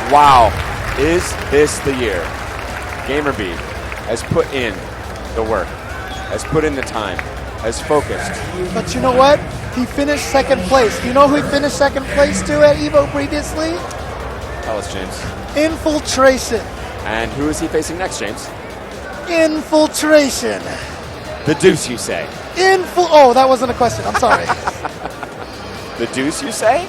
Speaker 2: Wow. Is this the year? GamerB has put in the work, has put in the time, has focused.
Speaker 1: But you know what? He finished second place. Do you know who he finished second place to at EVO previously?
Speaker 2: Tell us, James.
Speaker 1: Infiltration.
Speaker 2: And who is he facing next, James?
Speaker 1: Infiltration.
Speaker 2: The Deuce, you say?
Speaker 1: Oh, that wasn't a question. I'm sorry.
Speaker 2: The Deuce, you say?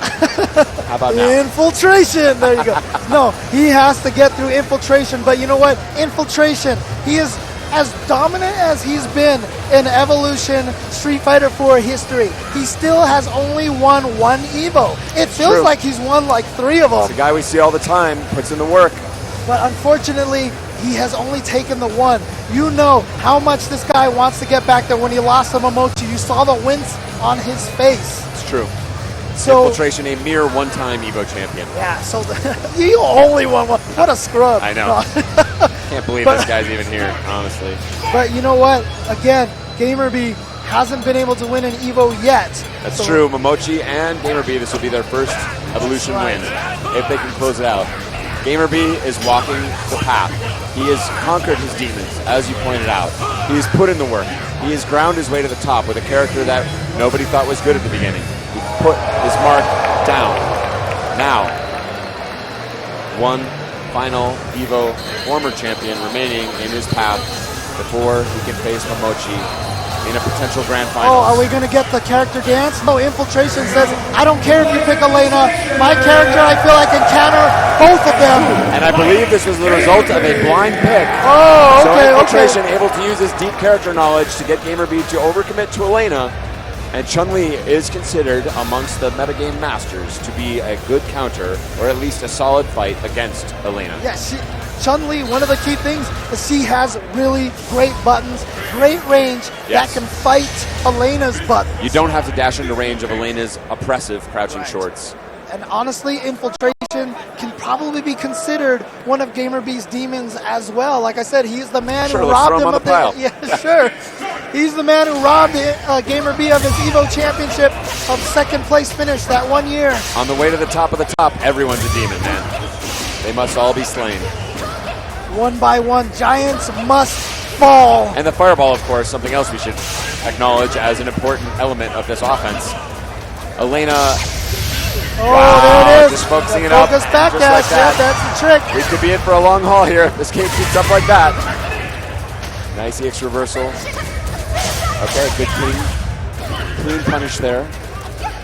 Speaker 2: How about now?
Speaker 1: Infiltration. There you go. No, he has to get through Infiltration. But you know what? Infiltration. He is as dominant as he's been in Evolution Street Fighter 4 history. He still has only won 1 EVO. It feels like he's won like 3 of them.
Speaker 2: It's a guy we see all the time, puts in the work.
Speaker 1: But unfortunately, he has only taken the 1. You know how much this guy wants to get back there. When he lost to Momochi, you saw the wince on his face.
Speaker 2: It's true.
Speaker 1: So,
Speaker 2: Infiltration, a mere one-time EVO champion.
Speaker 1: Yeah, so you only won 1. What a scrub.
Speaker 2: I know. Can't believe this guy's even here, honestly.
Speaker 1: But you know what? Again, GamerB hasn't been able to win an EVO yet.
Speaker 2: That's true. Momochi and GamerB, this will be their first Evolution win, if they can close it out. GamerB is walking the path. He has conquered his demons, as you pointed out. He has put in the work. He has ground his way to the top with a character that nobody thought was good at the beginning. He put his mark down. Now, one final EVO former champion remaining in his path before he can face Momochi in a potential grand final.
Speaker 1: Oh, are we going to get the character dance? No, Infiltration says, I don't care if you pick Elena. My character, I feel I can counter both of them.
Speaker 2: And I believe this was the result of a blind pick.
Speaker 1: Oh, okay,
Speaker 2: so Infiltration able to use his deep character knowledge to get GamerB to overcommit to Elena. And Chun-Li is considered amongst the metagame masters to be a good counter, or at least a solid fight against Elena.
Speaker 1: Yes, Chun-Li, one of the key things is she has really great buttons, great range that can fight Elena's buttons.
Speaker 2: You don't have to dash into range of Elena's oppressive crouching shorts.
Speaker 1: And honestly, Infiltration can probably be considered one of GamerB's demons as well. Like I said, he's the man who robbed him of the... Yeah, sure. He's the man who robbed GamerB of his EVO championship of second place finish that 1 year.
Speaker 2: On the way to the top of the top, everyone's a demon, man. They must all be slain.
Speaker 1: one by one. Giants must fall.
Speaker 2: And the fireball, of course, something else we should acknowledge as an important element of this offense. Elena,
Speaker 1: there it is.
Speaker 2: Just focusing it
Speaker 1: Focus
Speaker 2: up.
Speaker 1: back
Speaker 2: Just
Speaker 1: dash.
Speaker 2: like that.
Speaker 1: Yeah, that's the trick.
Speaker 2: We could be in for a long haul here if this game keeps up like that. Nice EX reversal. Okay, good clean punish there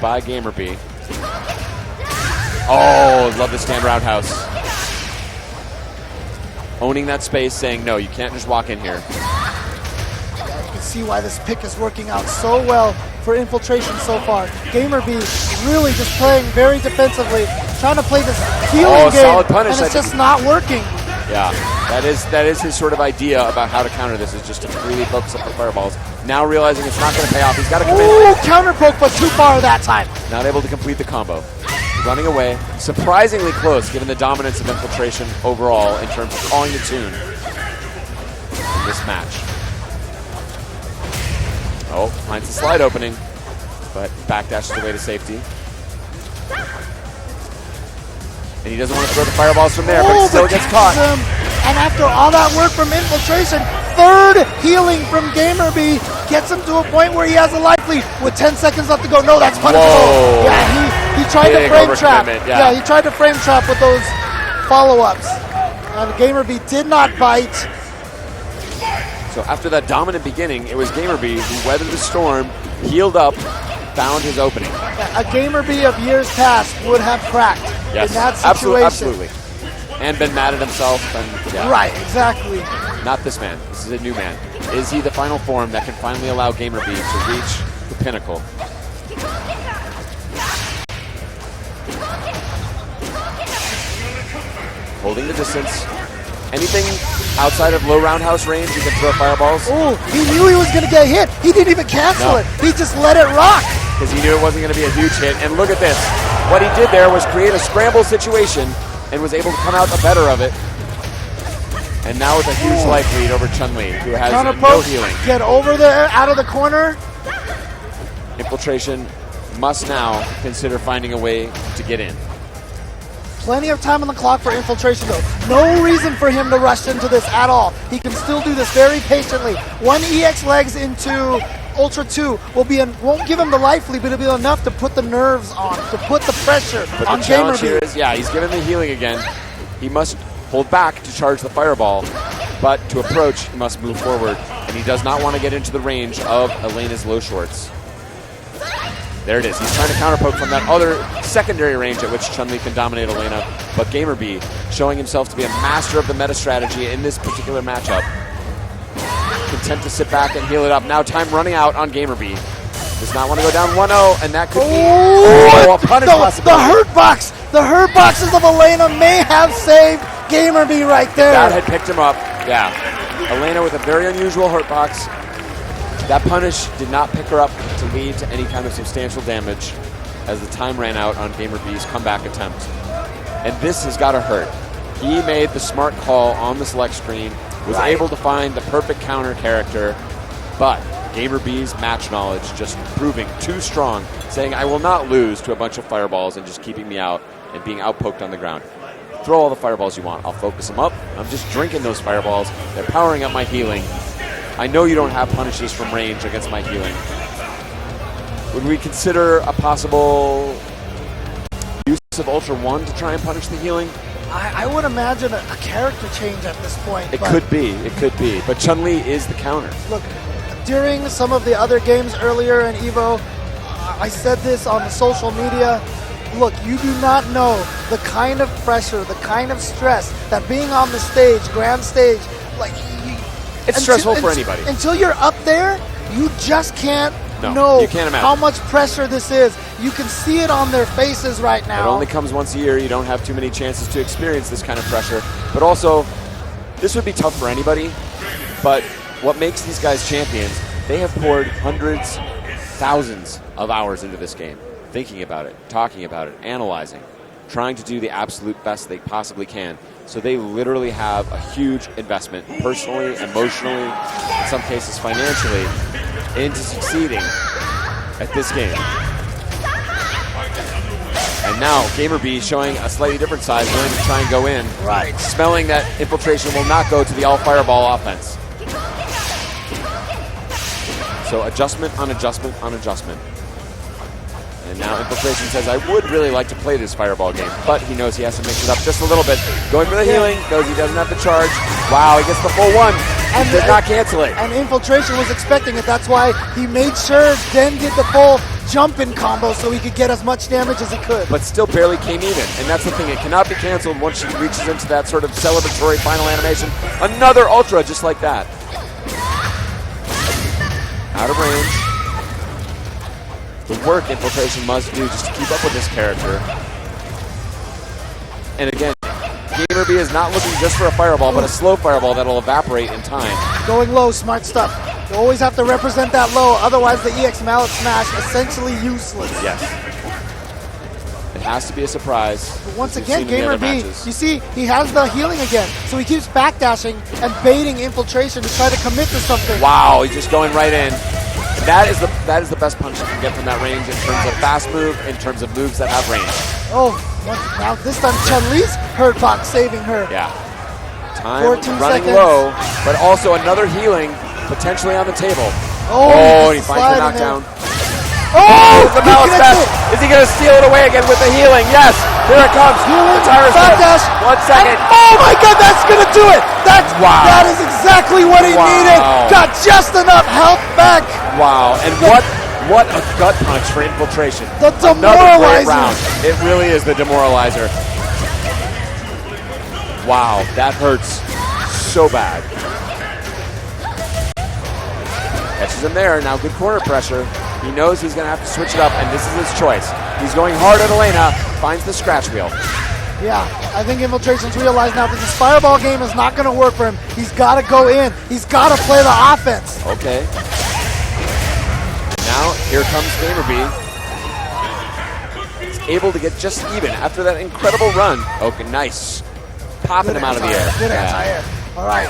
Speaker 2: by GamerB. Oh, love the stand roundhouse. Owning that space, saying, no, you can't just walk in here.
Speaker 1: You can see why this pick is working out so well for Infiltration so far. GamerB really just playing very defensively, trying to play this healing game,
Speaker 2: solid punish,
Speaker 1: and it's just not working.
Speaker 2: Yeah, that is his sort of idea about how to counter this, is just to really focus up the fireballs. Now realizing it's not going to pay off, he's got to come in.
Speaker 1: Counter poke, but too far that time.
Speaker 2: Not able to complete the combo. Running away, surprisingly close given the dominance of Infiltration overall in terms of calling the tune in this match. Oh, finds the slide opening, but backdashes away to safety. And he doesn't want to throw the fireballs from there, but he still gets caught.
Speaker 1: And after all that work from Infiltration, third healing from GamerB gets him to a point where he has a life lead with 10 seconds left to go. No, that's punishable.
Speaker 2: Whoa.
Speaker 1: Yeah, he tried to frame trap.
Speaker 2: Yeah,
Speaker 1: he tried to frame trap with those follow-ups. And GamerB did not bite.
Speaker 2: So after that dominant beginning, it was GamerB who weathered the storm, healed up, found his opening.
Speaker 1: A GamerB of years past would have cracked in that situation.
Speaker 2: Absolutely. And been mad at himself. And, yeah.
Speaker 1: Right, exactly.
Speaker 2: Not this man. This is a new man. Is he the final form that can finally allow GamerB to reach the pinnacle? Holding the distance. Anything outside of low roundhouse range, you can throw fireballs.
Speaker 1: Oh, he knew he was going to get hit. He didn't even cancel it. He just let it rock.
Speaker 2: Because he knew it wasn't going to be a huge hit. And look at this. What he did there was create a scramble situation and was able to come out the better of it. And now with a huge life lead over Chun-Li, who has no healing.
Speaker 1: Get over there, out of the corner.
Speaker 2: Infiltration must now consider finding a way to get in.
Speaker 1: Plenty of time on the clock for Infiltration, though. No reason for him to rush into this at all. He can still do this very patiently. One EX legs into Ultra 2 won't give him the life lead, but it'll be enough to put the nerves on, to put the pressure on GamerB.
Speaker 2: He's given the healing again. He must hold back to charge the fireball, but to approach, he must move forward, and he does not want to get into the range of Elena's low shorts. There it is. He's trying to counterpoke from that other secondary range at which Chun-Li can dominate Elena, but GamerB showing himself to be a master of the meta strategy in this particular matchup. Content to sit back and heal it up. Now time running out on GamerB. Does not want to go down 1-0, and that could be a punish possibility.
Speaker 1: The hurt boxes of Elena may have saved GamerB right there.
Speaker 2: That had picked him up. Yeah. Elena with a very unusual hurt box. That punish did not pick her up to lead to any kind of substantial damage as the time ran out on GamerB's comeback attempt. And this has got to hurt. He made the smart call on the select screen, was able to find the perfect counter character, but GamerB's match knowledge just proving too strong, saying I will not lose to a bunch of fireballs and just keeping me out and being outpoked on the ground. Throw all the fireballs you want. I'll focus them up. I'm just drinking those fireballs. They're powering up my healing. I know you don't have punishes from range against my healing. Would we consider a possible use of Ultra 1 to try and punish the healing?
Speaker 1: I would imagine a character change at this point.
Speaker 2: It could be. But Chun-Li is the counter.
Speaker 1: Look, during some of the other games earlier in EVO, I said this on the social media. Look, you do not know the kind of pressure, the kind of stress that being on the stage, grand stage,
Speaker 2: it's stressful for anybody.
Speaker 1: Until you're up there, you just can't
Speaker 2: know you can't
Speaker 1: how much pressure this is. You can see it on their faces right now.
Speaker 2: It only comes once a year. You don't have too many chances to experience this kind of pressure. But also, this would be tough for anybody. But what makes these guys champions, they have poured hundreds, thousands of hours into this game. Thinking about it, talking about it, analyzing, trying to do the absolute best they possibly can. So they literally have a huge investment, personally, emotionally, in some cases financially, into succeeding at this game. And now Gamer B showing a slightly different side, willing to try and go in.
Speaker 1: Right.
Speaker 2: Smelling that infiltration will not go to the all fireball offense. So adjustment on adjustment on adjustment. And now Infiltration says, I would really like to play this fireball game, but he knows he has to mix it up just a little bit. Going for the healing, knows he doesn't have the charge. Wow, he gets the full one. And did not cancel it.
Speaker 1: And Infiltration was expecting it. That's why he made sure Den did the full jump-in combo so he could get as much damage as he could.
Speaker 2: But still barely came even. And that's the thing. It cannot be canceled once she reaches into that sort of celebratory final animation. Another Ultra just like that. Out of range. The work Infiltration must do just to keep up with this character. And again, Gamer B is not looking just for a fireball, but a slow fireball that'll evaporate in time.
Speaker 1: Going low, smart stuff. You always have to represent that low, otherwise the EX Mallet Smash essentially useless.
Speaker 2: Yes. It has to be a surprise.
Speaker 1: But once again, Gamer B, you see, he has the healing again, so he keeps backdashing and baiting Infiltration to try to commit to something.
Speaker 2: Wow, he's just going right in. That is the best punch you can get from that range in terms of fast move, in terms of moves that have range.
Speaker 1: Oh, now this time Chun-Li's hurt box saving her.
Speaker 2: Yeah. Time
Speaker 1: 14
Speaker 2: running
Speaker 1: seconds.
Speaker 2: low, but also another healing potentially on the table.
Speaker 1: Oh,
Speaker 2: and he finds the knockdown.
Speaker 1: Oh,
Speaker 2: the Mallet Smash. Is he going to steal it away again with the healing? Yes. Here it comes. The tire
Speaker 1: backdash.
Speaker 2: 1 second.
Speaker 1: Oh my God, that's going to do it. That is exactly what he needed. Got just enough health back.
Speaker 2: Wow, and what a gut punch for Infiltration.
Speaker 1: The demoralizer.
Speaker 2: Round. It really is the demoralizer. Wow, that hurts so bad. Catches him there. Now good corner pressure. He knows he's going to have to switch it up, and this is his choice. He's going hard at Elena, finds the scratch wheel.
Speaker 1: Yeah, I think Infiltration's realized now that this fireball game is not going to work for him. He's got to go in. He's got to play the offense.
Speaker 2: Okay. Now, here comes Gamer B. He's able to get just even after that incredible run. Okay, nice. Popping him out of the air.
Speaker 1: Good anti-air. All right.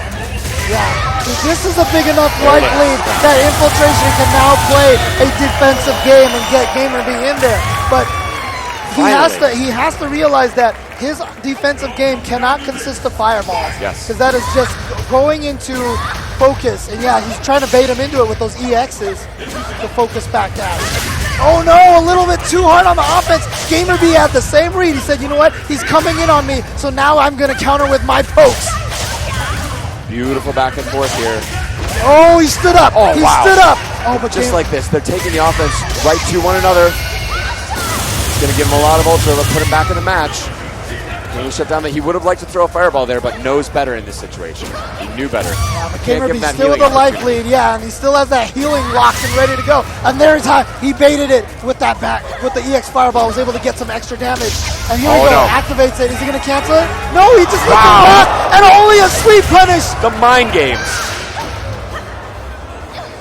Speaker 1: Yeah. This is a big enough right lead that Infiltration can now play a defensive game and get Gamer B in there. But he has to realize that his defensive game cannot consist of fireballs.
Speaker 2: Yes.
Speaker 1: Because that is just going into focus. And yeah, he's trying to bait him into it with those EXs to focus back down. Oh no, a little bit too hard on the offense. Gamer B had the same read. He said, you know what? He's coming in on me, so now I'm going to counter with my pokes.
Speaker 2: Beautiful back and forth here.
Speaker 1: Oh, he stood up.
Speaker 2: Oh,
Speaker 1: he
Speaker 2: wow.
Speaker 1: stood up. Oh, but
Speaker 2: just like this, they're taking the offense right to one another. It's going to give him a lot of ultra, but put him back in the match. He shut down that he would have liked to throw a fireball there, but knows better in this situation. He knew better.
Speaker 1: Yeah, but Gamer B still with a life lead, yeah, and he still has that healing locked and ready to go. And there's how he baited it with that back, with the EX fireball, was able to get some extra damage. And here we go, activates it. Is he going to cancel it? No, he just looks back, and only a sweet punish.
Speaker 2: The mind games.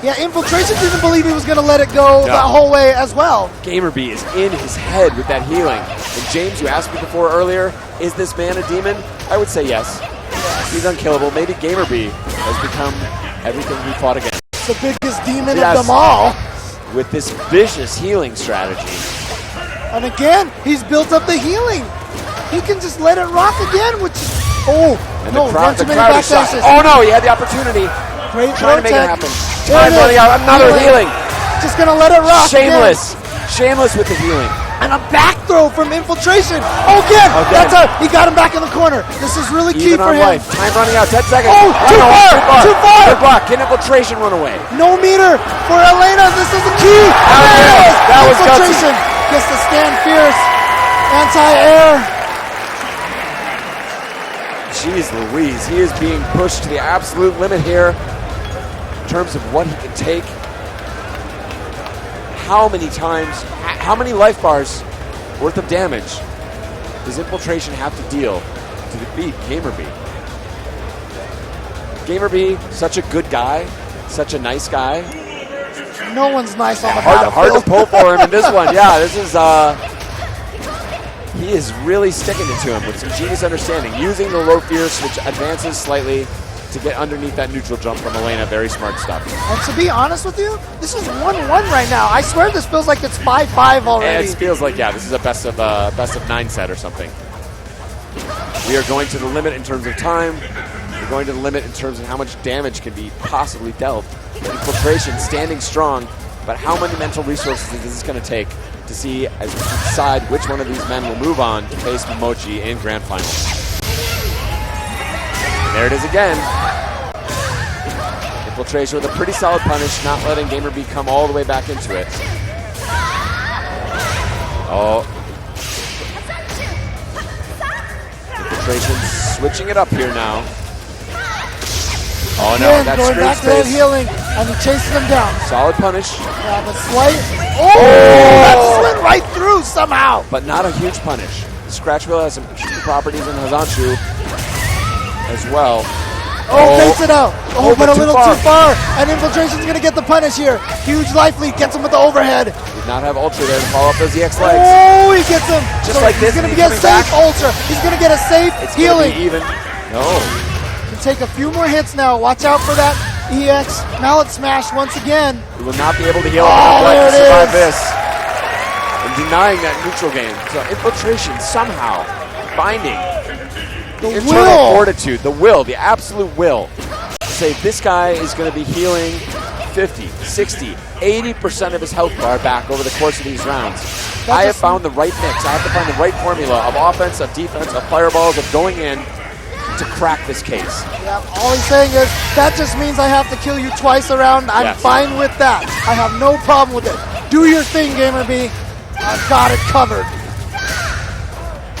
Speaker 1: Yeah, Infiltration didn't believe he was going to let it go that whole way as well.
Speaker 2: Gamer B is in his head with that healing. And James, you asked me before earlier, is this man a demon? I would say yes. He's unkillable. Maybe Gamer B has become everything he fought against.
Speaker 1: The biggest demon of them all.
Speaker 2: With this vicious healing strategy.
Speaker 1: And again, he's built up the healing. He can just let it rock again, which is,
Speaker 2: and the crowd is shocked. Oh no, he had the opportunity.
Speaker 1: Great
Speaker 2: trying to make it happen.
Speaker 1: There
Speaker 2: Time running out. Another healing.
Speaker 1: Just going to let it rock.
Speaker 2: Shameless. Shameless with the healing.
Speaker 1: And a back throw from Infiltration. Again. That's he got him back in the corner. This is really key for him.
Speaker 2: Life. Time running out. 10 seconds.
Speaker 1: Oh, too far. Too far.
Speaker 2: Good block. Can Infiltration run away?
Speaker 1: No meter for Elena. This is the key.
Speaker 2: That was
Speaker 1: Infiltration gets to stand fierce. Anti-air.
Speaker 2: Jeez Louise. He is being pushed to the absolute limit here in terms of what he can take. How many times, how many life bars worth of damage does Infiltration have to deal to defeat Gamer B? Gamer B, such a good guy, such a nice guy.
Speaker 1: No one's nice on the battlefield.
Speaker 2: Hard to pull for him in this one. Yeah, this is, he is really sticking it to him with some genius understanding, using the low fierce, which advances slightly.
Speaker 4: to get underneath that neutral jump from Elena. Very smart stuff.
Speaker 1: And to be honest with you, this is 1-1 right now. I swear this feels like it's 5-5 already.
Speaker 4: It feels like, yeah, this is a best of 9 set or something. We are going to the limit in terms of time. We're going to the limit in terms of how much damage can be possibly dealt. Infiltration standing strong, but how many mental resources is this going to take to see as we decide which one of these men will move on to face Momochi in Grand Final. And there it is again. Infiltration with a pretty solid punish, not letting Gamer B come all the way back into it. Oh. Infiltration switching it up here now. Oh no, that's
Speaker 1: going back to that healing, and he chases him down.
Speaker 4: Solid punish.
Speaker 1: Yeah, the slight. Oh! That went right through somehow.
Speaker 4: But not a huge punish. The Scratch Wheel has some properties in Hazanshu as well.
Speaker 1: Oh, fakes it out. Oh, but a little too far. And Infiltration's going to get the punish here. Huge life lead, gets him with the overhead.
Speaker 4: Did not have Ultra there to follow up those EX legs.
Speaker 1: Oh, he gets him.
Speaker 4: Just like this.
Speaker 1: He's going to get a safe Ultra. He's going to get a safe healing.
Speaker 4: Even. No.
Speaker 1: Can take a few more hits now. Watch out for that EX mallet smash once again.
Speaker 4: He will not be able to heal
Speaker 1: there
Speaker 4: to survive this. And denying that neutral game. So Infiltration somehow finding the internal fortitude, the will, the absolute will to say this guy is going to be healing 50, 60, 80% of his health bar back over the course of these rounds. I have found the right mix. I have to find the right formula of offense, of defense, of fireballs, of going in to crack this case.
Speaker 1: Yeah, all he's saying is, that just means I have to kill you twice around. I'm fine with that. I have no problem with it. Do your thing, Gamer B. I've got it covered.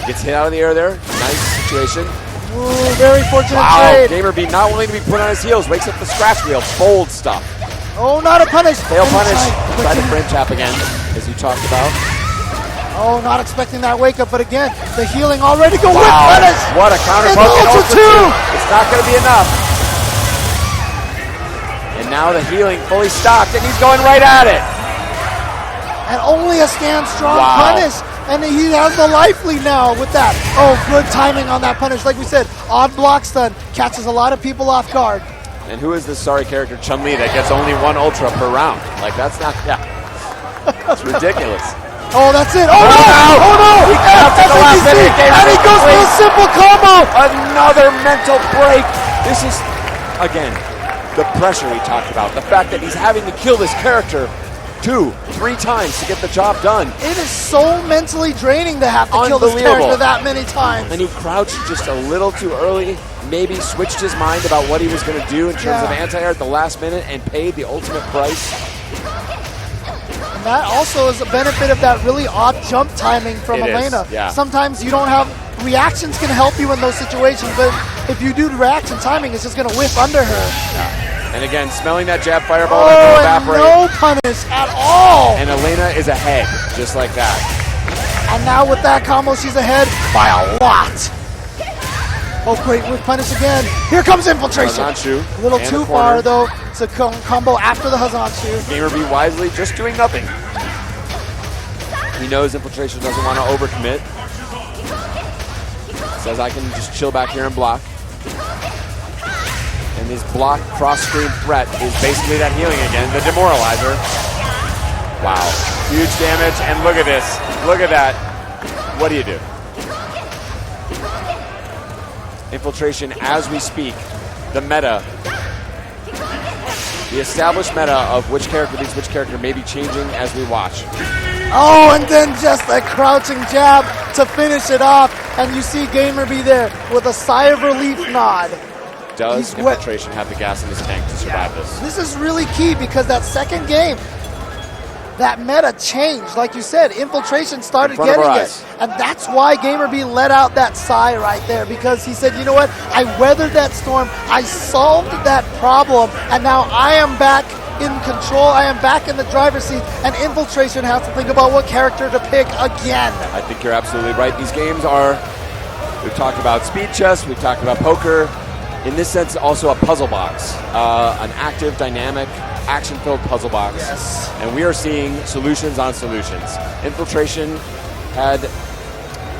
Speaker 4: Gets hit out of the air there. Nice situation.
Speaker 1: Ooh, very fortunate trade.
Speaker 4: Gamer B not willing to be put on his heels. Wakes up the Scratch Wheel. Bold stuff.
Speaker 1: Oh, not a punish.
Speaker 4: Fail punish. Try to frame tap again, as you talked about.
Speaker 1: Oh, not expecting that wake up, but again, the healing already go with punish.
Speaker 4: What a counter poke.
Speaker 1: Ultra 2.
Speaker 4: It's not going to be enough. And now the healing fully stocked, and he's going right at it.
Speaker 1: And only a stand strong punish. And he has the life lead now with that. Oh, good timing on that punish. Like we said, odd block stun catches a lot of people off guard.
Speaker 4: And who is this sorry character, Chun-Li, that gets only 1 Ultra per round? Like, that's not, that's ridiculous.
Speaker 1: Oh, that's it. Oh, no! Oh, no!
Speaker 4: He comes at the last minute.
Speaker 1: And he goes for a simple combo!
Speaker 4: Another mental break. This is, again, the pressure we talked about. The fact that he's having to kill this character 2, 3 times to get the job done.
Speaker 1: It is so mentally draining to have to kill this character that many times.
Speaker 4: And he crouched just a little too early, maybe switched his mind about what he was going to do in terms of anti-air at the last minute and paid the ultimate price.
Speaker 1: And that also is a benefit of that really odd jump timing from Elena. Sometimes you don't have, reactions can help you in those situations, but if you do reaction timing, it's just going to whiff under her.
Speaker 4: And again, smelling that jab fireball that will evaporate.
Speaker 1: No punish at all.
Speaker 4: And Elena is ahead, just like that.
Speaker 1: And now with that combo, she's ahead by a lot. Oh, great whip punish again. Here comes Infiltration.
Speaker 4: Hazanshu.
Speaker 1: A little too far, though. It's a combo after the Hazanshu.
Speaker 4: Gamer B wisely just doing nothing. He knows Infiltration doesn't want to overcommit. Says I can just chill back here and block. And his block cross-screen threat is basically that healing again, the demoralizer. Wow, huge damage, and look at this. Look at that. What do you do? Infiltration as we speak. The meta. The established meta of which character beats which character may be changing as we watch.
Speaker 1: Oh, and then just a crouching jab to finish it off. And you see Gamer be there with a sigh of relief nod.
Speaker 4: Does Infiltration have the gas in his tank to survive this?
Speaker 1: This is really key because that second game, that meta changed. Like you said, Infiltration started getting it. And that's why Gamer B let out that sigh right there, because he said, you know what? I weathered that storm. I solved that problem. And now I am back in control. I am back in the driver's seat. And Infiltration has to think about what character to pick again.
Speaker 4: I think you're absolutely right. These games are, we've talked about speed chess, we've talked about poker. In this sense, also a puzzle box, an active, dynamic, action-filled puzzle box.
Speaker 1: Yes.
Speaker 4: And we are seeing solutions on solutions. Infiltration had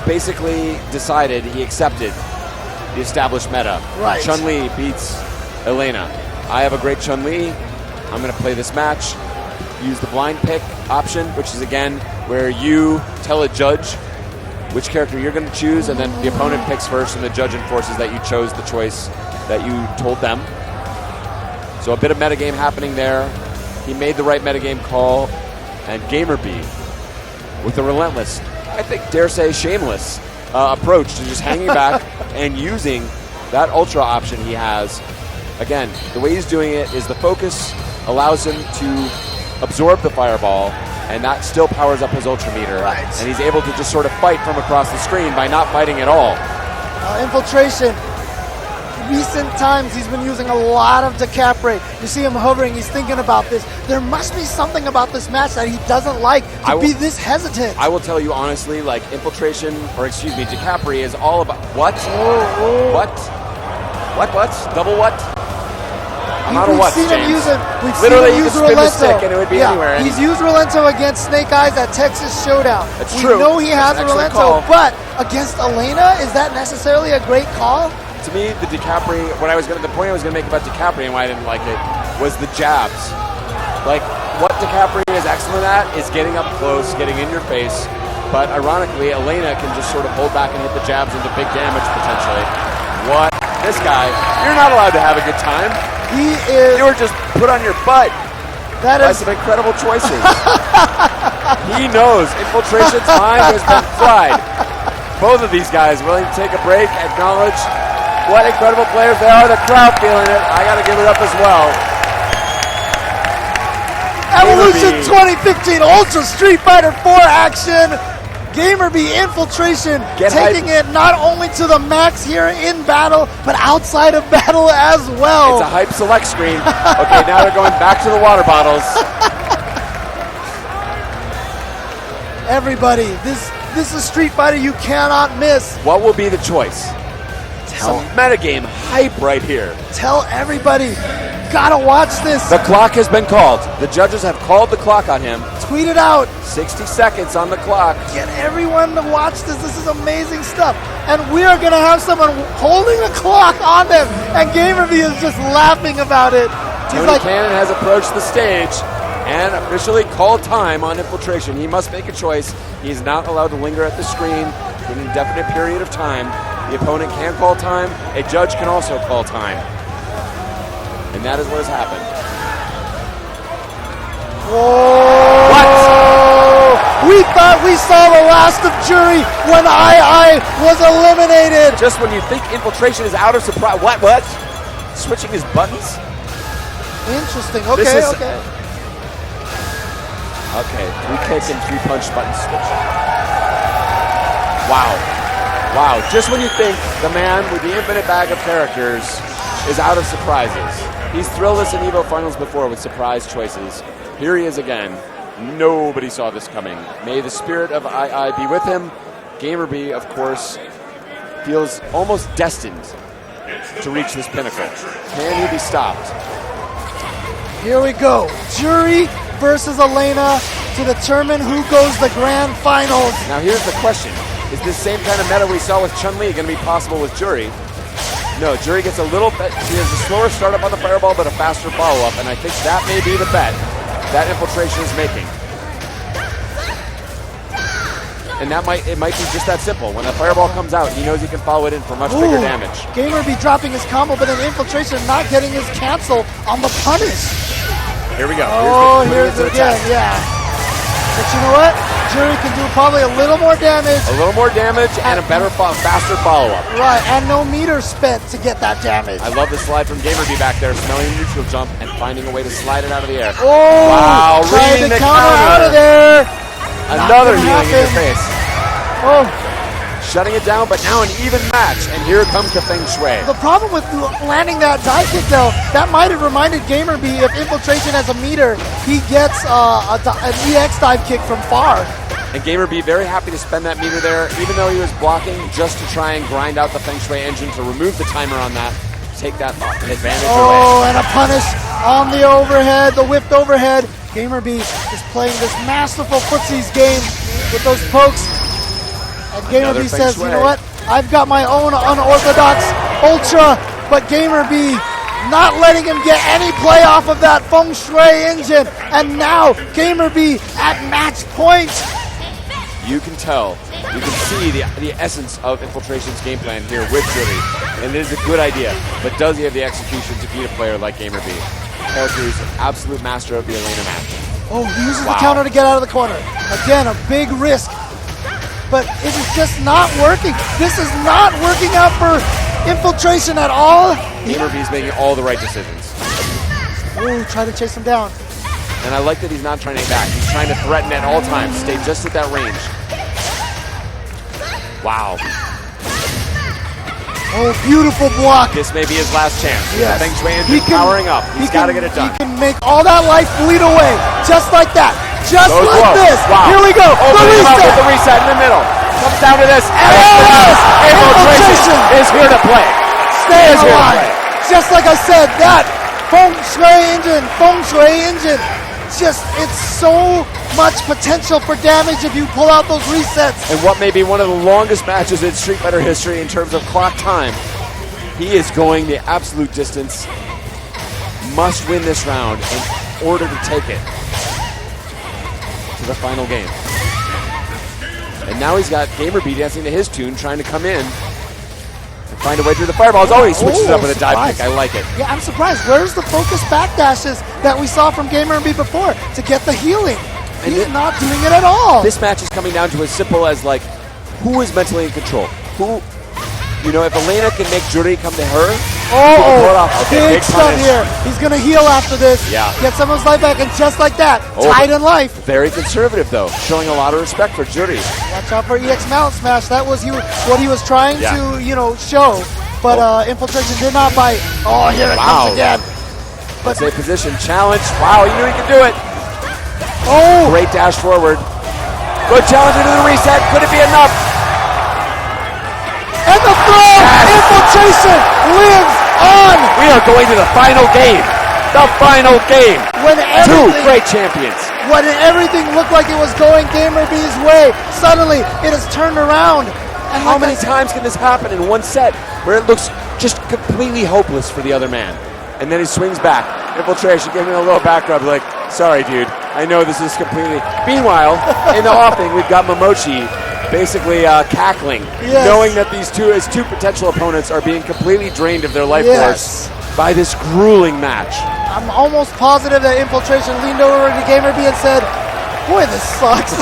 Speaker 4: basically decided he accepted the established meta.
Speaker 1: Right.
Speaker 4: Chun-Li beats Elena, I have a great Chun-Li. I'm going to play this match. Use the blind pick option, which is, again, where you tell a judge which character you're going to choose, and then the opponent picks first, and the judge enforces that you chose the choice that you told them. So a bit of metagame happening there. He made the right metagame call, and GamerB, with a relentless, I think, dare say, shameless approach to just hanging back and using that Ultra option he has. Again, the way he's doing it is the focus allows him to absorb the fireball, and that still powers up his Ultra meter.
Speaker 1: Right.
Speaker 4: And he's able to just sort of fight from across the screen by not fighting at all.
Speaker 1: Infiltration. Recent times he's been using a lot of DeCapre. You see him hovering, he's thinking about this. There must be something about this match that he doesn't like to be this hesitant.
Speaker 4: I will tell you honestly, like Infiltration, or excuse me, DeCapre is all about what? What? Double what? Not a what,
Speaker 1: James. We've
Speaker 4: Literally,
Speaker 1: seen him
Speaker 4: you
Speaker 1: use
Speaker 4: could spin the
Speaker 1: Rolento.
Speaker 4: stick and it would be anywhere.
Speaker 1: He's used Rolento against Snake Eyes at Texas Showdown.
Speaker 4: That's
Speaker 1: we
Speaker 4: true.
Speaker 1: know he has
Speaker 4: That's an excellent
Speaker 1: Rolento,
Speaker 4: call.
Speaker 1: but against Elena, is that necessarily a great call?
Speaker 4: To me, the DeCapre, the point I was going to make about DeCapre and why I didn't like it was the jabs. Like, what DeCapre is excellent at is getting up close, getting in your face, but ironically, Elena can just sort of hold back and hit the jabs into big damage potentially. What? This guy, you're not allowed to have a good time.
Speaker 1: He is.
Speaker 4: You were just put on your butt.
Speaker 1: That
Speaker 4: by
Speaker 1: is
Speaker 4: some incredible choices. He knows Infiltration's mind has been fried. Both of these guys willing to take a break, acknowledge what incredible players they are. The crowd feeling it. I got to give it up as well.
Speaker 1: Evolution 2015 Ultra Street Fighter 4 action. GamerB Infiltration taking it not only to the max here in battle, but outside of battle as well.
Speaker 4: It's a hype select screen. Okay, now they're going back to the water bottles.
Speaker 1: Everybody, this is Street Fighter you cannot miss.
Speaker 4: What will be the choice? Some metagame hype right here.
Speaker 1: Tell everybody, gotta watch this.
Speaker 4: The clock has been called. The judges have called the clock on him.
Speaker 1: Tweet it out.
Speaker 4: 60 seconds on the clock.
Speaker 1: Get everyone to watch this. This is amazing stuff. And we are going to have someone holding a clock on them. And GamerB is just laughing about it. He's
Speaker 4: Tony Cannon has approached the stage and officially called time on Infiltration. He must make a choice. He's not allowed to linger at the screen for an indefinite period of time. The opponent can call time. A judge can also call time. And that is what has happened.
Speaker 1: Whoa.
Speaker 4: What?
Speaker 1: We thought we saw the last of Jury when II was eliminated.
Speaker 4: Just when you think Infiltration is out of surprise. What? Switching his buttons?
Speaker 1: Interesting. Okay.
Speaker 4: Okay, 3 kick and 3 punch button switch. Wow. Just when you think the man with the infinite bag of characters is out of surprises. He's thrilled us in EVO finals before with surprise choices. Here he is again. Nobody saw this coming. May the spirit of II be with him. GamerB, of course, feels almost destined to reach this pinnacle. Can he be stopped?
Speaker 1: Here we go. Jury versus Elena to determine who goes the grand finals.
Speaker 4: Now here's the question. Is this same kind of meta we saw with Chun-Li going to be possible with Jury? No, Jury gets a little bit, she has a slower startup on the fireball, but a faster follow-up, and I think that may be the bet that Infiltration is making. And it might be just that simple. When the fireball comes out, he knows he can follow it in for much bigger damage.
Speaker 1: GamerB dropping his combo, but then Infiltration not getting his cancel on the punish.
Speaker 4: Here we go.
Speaker 1: Here's it again, yeah. But you know what? Jury can do probably a little more damage.
Speaker 4: A little more damage and a better, faster follow-up.
Speaker 1: Right, and no meter spent to get that damage.
Speaker 4: I love the slide from GamerB back there, smelling a neutral jump and finding a way to slide it out of the air.
Speaker 1: Oh,
Speaker 4: wow,
Speaker 1: trying
Speaker 4: reading
Speaker 1: to
Speaker 4: the
Speaker 1: counter out of there.
Speaker 4: Another healing in your face.
Speaker 1: Oh.
Speaker 4: Shutting it down, but now an even match, and here comes the Feng Shui.
Speaker 1: The problem with landing that dive kick, though, that might have reminded GamerB if Infiltration has a meter, he gets an EX dive kick from far.
Speaker 4: And GamerB very happy to spend that meter there, even though he was blocking just to try and grind out the Feng Shui engine to remove the timer on that, take that advantage away.
Speaker 1: Oh, and a punish on the overhead, the whipped overhead. GamerB is playing this masterful footsies game with those pokes. And GamerB says, you know what? I've got my own unorthodox Ultra, but GamerB not letting him get any play off of that Feng Shui engine. And now GamerB at match point.
Speaker 4: You can tell, you can see the essence of Infiltration's game plan here with Jury. And it is a good idea, but does he have the execution to beat a player like GamerB? Character is an absolute master of the Elena match.
Speaker 1: Oh, he uses the counter to get out of the corner. Again, a big risk. But it is just not working. This is not working out for Infiltration at all.
Speaker 4: GamerB is making all the right decisions.
Speaker 1: Oh, try to chase him down.
Speaker 4: And I like that he's not trying to back. He's trying to threaten at all times. Stay just at that range. Wow.
Speaker 1: Oh, beautiful block.
Speaker 4: This may be his last chance.
Speaker 1: Yes.
Speaker 4: Feng Shui engine powering up. He's got to get it done.
Speaker 1: He can make all that life bleed away. Just like that. Just
Speaker 4: Goes
Speaker 1: like
Speaker 4: low.
Speaker 1: this.
Speaker 4: Wow.
Speaker 1: Here we go.
Speaker 4: Opening him up with the reset in the middle. Comes down to this. And Infiltration is here to play.
Speaker 1: Stay alive. Just like I said, that Feng Shui engine, just, it's so much potential for damage if you pull out those resets.
Speaker 4: And what may be one of the longest matches in Street Fighter history in terms of clock time. He is going the absolute distance. Must win this round in order to take it to the final game. And now he's got GamerB dancing to his tune, trying to come in and find a way through the fireballs. Oh, he switches up with a dive kick. I like it.
Speaker 1: Yeah, I'm surprised. Where's the focus backdashes that we saw from GamerB before to get the healing?
Speaker 4: And
Speaker 1: He's not doing it at all.
Speaker 4: This match is coming down to as simple as, like, who is mentally in control? Who, you know, if Elena can make Jury come to her,
Speaker 1: big stuff here. He's going to heal after this.
Speaker 4: Yeah.
Speaker 1: Get some of his life back, and just like that, tied in life.
Speaker 4: Very conservative, though, showing a lot of respect for Jury.
Speaker 1: Watch out for EX Mount Smash. That was what he was trying to, show. But Infiltration did not bite. Oh, here it comes again.
Speaker 4: But a position challenge. Wow, you knew he could do it.
Speaker 1: Oh!
Speaker 4: Great dash forward. Good challenge into the reset. Could it be enough?
Speaker 1: And the throw! Yes. Infiltration lives on!
Speaker 4: We are going to the final game. The final game. Two great champions.
Speaker 1: When everything looked like it was going GamerB's way, suddenly it has turned around.
Speaker 4: And how many times can this happen in one set where it looks just completely hopeless for the other man? And then he swings back. Infiltration, give me a little back rub, like, sorry, dude. I know this is completely... Meanwhile, in the offing, we've got Momochi basically cackling, knowing that these two potential opponents are being completely drained of their life force by this grueling match.
Speaker 1: I'm almost positive that Infiltration leaned over to GamerB and said, boy, this sucks.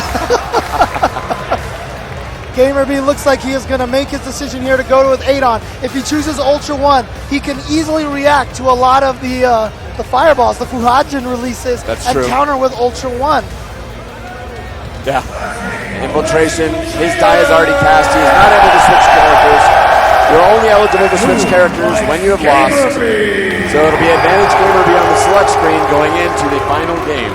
Speaker 1: GamerB looks like he is going to make his decision here to go with Adon. If he chooses Ultra 1, he can easily react to a lot of the fireballs, the Fuhajin releases, counter with Ultra 1.
Speaker 4: Yeah. Infiltration, his die is already cast. He is not able to switch characters. You're only eligible to switch characters when you have lost. So it'll be advantage GamerB on the select screen going into the final game.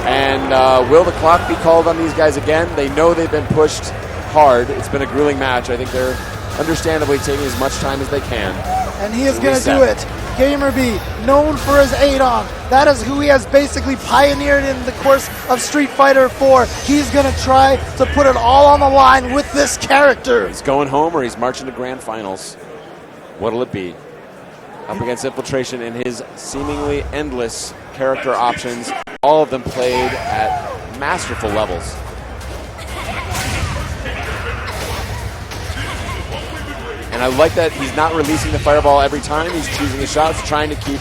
Speaker 4: And will the clock be called on these guys again? They know they've been pushed hard. It's been a grueling match. I think they're understandably taking as much time as they can.
Speaker 1: And he is going to do it. GamerB, known for his Adon. That is who he has basically pioneered in the course of Street Fighter 4. He's going to try to put it all on the line with this character.
Speaker 4: He's going home or he's marching to grand finals. What'll it be? Up against Infiltration in his seemingly endless character options. All of them played at masterful levels. And I like that he's not releasing the fireball every time. He's choosing his shots, trying to keep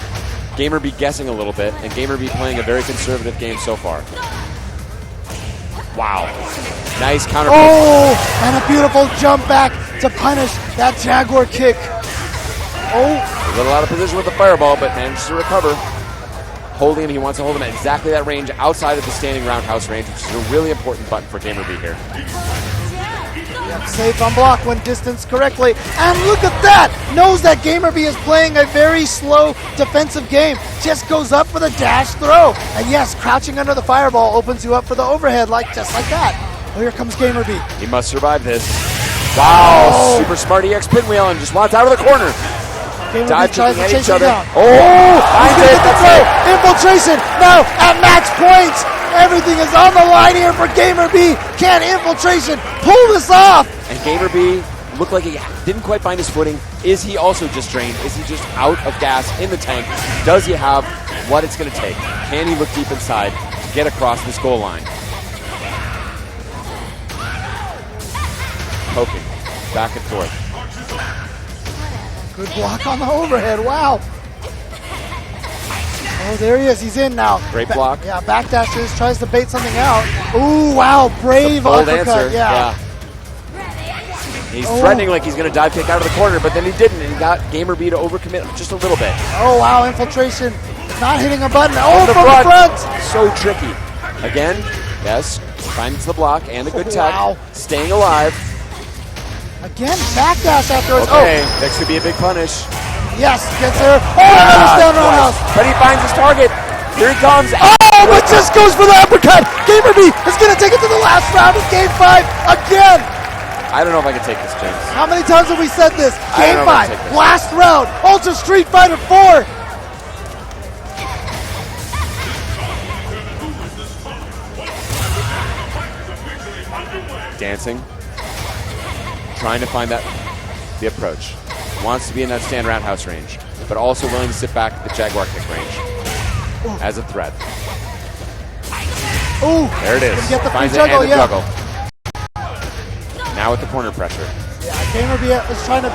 Speaker 4: GamerB guessing a little bit, and GamerB playing a very conservative game so far. Wow. Nice counter.
Speaker 1: Oh, and a beautiful jump back to punish that Jaguar kick. Oh.
Speaker 4: A little out of position with the fireball, but manages to recover. Holding him, he wants to hold him at exactly that range outside of the standing roundhouse range, which is a really important button for GamerB here.
Speaker 1: Safe on block when distanced correctly. And look at that! Knows that GamerB is playing a very slow defensive game. Just goes up for the dash throw. And yes, crouching under the fireball opens you up for the overhead, just like that. Oh, here comes GamerB.
Speaker 4: He must survive this. Wow, super smart EX pinwheel and just wants out of the corner.
Speaker 1: GamerB tries to chase him down.
Speaker 4: Oh, finds it.
Speaker 1: That's it. Infiltration now at match point. Everything is on the line here for GamerB. Can Infiltration pull this off?
Speaker 4: And GamerB looked like he didn't quite find his footing, Is he also just drained? Is he just out of gas in the tank? Does he have what it's going to take? Can he look deep inside to get across this goal line? Poking back and forth.
Speaker 1: Good block on the overhead. Wow. Oh, there he is. He's in now.
Speaker 4: Great block.
Speaker 1: Yeah, backdashes, tries to bait something out. Ooh, wow, brave uppercut.
Speaker 4: Answer.
Speaker 1: Yeah.
Speaker 4: He's threatening like he's going to dive kick out of the corner, but then he didn't, and he got Gamer B to overcommit just a little bit.
Speaker 1: Oh, wow, infiltration. Not hitting a button. Oh,
Speaker 4: from
Speaker 1: the front.
Speaker 4: So tricky. Again, yes, finds the block and a good tech.
Speaker 1: Wow.
Speaker 4: Staying alive.
Speaker 1: Again, backdash afterwards.
Speaker 4: Okay, that could be a big punish.
Speaker 1: Yes, gets there. Oh, another stand roundhouse.
Speaker 4: But he finds his target. Here he comes.
Speaker 1: Oh, but just goes for the uppercut. Gamer B is going to take it to the last round of Game 5 again.
Speaker 4: I don't know if I can take this, James.
Speaker 1: How many times have we said this? Game 5,
Speaker 4: this.
Speaker 1: last round, Ultra Street Fighter 4.
Speaker 4: Dancing. Trying to find the approach. Wants to be in that stand roundhouse range, but also willing to sit back at the Jaguar kick range as a threat.
Speaker 1: Ooh,
Speaker 4: there it is.
Speaker 1: Get the
Speaker 4: Finds
Speaker 1: free juggle,
Speaker 4: it and a juggle. Now with the corner pressure.
Speaker 1: Yeah, Gamer B is trying to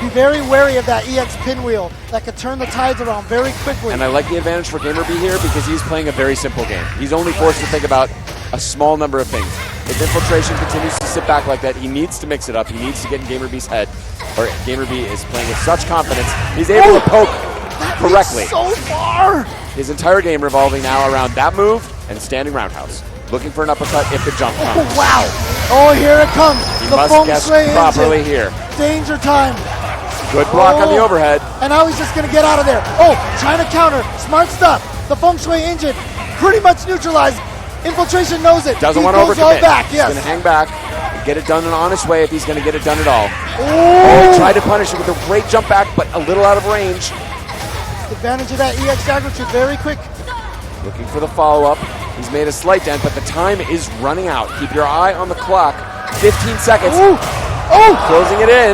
Speaker 1: be very wary of that EX pinwheel that could turn the tides around very quickly.
Speaker 4: And I like the advantage for Gamer B here because he's playing a very simple game. He's only forced to think about a small number of things. If infiltration continues to sit back like that, he needs to mix it up. He needs to get in Gamer B's head. Or Gamer B is playing with such confidence. He's able to poke correctly.
Speaker 1: So far.
Speaker 4: His entire game revolving now around that move and standing roundhouse. Looking for an uppercut if the jump comes.
Speaker 1: Oh, wow. Oh, here it comes.
Speaker 4: He
Speaker 1: the
Speaker 4: must guess properly here.
Speaker 1: Danger time.
Speaker 4: Good block on the overhead.
Speaker 1: And now he's just going to get out of there. Oh, trying to counter. Smart stuff. The Feng Shui engine pretty much neutralized. Infiltration knows it.
Speaker 4: Doesn't want to overcommit.
Speaker 1: All back, yes.
Speaker 4: He's going to hang back and get it done in an honest way if he's going to get it done at all.
Speaker 1: Oh,
Speaker 4: tried to punish it with a great jump back, but a little out of range.
Speaker 1: Advantage of that EX dagger shoot very quick.
Speaker 4: Looking for the follow-up. He's made a slight dent, but the time is running out. Keep your eye on the clock. 15 seconds.
Speaker 1: Ooh. Oh!
Speaker 4: Closing it in.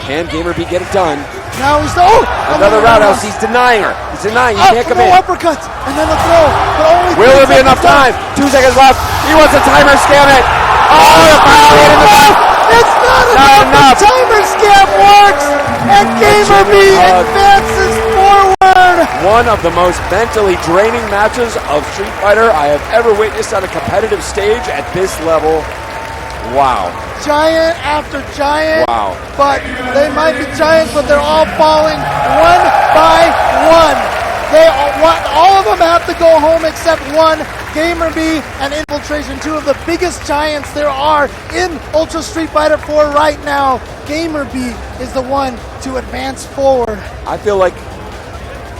Speaker 4: Can Gamer B get it done?
Speaker 1: Now he's
Speaker 4: another roundhouse. He's denying her. He's denying. You can't come in.
Speaker 1: Uppercuts and then the throw. But only
Speaker 4: will there be enough time? 2 seconds left. He wants a timer. Scam it. Oh, the final hit in the back.
Speaker 1: It's not enough. The timer scam works, and Gamer B advances forward.
Speaker 4: One of the most mentally draining matches of Street Fighter I have ever witnessed on a competitive stage at this level. Wow.
Speaker 1: Giant after giant.
Speaker 4: Wow.
Speaker 1: But they might be giants, but they're all falling one by one. All of them have to go home except one. Gamer B and Infiltration, two of the biggest giants there are in Ultra Street Fighter 4 right now. Gamer B is the one to advance forward.
Speaker 4: I feel like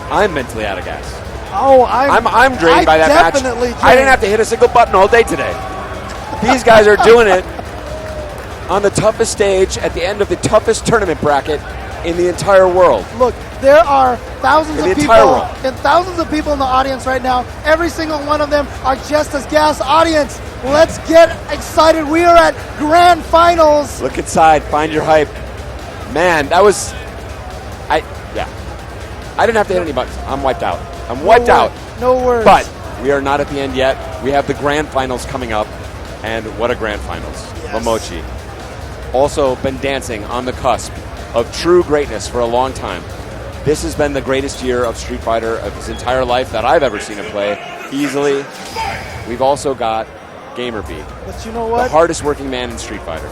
Speaker 4: I'm mentally out of gas.
Speaker 1: Oh,
Speaker 4: I'm drained by that match.
Speaker 1: Drained.
Speaker 4: I didn't have to hit a single button all day today. These guys are doing it on the toughest stage at the end of the toughest tournament bracket in the entire world.
Speaker 1: Look, there are thousands of people
Speaker 4: and
Speaker 1: thousands of people in the audience right now. Every single one of them are just as gas. Audience, let's get excited. We are at grand finals.
Speaker 4: Look inside, find your hype. Man, that was I didn't have to hit any buttons. I'm wiped out. I'm wiped out.
Speaker 1: No words.
Speaker 4: But we are not at the end yet. We have the grand finals coming up. And what a grand finals.
Speaker 1: Yes.
Speaker 4: Momochi. Also been dancing on the cusp of true greatness for a long time. This has been the greatest year of Street Fighter of his entire life that I've ever seen him play. Easily. We've also got Gamer B.
Speaker 1: But you know what?
Speaker 4: The hardest working man in Street Fighter.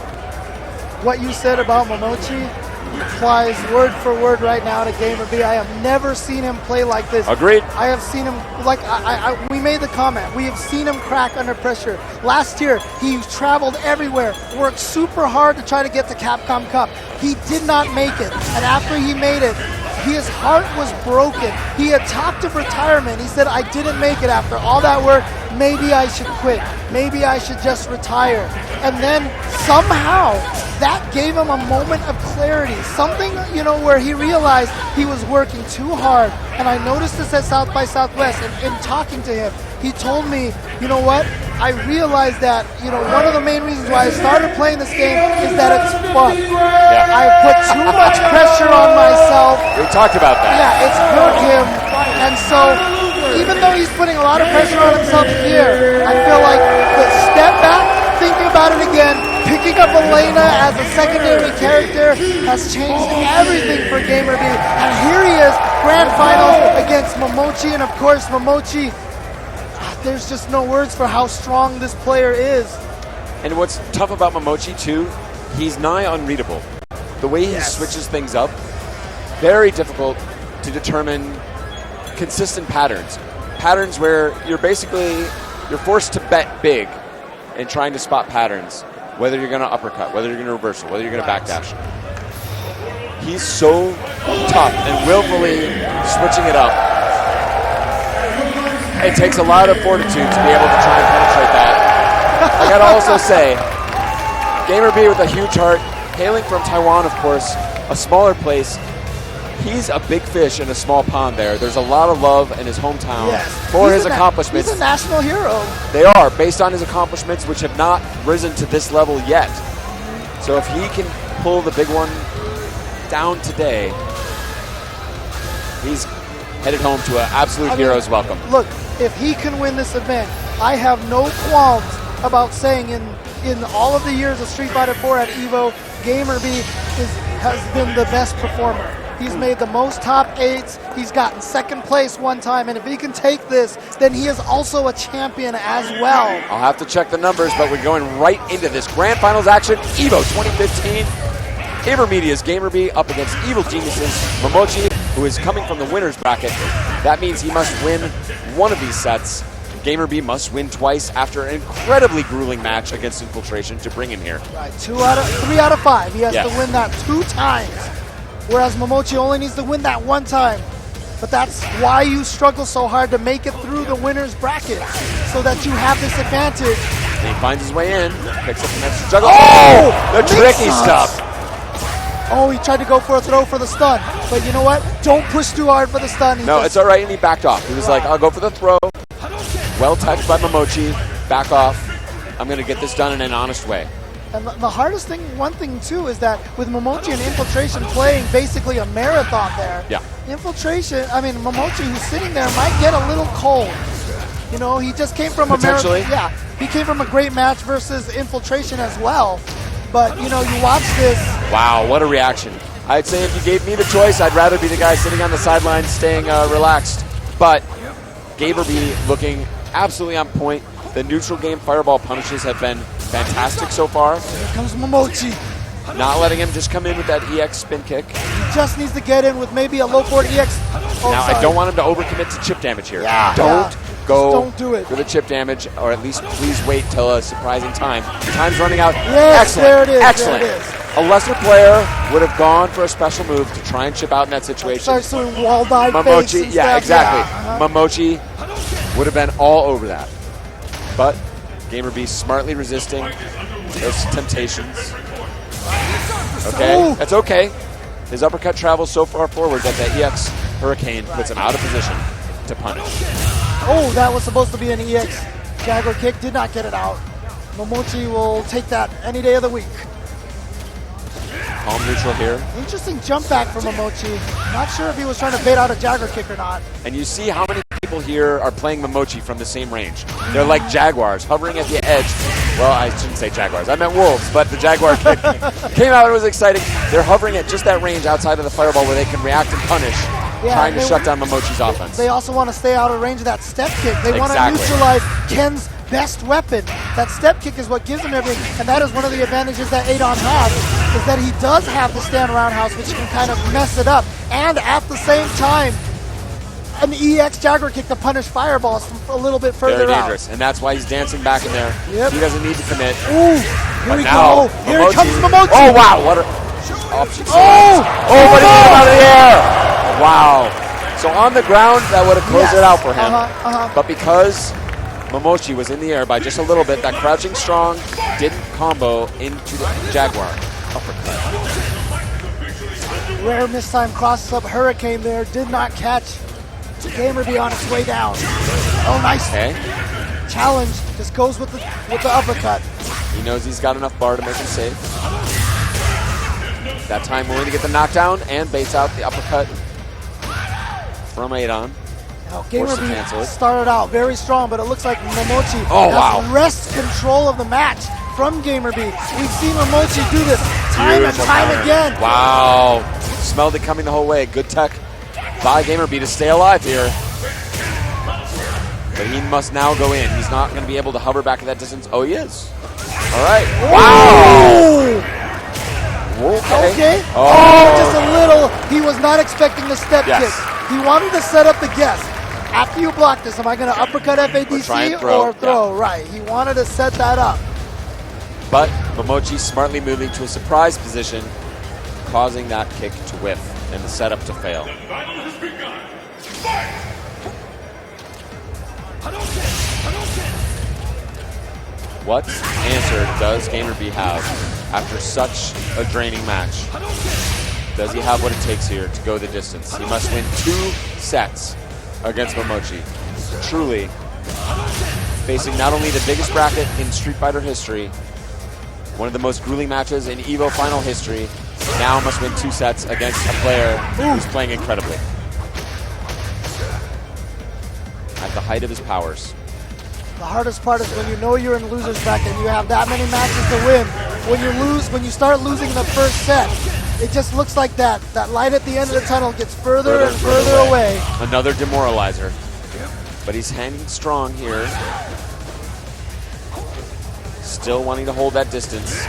Speaker 1: What you said about Momochi applies word for word right now to Gamer B. I have never seen him play like this.
Speaker 4: Agreed.
Speaker 1: I have seen him, like, we made the comment, we have seen him crack under pressure. Last year, he traveled everywhere, worked super hard to try to get the Capcom Cup. He did not make it, and after he made it, his heart was broken. He had talked of retirement. He said, I didn't make it after all that work. Maybe I should quit. Maybe I should just retire. And then somehow that gave him a moment of clarity. Something, where he realized he was working too hard. And I noticed this at South by Southwest. And in talking to him, he told me, you know what? I realized that, one of the main reasons why I started playing this game is that it's fun.
Speaker 2: Yeah.
Speaker 1: I put too much pressure on myself.
Speaker 2: We talked about that.
Speaker 1: Yeah, it's hurt him. And so, even though he's putting a lot of pressure on himself here, I feel like the step back, thinking about it again, picking up Elena as a secondary character has changed everything for GamerB. And here he is, grand finals against Momochi. And of course, Momochi, there's just no words for how strong this player is.
Speaker 4: And what's tough about Momochi, too, he's nigh unreadable. The way he switches things up, very difficult to determine consistent patterns. Patterns where you're forced to bet big in trying to spot patterns, whether you're going to uppercut, whether you're going to reversal, whether you're going to backdash. He's so tough and willfully switching it up. It takes a lot of fortitude to be able to try and penetrate that. I got to also say, GamerB with a huge heart, hailing from Taiwan, of course, a smaller place. He's a big fish in a small pond there. There's a lot of love in his hometown for his accomplishments.
Speaker 1: He's a national hero.
Speaker 4: They are, based on his accomplishments, which have not risen to this level yet. So if he can pull the big one down today, he's headed home to an absolute hero's welcome.
Speaker 1: Look, if he can win this event, I have no qualms about saying in all of the years of Street Fighter 4 at EVO, GamerB has been the best performer. He's made the most top 8s. He's gotten second place one time. And if he can take this, then he is also a champion as well.
Speaker 4: I'll have to check the numbers, but we're going right into this grand finals action. EVO 2015. Intermedia's GamerB up against Evil Geniuses. Momochi, who is coming from the winner's bracket. That means he must win one of these sets. GamerB must win twice after an incredibly grueling match against Infiltration to bring him here.
Speaker 1: Right, 3 out of 5. He has to win that 2 times. Whereas Momochi only needs to win that 1 time. But that's why you struggle so hard to make it through the winner's bracket, so that you have this advantage.
Speaker 4: And he finds his way in, picks up the next juggle. Oh! The tricky stuff.
Speaker 1: Oh, he tried to go for a throw for the stun. But you know what? Don't push too hard for the stun.
Speaker 4: No, it's all right, and he backed off. He was like, I'll go for the throw. Well touched by Momochi. Back off. I'm going to get this done in an honest way.
Speaker 1: And the hardest thing, one thing too, is that with Momochi and Infiltration playing basically a marathon there, Momochi, who's sitting there, might get a little cold. You know, he just came from a marathon. Yeah, he came from a great match versus Infiltration as well. But, you watch this.
Speaker 4: Wow, what a reaction. I'd say if you gave me the choice, I'd rather be the guy sitting on the sidelines staying relaxed. But GamerB looking absolutely on point. The neutral game fireball punishes have been fantastic so far.
Speaker 1: Here comes Momochi.
Speaker 4: Not letting him just come in with that EX spin kick.
Speaker 1: He just needs to get in with maybe a low forward EX.
Speaker 4: I don't want him to overcommit to chip damage here. Don't do it for the chip damage, or at least please wait till a surprising time. Time's running out.
Speaker 1: Yes,
Speaker 4: excellent.
Speaker 1: There it is.
Speaker 4: Excellent.
Speaker 1: There it is.
Speaker 4: A lesser player would have gone for a special move to try and chip out in that situation.
Speaker 1: Starts doing wall-eyed
Speaker 4: Momochi,
Speaker 1: face and
Speaker 4: exactly.
Speaker 1: Yeah.
Speaker 4: Momochi would have been all over that. But GamerB smartly resisting those temptations. Okay, that's okay. His uppercut travels so far forward that the EX Hurricane puts him out of position to punish.
Speaker 1: Oh, that was supposed to be an EX Jaguar kick. Did not get it out. Momochi will take that any day of the week.
Speaker 4: Calm neutral here.
Speaker 1: Interesting jump back from Momochi. Not sure if he was trying to bait out a Jaguar kick or not.
Speaker 4: And you see how many people here are playing Momochi from the same range. They're like Jaguars, hovering at the edge. Well, I shouldn't say Jaguars. I meant Wolves, but the Jaguar kick came out. It was exciting. They're hovering at just that range outside of the fireball where they can react and punish, trying to shut down Momochi's offense.
Speaker 1: They also want to stay out of range of that step kick. They want to neutralize Ken's best weapon. That step kick is what gives him everything, and that is one of the advantages that Adon has, is that he does have the stand roundhouse, which can kind of mess it up, and at the same time, an EX Jaguar kick to punish fireballs from a little bit further
Speaker 4: Very dangerous, and that's why he's dancing back in there.
Speaker 1: Yep.
Speaker 4: He doesn't need to commit.
Speaker 1: Ooh, here we go. Here comes Momochi.
Speaker 4: Oh, wow. What a option. But he came out of the air. Wow. So on the ground, that would have closed it out for him. But because Momochi was in the air by just a little bit, that crouching strong didn't combo into the Jaguar uppercut.
Speaker 1: Rare miss time crosses up Hurricane there. Did not catch GamerB on its way down. Oh, nice.
Speaker 4: Okay.
Speaker 1: challenge, just goes with the uppercut.
Speaker 4: He knows he's got enough bar to make him safe. That time willing to get the knockdown and baits out the uppercut from Adon.
Speaker 1: Now, GamerB started out very strong, but it looks like Momochi has wrest control of the match from GamerB. We've seen Momochi do this time and time again.
Speaker 4: Wow. Smelled it coming the whole way. Good tech by GamerB to stay alive here. But he must now go in. He's not going to be able to hover back at that distance. Oh, he is. All right. Wow.
Speaker 1: Okay. Oh, just a little. He was not expecting the step kick. He wanted to set up the guess. After you block this, am I going to uppercut FADC or throw? Yeah. Right. He wanted to set that up.
Speaker 4: But Momochi smartly moving to a surprise position, causing that kick to whiff and the setup to fail.
Speaker 3: The battle has begun. Fight!
Speaker 4: What answer does GamerB have after such a draining match? Does he have what it takes here to go the distance? He must win 2 sets against Momochi. Truly, facing not only the biggest bracket in Street Fighter history, one of the most grueling matches in EVO final history, now must win 2 sets against a player who's playing incredibly. At the height of his powers.
Speaker 1: The hardest part is when you know you're in loser's bracket and you have that many matches to win. When you start losing the first set, it just looks like that light at the end of the tunnel gets further and further away.
Speaker 4: Another demoralizer. But he's hanging strong here. Still wanting to hold that distance.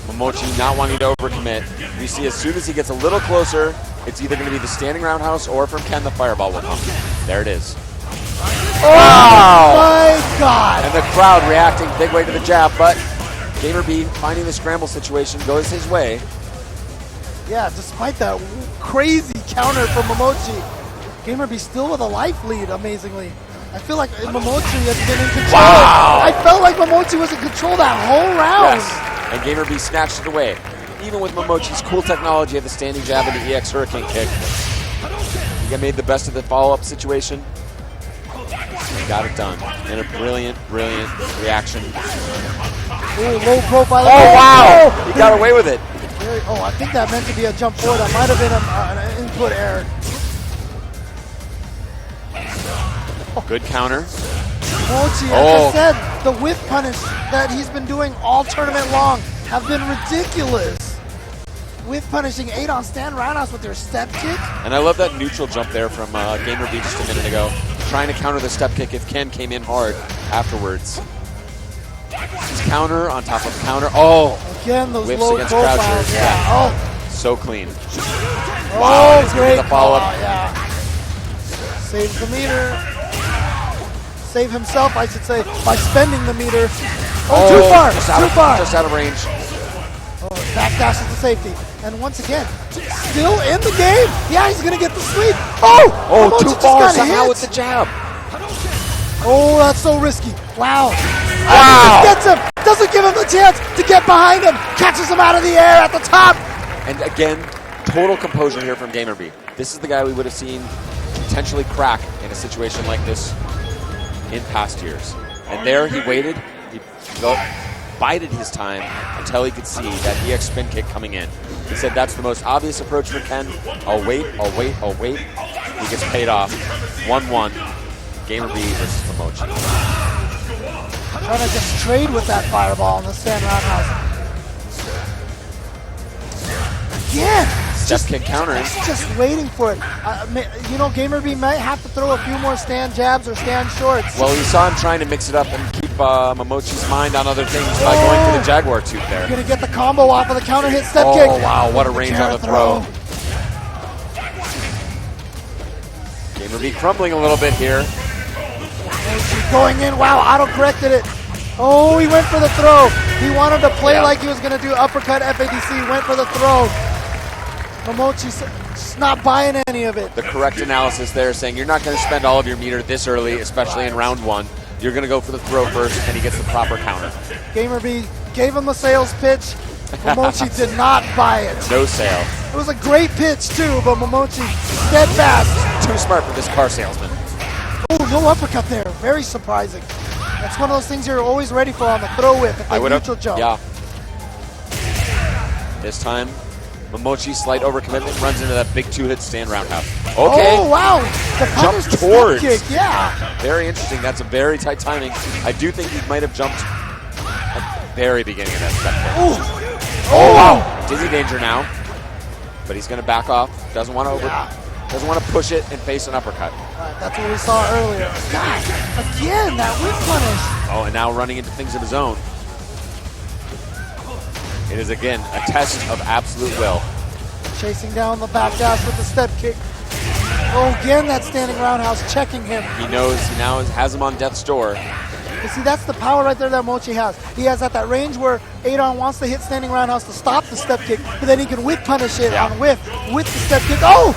Speaker 4: Momochi not wanting to overcommit. You see, as soon as he gets a little closer, it's either going to be the standing roundhouse or from Ken the fireball will come. There it is.
Speaker 1: Oh my God!
Speaker 4: And the crowd reacting big way to the jab, but GamerB finding the scramble situation goes his way.
Speaker 1: Yeah, despite that crazy counter from Momochi, GamerB still with a life lead, amazingly. I feel like Momochi has been in control.
Speaker 4: Wow.
Speaker 1: I felt like Momochi was in control that whole round.
Speaker 4: Yes, and GamerB snatched it away. Even with Momochi's cool technology of the standing jab and the EX Hurricane kick, he made the best of the follow-up situation. He got it done in a brilliant, brilliant reaction.
Speaker 1: Ooh, low profile.
Speaker 4: Oh, wow! He got away with it.
Speaker 1: I think that meant to be a jump forward. That might have been an input error.
Speaker 4: Good counter.
Speaker 1: Mochi, as I said, the whip punish that he's been doing all tournament long have been ridiculous. Whip punishing Adon stand roundhouse with their step kick.
Speaker 4: And I love that neutral jump there from GamerB just a minute ago. Trying to counter the step kick if Ken came in hard afterwards. His counter on top of counter. Oh!
Speaker 1: Again, those
Speaker 4: whips
Speaker 1: low
Speaker 4: against
Speaker 1: profiles.
Speaker 4: crouchers.
Speaker 1: Yeah. Oh.
Speaker 4: So clean.
Speaker 1: Wow,
Speaker 4: great the follow-up.
Speaker 1: Yeah. Saves the meter. Save himself, I should say, by spending the meter. Oh, too far! Too far!
Speaker 4: Just out of range.
Speaker 1: Oh, backdashes to safety. And once again, still in the game. Yeah, he's going to get the sweep. Oh,
Speaker 4: too far somehow with the jab.
Speaker 1: Oh, that's so risky. Wow. Wow. Gets him. Doesn't give him the chance to get behind him. Catches him out of the air at the top.
Speaker 4: And again, total composure here from GamerB. This is the guy we would have seen potentially crack in a situation like this in past years. And there he waited. He bided his time until he could see that EX spin kick coming in. He said that's the most obvious approach for Ken. I'll wait. He gets paid off. 1-1. GamerB versus Momochi.
Speaker 1: Trying to just trade with that fireball in the stand roundhouse. Again!
Speaker 4: Step kick countering.
Speaker 1: Just waiting for it. GamerB might have to throw a few more stand jabs or stand shorts.
Speaker 4: Well, we saw him trying to mix it up and keep Momochi's mind on other things by going for the Jaguar tooth there.
Speaker 1: Going to get the combo off of the counter hit step kick.
Speaker 4: Oh, wow, what a range on the throw. GamerB crumbling a little bit here.
Speaker 1: Going in, wow, auto-corrected it. Oh, he went for the throw. He wanted to play like he was going to do uppercut FADC, went for the throw. Momochi's just not buying any of it.
Speaker 4: The correct analysis there saying you're not going to spend all of your meter this early, especially in round 1. You're going to go for the throw first, and he gets the proper counter.
Speaker 1: GamerB gave him the sales pitch. Momochi did not buy it.
Speaker 4: No sale.
Speaker 1: It was a great pitch, too, but Momochi steadfast.
Speaker 4: Too smart for this car salesman.
Speaker 1: Oh, no uppercut there. Very surprising. That's one of those things you're always ready for on the throw whip if they neutral jump.
Speaker 4: Yeah. This time, Momochi slight overcommitment, runs into that big two-hit stand roundhouse. Okay.
Speaker 1: Oh, wow. The punish
Speaker 4: Jump towards.
Speaker 1: kick, yeah.
Speaker 4: Very interesting. That's a very tight timing. I do think he might have jumped at the very beginning of that step kick. Oh, wow. Dizzy danger now. But he's going to back off. Doesn't want to doesn't want to push it and face an uppercut.
Speaker 1: That's what we saw earlier. God, again, that whip punish.
Speaker 4: Oh, and now running into things of his own. It is, again, a test of absolute will.
Speaker 1: Chasing down the back dash with the step kick. Oh, again, that standing roundhouse checking him.
Speaker 4: He knows he now has him on death's door.
Speaker 1: You see, that's the power right there that Mochi has. He has at that range where Adon wants to hit standing roundhouse to stop the step kick, but then he can whip punish it on whiff with the step kick. Oh!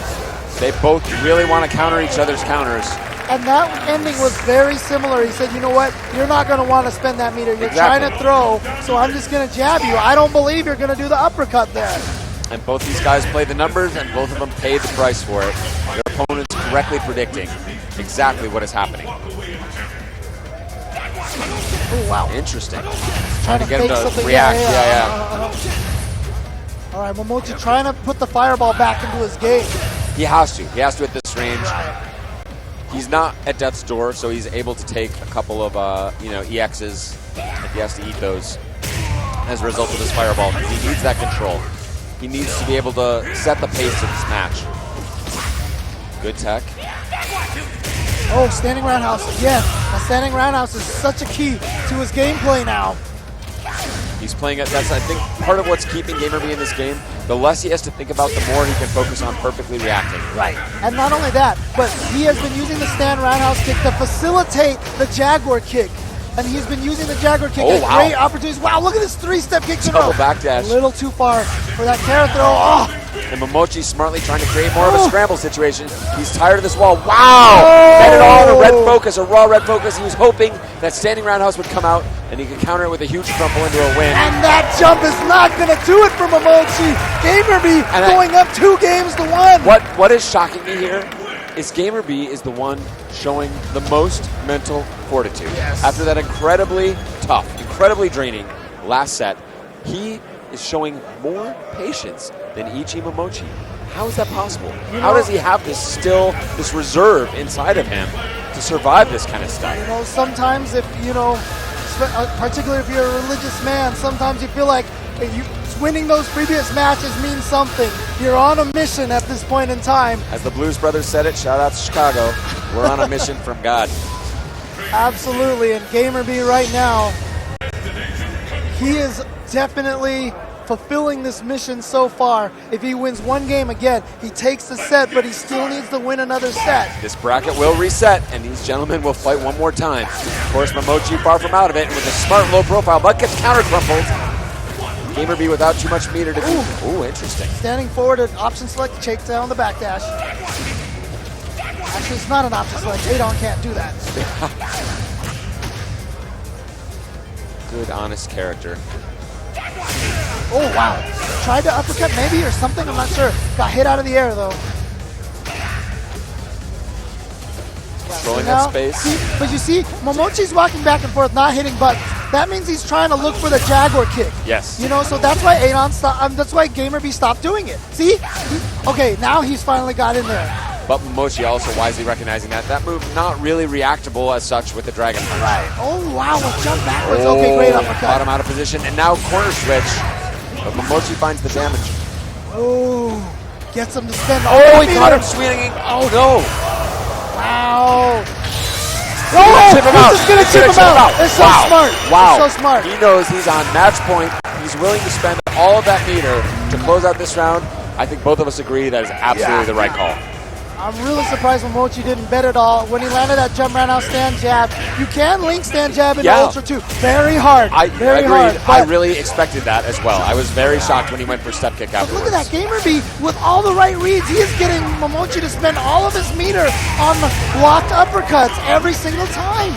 Speaker 4: They both really want to counter each other's counters.
Speaker 1: And that ending was very similar. He said, you know what? You're not going to want to spend that meter. You're trying to throw, so I'm just going to jab you. I don't believe you're going to do the uppercut there.
Speaker 4: And both these guys played the numbers, and both of them paid the price for it. Their opponents correctly predicting exactly what is happening.
Speaker 1: Oh, wow.
Speaker 4: Interesting.
Speaker 1: Trying to
Speaker 4: get him to
Speaker 1: something.
Speaker 4: react.
Speaker 1: All right, Momochi trying to put the fireball back into his game.
Speaker 4: He has to. He has to at this range. He's not at death's door, so he's able to take a couple of EXs if he has to eat those as a result of this fireball. He needs that control. He needs to be able to set the pace of this match. Good tech.
Speaker 1: Oh, standing roundhouse again. A standing roundhouse is such a key to his gameplay now.
Speaker 4: He's playing it. That's, I think, part of what's keeping GamerB in this game. The less he has to think about, the more he can focus on perfectly reacting.
Speaker 1: Right. And not only that, but he has been using the stand roundhouse kick to facilitate the Jaguar kick. And he's been using the Jaguar kick as great opportunities. Wow, look at this three-step kick in a row.
Speaker 4: Double backdash.
Speaker 1: A little too far for that carrot throw. Oh!
Speaker 4: And Momochi smartly trying to create more of a scramble situation. He's tired of this wall. Wow! Bet it all on a red focus, a raw red focus. He was hoping that standing roundhouse would come out and he could counter it with a huge crumple into a win.
Speaker 1: And that jump is not going to do it for Momochi. GamerB going up 2-1.
Speaker 4: What is shocking me here is GamerB is the one showing the most mental fortitude.
Speaker 1: Yes.
Speaker 4: After that incredibly tough, incredibly draining last set, he is showing more patience than Ichi Momochi. How is that possible? How does he have this reserve inside of him to survive this kind of stuff?
Speaker 1: You know, sometimes particularly if you're a religious man, sometimes you feel like winning those previous matches means something. You're on a mission at this point in time.
Speaker 4: As the Blues Brothers said it, shout out to Chicago, we're on a mission from God.
Speaker 1: Absolutely, and GamerB right now, he is definitely fulfilling this mission so far. If he wins one game again, he takes the set, but he still needs to win another set.
Speaker 4: This bracket will reset, and these gentlemen will fight one more time. Of course, Momochi far from out of it, and with a smart low profile, but gets counter crumpled. GamerB without too much meter to do. Ooh, interesting.
Speaker 1: Standing forward at option select, shake down the backdash. Actually, it's not an option select. Adon can't do that.
Speaker 4: Good, honest character.
Speaker 1: Oh, wow. Tried to uppercut maybe or something, I'm not sure. Got hit out of the air, though.
Speaker 4: Controlling that space.
Speaker 1: But you see, Momochi's walking back and forth, not hitting buttons. That means he's trying to look for the Jaguar kick.
Speaker 4: Yes.
Speaker 1: You know, so that's why Adon stopped. That's why GamerB stopped doing it. See? Okay, now he's finally got in there.
Speaker 4: But Momochi also wisely recognizing that move not really reactable as such with the Dragon Punch.
Speaker 1: Right. Oh, wow, a jump backwards. Okay, great uppercut.
Speaker 4: Got him out of position, and now corner switch. But Momochi finds the damage.
Speaker 1: Oh, gets him to spend.
Speaker 4: Oh, he caught him swinging. Oh, no.
Speaker 1: Wow.
Speaker 4: Oh, he's
Speaker 1: just going to chip him out. It's so smart.
Speaker 4: Wow.
Speaker 1: It's so smart.
Speaker 4: He knows he's on match point. He's willing to spend all of that meter to close out this round. I think both of us agree that is absolutely the right call.
Speaker 1: I'm really surprised Momochi didn't bet at all. When he landed that jump roundhouse stand jab, you can link stand jab into Ultra 2. Very hard. Very hard.
Speaker 4: I really expected that as well. I was very shocked when he went for step kick afterwards.
Speaker 1: Look at that, GamerB with all the right reads. He is getting Momochi to spend all of his meter on the blocked uppercuts every single time.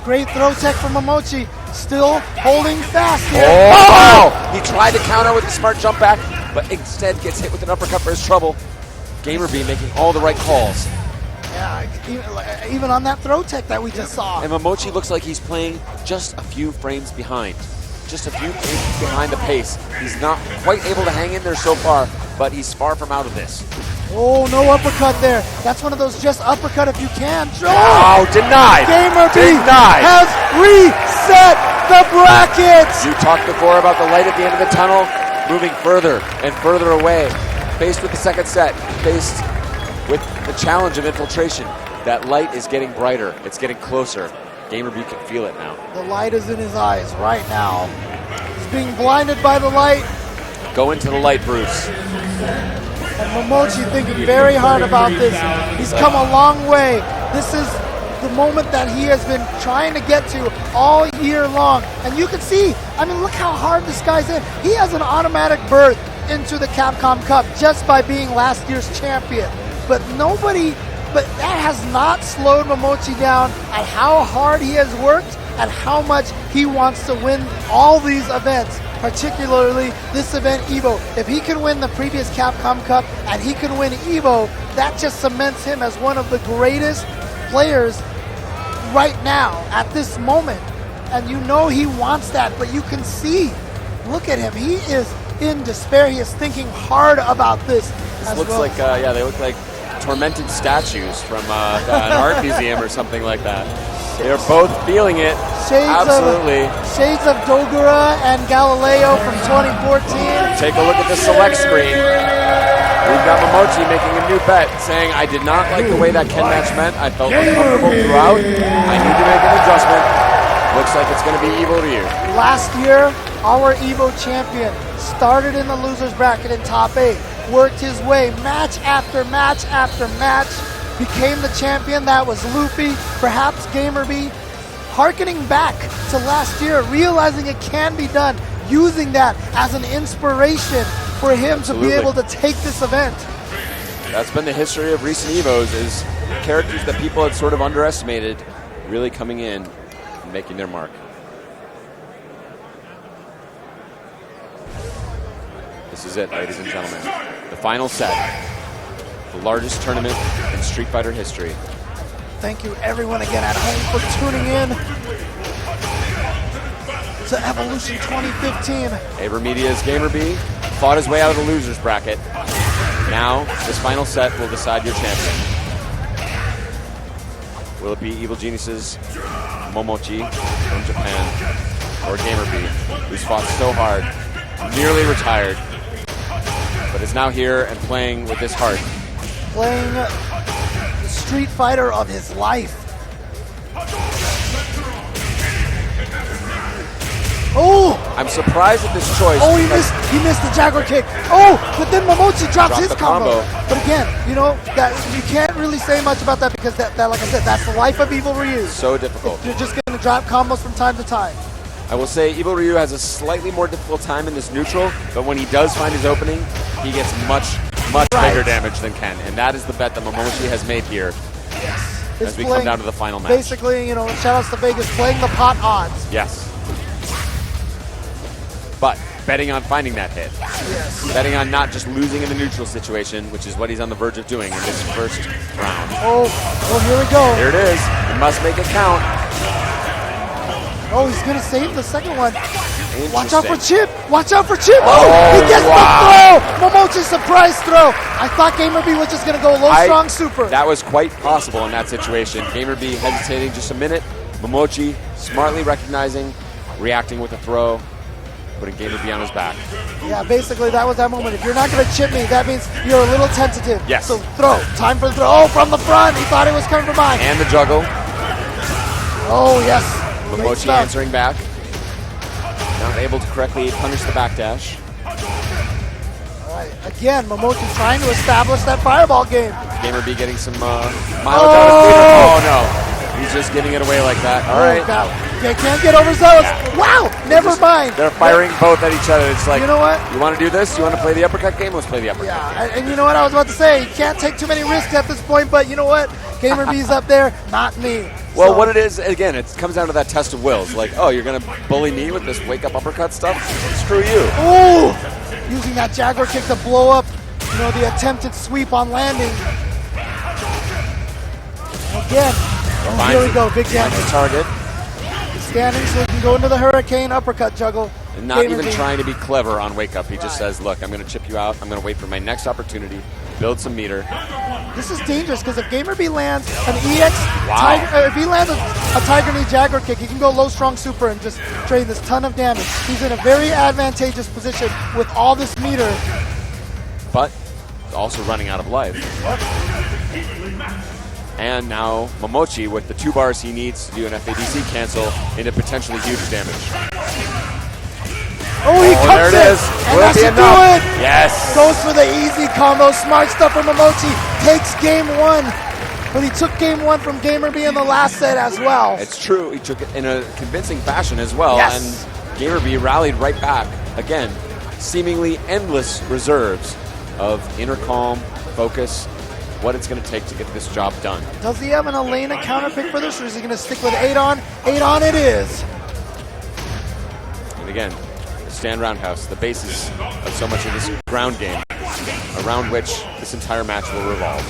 Speaker 1: Great throw tech from Momochi. Still holding fast here.
Speaker 4: Oh! He tried to counter with a smart jump back, but instead gets hit with an uppercut for his trouble. GamerB making all the right calls.
Speaker 1: Yeah. even on that throw tech that we just saw.
Speaker 4: And Momochi looks like he's playing just a few frames behind. Just a few frames behind the pace. He's not quite able to hang in there so far, but he's far from out of this.
Speaker 1: Oh, no uppercut there. That's one of those just uppercut if you can.
Speaker 4: Oh, denied.
Speaker 1: Gamer B
Speaker 4: Denied.
Speaker 1: has reset the brackets.
Speaker 4: You talked before about the light at the end of the tunnel, moving further and further away. Faced with the second set, faced with the challenge of infiltration. That light is getting brighter. It's getting closer. Gamer B can feel it now.
Speaker 1: The light is in his eyes right now. He's being blinded by the light.
Speaker 4: Go into the light, Bruce.
Speaker 1: And Momochi thinking very hard about this. He's come a long way. This is the moment that he has been trying to get to all year long. And you can see, I mean, look how hard this guy's in. He has an automatic berth into the Capcom Cup just by being last year's champion. But that has not slowed Momochi down at how hard he has worked and how much he wants to win all these events, particularly this event, EVO. If he can win the previous Capcom Cup and he can win EVO, that just cements him as one of the greatest players right now at this moment. And you know he wants that, but you can see, look at him. He is in despair. He is thinking hard about this.
Speaker 4: This looks like, they look like tormented statues from an art museum or something like that. They're both feeling it. Absolutely.
Speaker 1: Shades of Dogura and Galileo from 2014.
Speaker 4: Take a look at the select screen. We've got Momochi making a new bet, saying, I did not like the way that Ken match went. I felt uncomfortable throughout. I need to make an adjustment. Looks like it's going to be EVO to you.
Speaker 1: Last year, our EVO champion started in the loser's bracket in top 8, worked his way match after match after match, became the champion. That was Luffy, perhaps Gamer B, hearkening back to last year, realizing it can be done, using that as an inspiration for him to be able to take this event.
Speaker 4: That's been the history of recent EVOs, is characters that people had sort of underestimated really coming in and making their mark. This is it, ladies and gentlemen. The final set. The largest tournament in Street Fighter history.
Speaker 1: Thank you everyone again at home for tuning in to Evolution 2015.
Speaker 4: Aver Media's Gamer B fought his way out of the loser's bracket. Now, this final set will decide your champion. Will it be Evil Genius's Momochi from Japan, or Gamer B, who's fought so hard, nearly retired, but is now here and playing with his heart?
Speaker 1: Playing the Street Fighter of his life. Oh!
Speaker 4: I'm surprised at this choice.
Speaker 1: Oh, he missed the Jaguar kick. Oh, but then Momochi drops his combo.
Speaker 4: combo.
Speaker 1: But again, you know, that you can't really say much about that because that like I said, that's the life of Evil Ryu.
Speaker 4: So difficult.
Speaker 1: You're just going to drop combos from time to time.
Speaker 4: I will say Evil Ryu has a slightly more difficult time in this neutral, but when he does find his opening, he gets much bigger damage than Ken. And that is the bet that Momochi has made here.
Speaker 1: Yes.
Speaker 4: As we come down to the final match.
Speaker 1: Basically, you know, shout outs to Vegas, playing the pot odds.
Speaker 4: Yes. But betting on finding that hit.
Speaker 1: Yes.
Speaker 4: Betting on not just losing in the neutral situation, which is what he's on the verge of doing in this first round.
Speaker 1: Oh, here we go.
Speaker 4: Here it is. He must make it count.
Speaker 1: Oh, he's going to save the second one. Watch out for Chip. Watch out for Chip.
Speaker 4: Oh,
Speaker 1: he gets the throw. Momochi's surprise throw. I thought Gamer B was just going to go low, strong, super.
Speaker 4: That was quite possible in that situation. Gamer B hesitating just a minute. Momochi smartly recognizing, reacting with a throw, putting Gamer B on his back.
Speaker 1: Yeah, basically that was that moment. If you're not going to chip me, that means you're a little tentative.
Speaker 4: Yes.
Speaker 1: So throw. Time for the throw. Oh, from the front. He thought it was coming from behind.
Speaker 4: And the juggle.
Speaker 1: Oh, yes.
Speaker 4: Momochi answering back. Not able to correctly punish the backdash.
Speaker 1: All right. Again, Momochi trying to establish that fireball game.
Speaker 4: Gamer B getting some mileage out of his leader. Oh, no. He's just giving it away like that. All right.
Speaker 1: They can't get overzealous. Wow. Never mind.
Speaker 4: They're firing both at each other. It's like,
Speaker 1: you know what?
Speaker 4: You want to do this? You want to play the uppercut game? Let's play the uppercut.
Speaker 1: Yeah, and you know what I was about to say? You can't take too many risks at this point, but you know what? Gamer B's up there, not me.
Speaker 4: Well, what it is, again, it comes down to that test of wills. Like, oh, you're going to bully me with this wake-up uppercut stuff? Screw you.
Speaker 1: Ooh! Using that Jaguar kick to blow up, you know, the attempted sweep on landing. Again. Oh, here we go. Big damage.
Speaker 4: Finds the target.
Speaker 1: He's standing so he can go into the hurricane uppercut juggle.
Speaker 4: And not even trying to be clever on wake up. He just says, look, I'm going to chip you out. I'm going to wait for my next opportunity, build some meter.
Speaker 1: This is dangerous because if GamerB lands an EX, Tiger, if he lands a Tiger Knee Jaguar kick, he can go low strong super and just trade this ton of damage. He's in a very advantageous position with all this meter.
Speaker 4: But also running out of life. And now Momochi with the 2 bars he needs to do an FADC cancel into potentially huge damage.
Speaker 1: Oh, he comes
Speaker 4: there it is.
Speaker 1: And that should do it.
Speaker 4: Yes.
Speaker 1: Goes for the easy combo. Smart stuff from Momochi. Takes game 1. But he took game 1 from GamerB in the last set as well.
Speaker 4: It's true. He took it in a convincing fashion as well.
Speaker 1: Yes.
Speaker 4: And GamerB rallied right back. Again, seemingly endless reserves of inner calm, focus, what it's going to take to get this job done.
Speaker 1: Does he have an Elena counter pick for this, or is he going to stick with 8-on? 8-on it is.
Speaker 4: And again, the stand roundhouse, the basis of so much of this ground game, around which this entire match will revolve.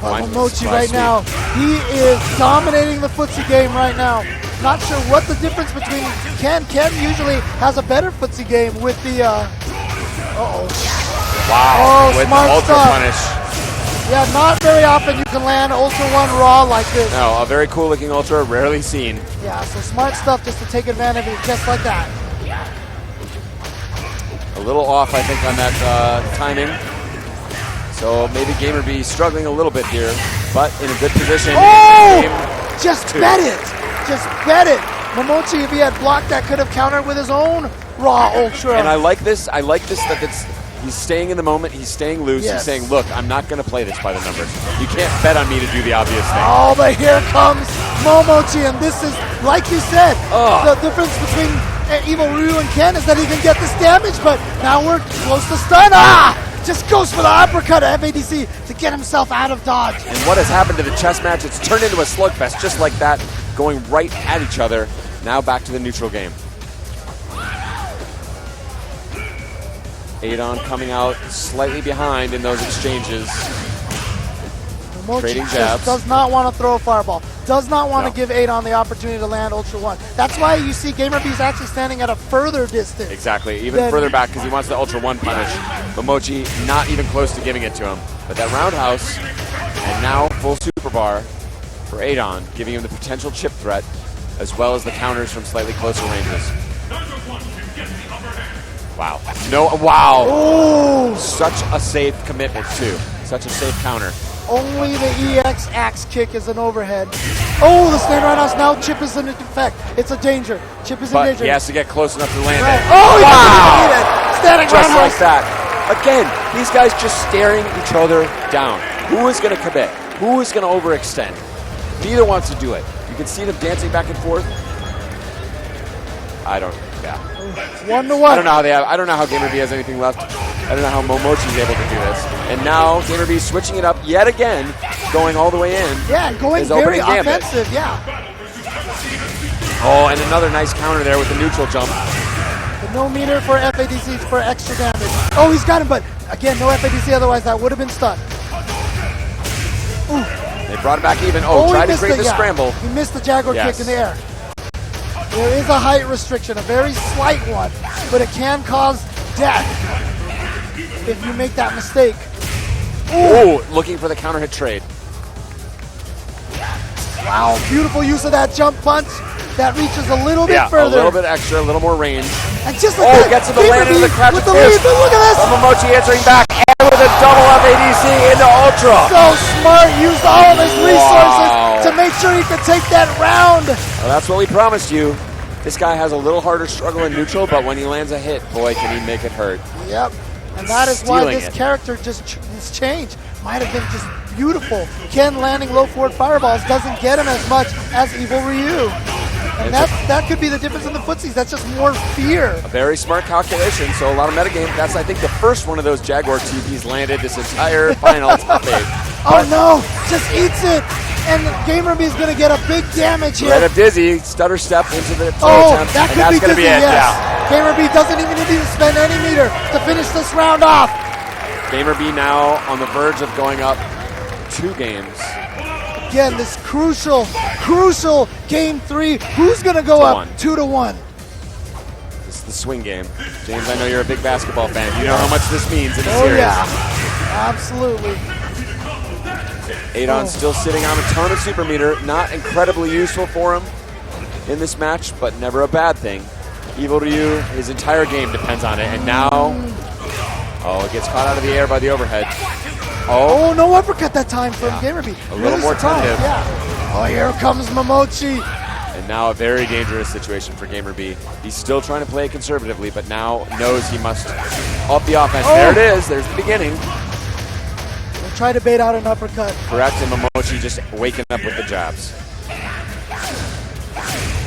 Speaker 1: Momochi right now, he is dominating the footsie game right now. Not sure what the difference between Ken. Ken usually has a better footsie game with the,
Speaker 4: Wow,
Speaker 1: oh,
Speaker 4: with
Speaker 1: smart
Speaker 4: ultra
Speaker 1: stuff.
Speaker 4: punish.
Speaker 1: Yeah, not very often you can land Ultra 1 raw like this.
Speaker 4: No, a very cool looking ultra, rarely seen.
Speaker 1: Yeah, so smart stuff just to take advantage of it just like that.
Speaker 4: A little off, I think, on that timing. So maybe GamerB struggling a little bit here, but in a good position.
Speaker 1: Oh! Just bet it! Just bet it! Momochi, if he had blocked that, could have countered with his own raw ultra.
Speaker 4: And I like this. I like this that he's staying in the moment. He's staying loose.
Speaker 1: Yes.
Speaker 4: He's saying, look, I'm not going to play this by the numbers. You can't bet on me to do the obvious thing.
Speaker 1: Oh, but here comes Momochi, and this is, like you said, the difference between EVO Ryu and Ken is that he can get this damage, but now we're close to stun. Just goes for the uppercut of FADC to get himself out of dodge.
Speaker 4: And what has happened to the chess match? It's turned into a slugfest just like that, going right at each other. Now back to the neutral game. 8-on coming out slightly behind in those exchanges.
Speaker 1: Momochi
Speaker 4: Trading
Speaker 1: just
Speaker 4: jabs.
Speaker 1: does not want to throw a fireball. Does not want to give 8-on the opportunity to land Ultra 1. That's why you see GamerB's actually standing at a further distance.
Speaker 4: Exactly, even further back because he wants the Ultra 1 punish. Momochi not even close to giving it to him. But that roundhouse, and now full super bar for 8-on, giving him the potential chip threat, as well as the counters from slightly closer ranges. Wow. Wow.
Speaker 1: Oh!
Speaker 4: Such a safe commitment, too. Such a safe counter.
Speaker 1: Only the EX axe kick is an overhead. Oh, the stand roundhouse. Now Chip is in effect. It's a danger. Chip is in danger.
Speaker 4: But he has to get close enough to land
Speaker 1: Right.
Speaker 4: it.
Speaker 1: Oh, he
Speaker 4: Wow.
Speaker 1: doesn't need it. Standing
Speaker 4: Just
Speaker 1: roundhouse.
Speaker 4: like that. Again, these guys just staring each other down. Who is going to commit? Who is going to overextend? Neither wants to do it. You can see them dancing back and forth. I don't. Yeah.
Speaker 1: 1-1.
Speaker 4: I don't know how they have. I don't know how GamerB has anything left. I don't know how Momochi's able to do this. And now GamerB switching it up yet again, going all the way in.
Speaker 1: Yeah, going
Speaker 4: His
Speaker 1: very
Speaker 4: opening gambit.
Speaker 1: offensive. Yeah.
Speaker 4: Oh, and another nice counter there with the neutral jump.
Speaker 1: But no meter for FADC for extra damage. Oh, he's got him, but again, no FADC. Otherwise, that would have been stunned. Ooh.
Speaker 4: They brought it back even. Oh, tried to create the scramble.
Speaker 1: He missed the Jaguar kick in the air. There is a height restriction, a very slight one, but it can cause death if you make that mistake.
Speaker 4: Ooh, looking for the counter hit trade.
Speaker 1: Wow, beautiful use of that jump punch. That reaches a little bit further.
Speaker 4: A little bit extra, a little more range.
Speaker 1: And just like that,
Speaker 4: gets to the land into the crouch
Speaker 1: with the lead, but look at this.
Speaker 4: Momochi answering back and with a double FADC into Ultra.
Speaker 1: So smart, used all of his resources to make sure he could take that round.
Speaker 4: Well, that's what we promised you. This guy has a little harder struggle in neutral, but when he lands a hit, boy, can he make it hurt.
Speaker 1: Yep, and that is why
Speaker 4: Stealing
Speaker 1: this
Speaker 4: it.
Speaker 1: character this change might have been just beautiful. Ken landing low forward fireballs doesn't get him as much as EVO Ryu. And that could be the difference in the footsies. That's just more fear.
Speaker 4: A very smart calculation, so a lot of metagame. That's, I think, the first one of those Jaguar TPs landed this entire final top 8.
Speaker 1: Oh no, just eats it. And GamerB is going to get a big damage here.
Speaker 4: Right up Dizzy, stutter step into the toe
Speaker 1: Oh,
Speaker 4: attempt,
Speaker 1: that
Speaker 4: and
Speaker 1: could
Speaker 4: that's
Speaker 1: be
Speaker 4: going to be
Speaker 1: Dizzy,
Speaker 4: it.
Speaker 1: yes.
Speaker 4: Yeah.
Speaker 1: Gamer B doesn't even need to spend any meter to finish this round off.
Speaker 4: Gamer B now on the verge of going up 2 games.
Speaker 1: Again, this crucial game 3. Who's going to go up 2-1?
Speaker 4: This is the swing game. James, I know you're a big basketball fan. You know how much this means in the series.
Speaker 1: Oh, yeah. Absolutely.
Speaker 4: Adon's still sitting on a ton of super meter. Not incredibly useful for him in this match, but never a bad thing. EVO to you, his entire game depends on it. And now, it gets caught out of the air by the overhead.
Speaker 1: Oh, no uppercut that time from Gamer B.
Speaker 4: A little more tentative.
Speaker 1: Yeah. Oh, here comes Momochi.
Speaker 4: And now a very dangerous situation for Gamer B. He's still trying to play it conservatively, but now knows he must up the offense. There it is. There's the beginning.
Speaker 1: We'll try to bait out an uppercut.
Speaker 4: Correct, and Momochi just waking up with the jabs.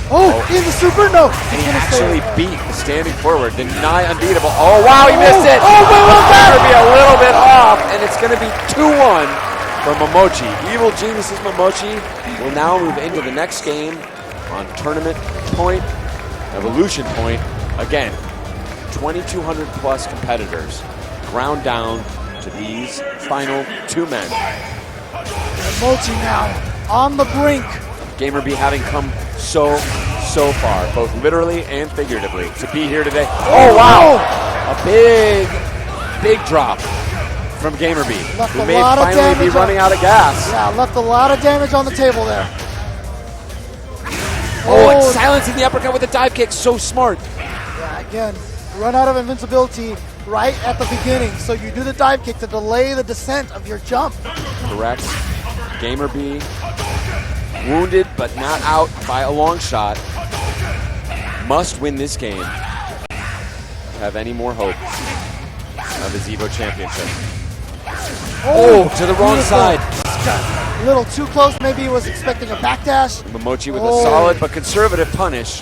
Speaker 1: In the super, no.
Speaker 4: And he actually beat the standing forward. Deny unbeatable. Oh, wow, he missed it.
Speaker 1: Oh,
Speaker 4: it's going to be a little bit off, and it's going to be 2-1 for Momochi. Evil Genius's Momochi will now move into the next game on tournament point, evolution point. Again, 2,200 plus competitors ground down to these final 2 men.
Speaker 1: Momochi now on the brink.
Speaker 4: Gamer B having come so far, both literally and figuratively, to be here today. Oh, wow! A big drop from Gamer B, who may finally be running out of gas.
Speaker 1: Yeah, left a lot of damage on the table there.
Speaker 4: And silencing the uppercut with a dive kick, so smart.
Speaker 1: Yeah, again, run out of invincibility right at the beginning, so you do the dive kick to delay the descent of your jump.
Speaker 4: Correct. Gamer B wounded but not out by a long shot. Must win this game to have any more hope of his EVO championship. To the wrong side.
Speaker 1: A little too close. Maybe he was expecting a backdash.
Speaker 4: Momochi with a solid but conservative punish.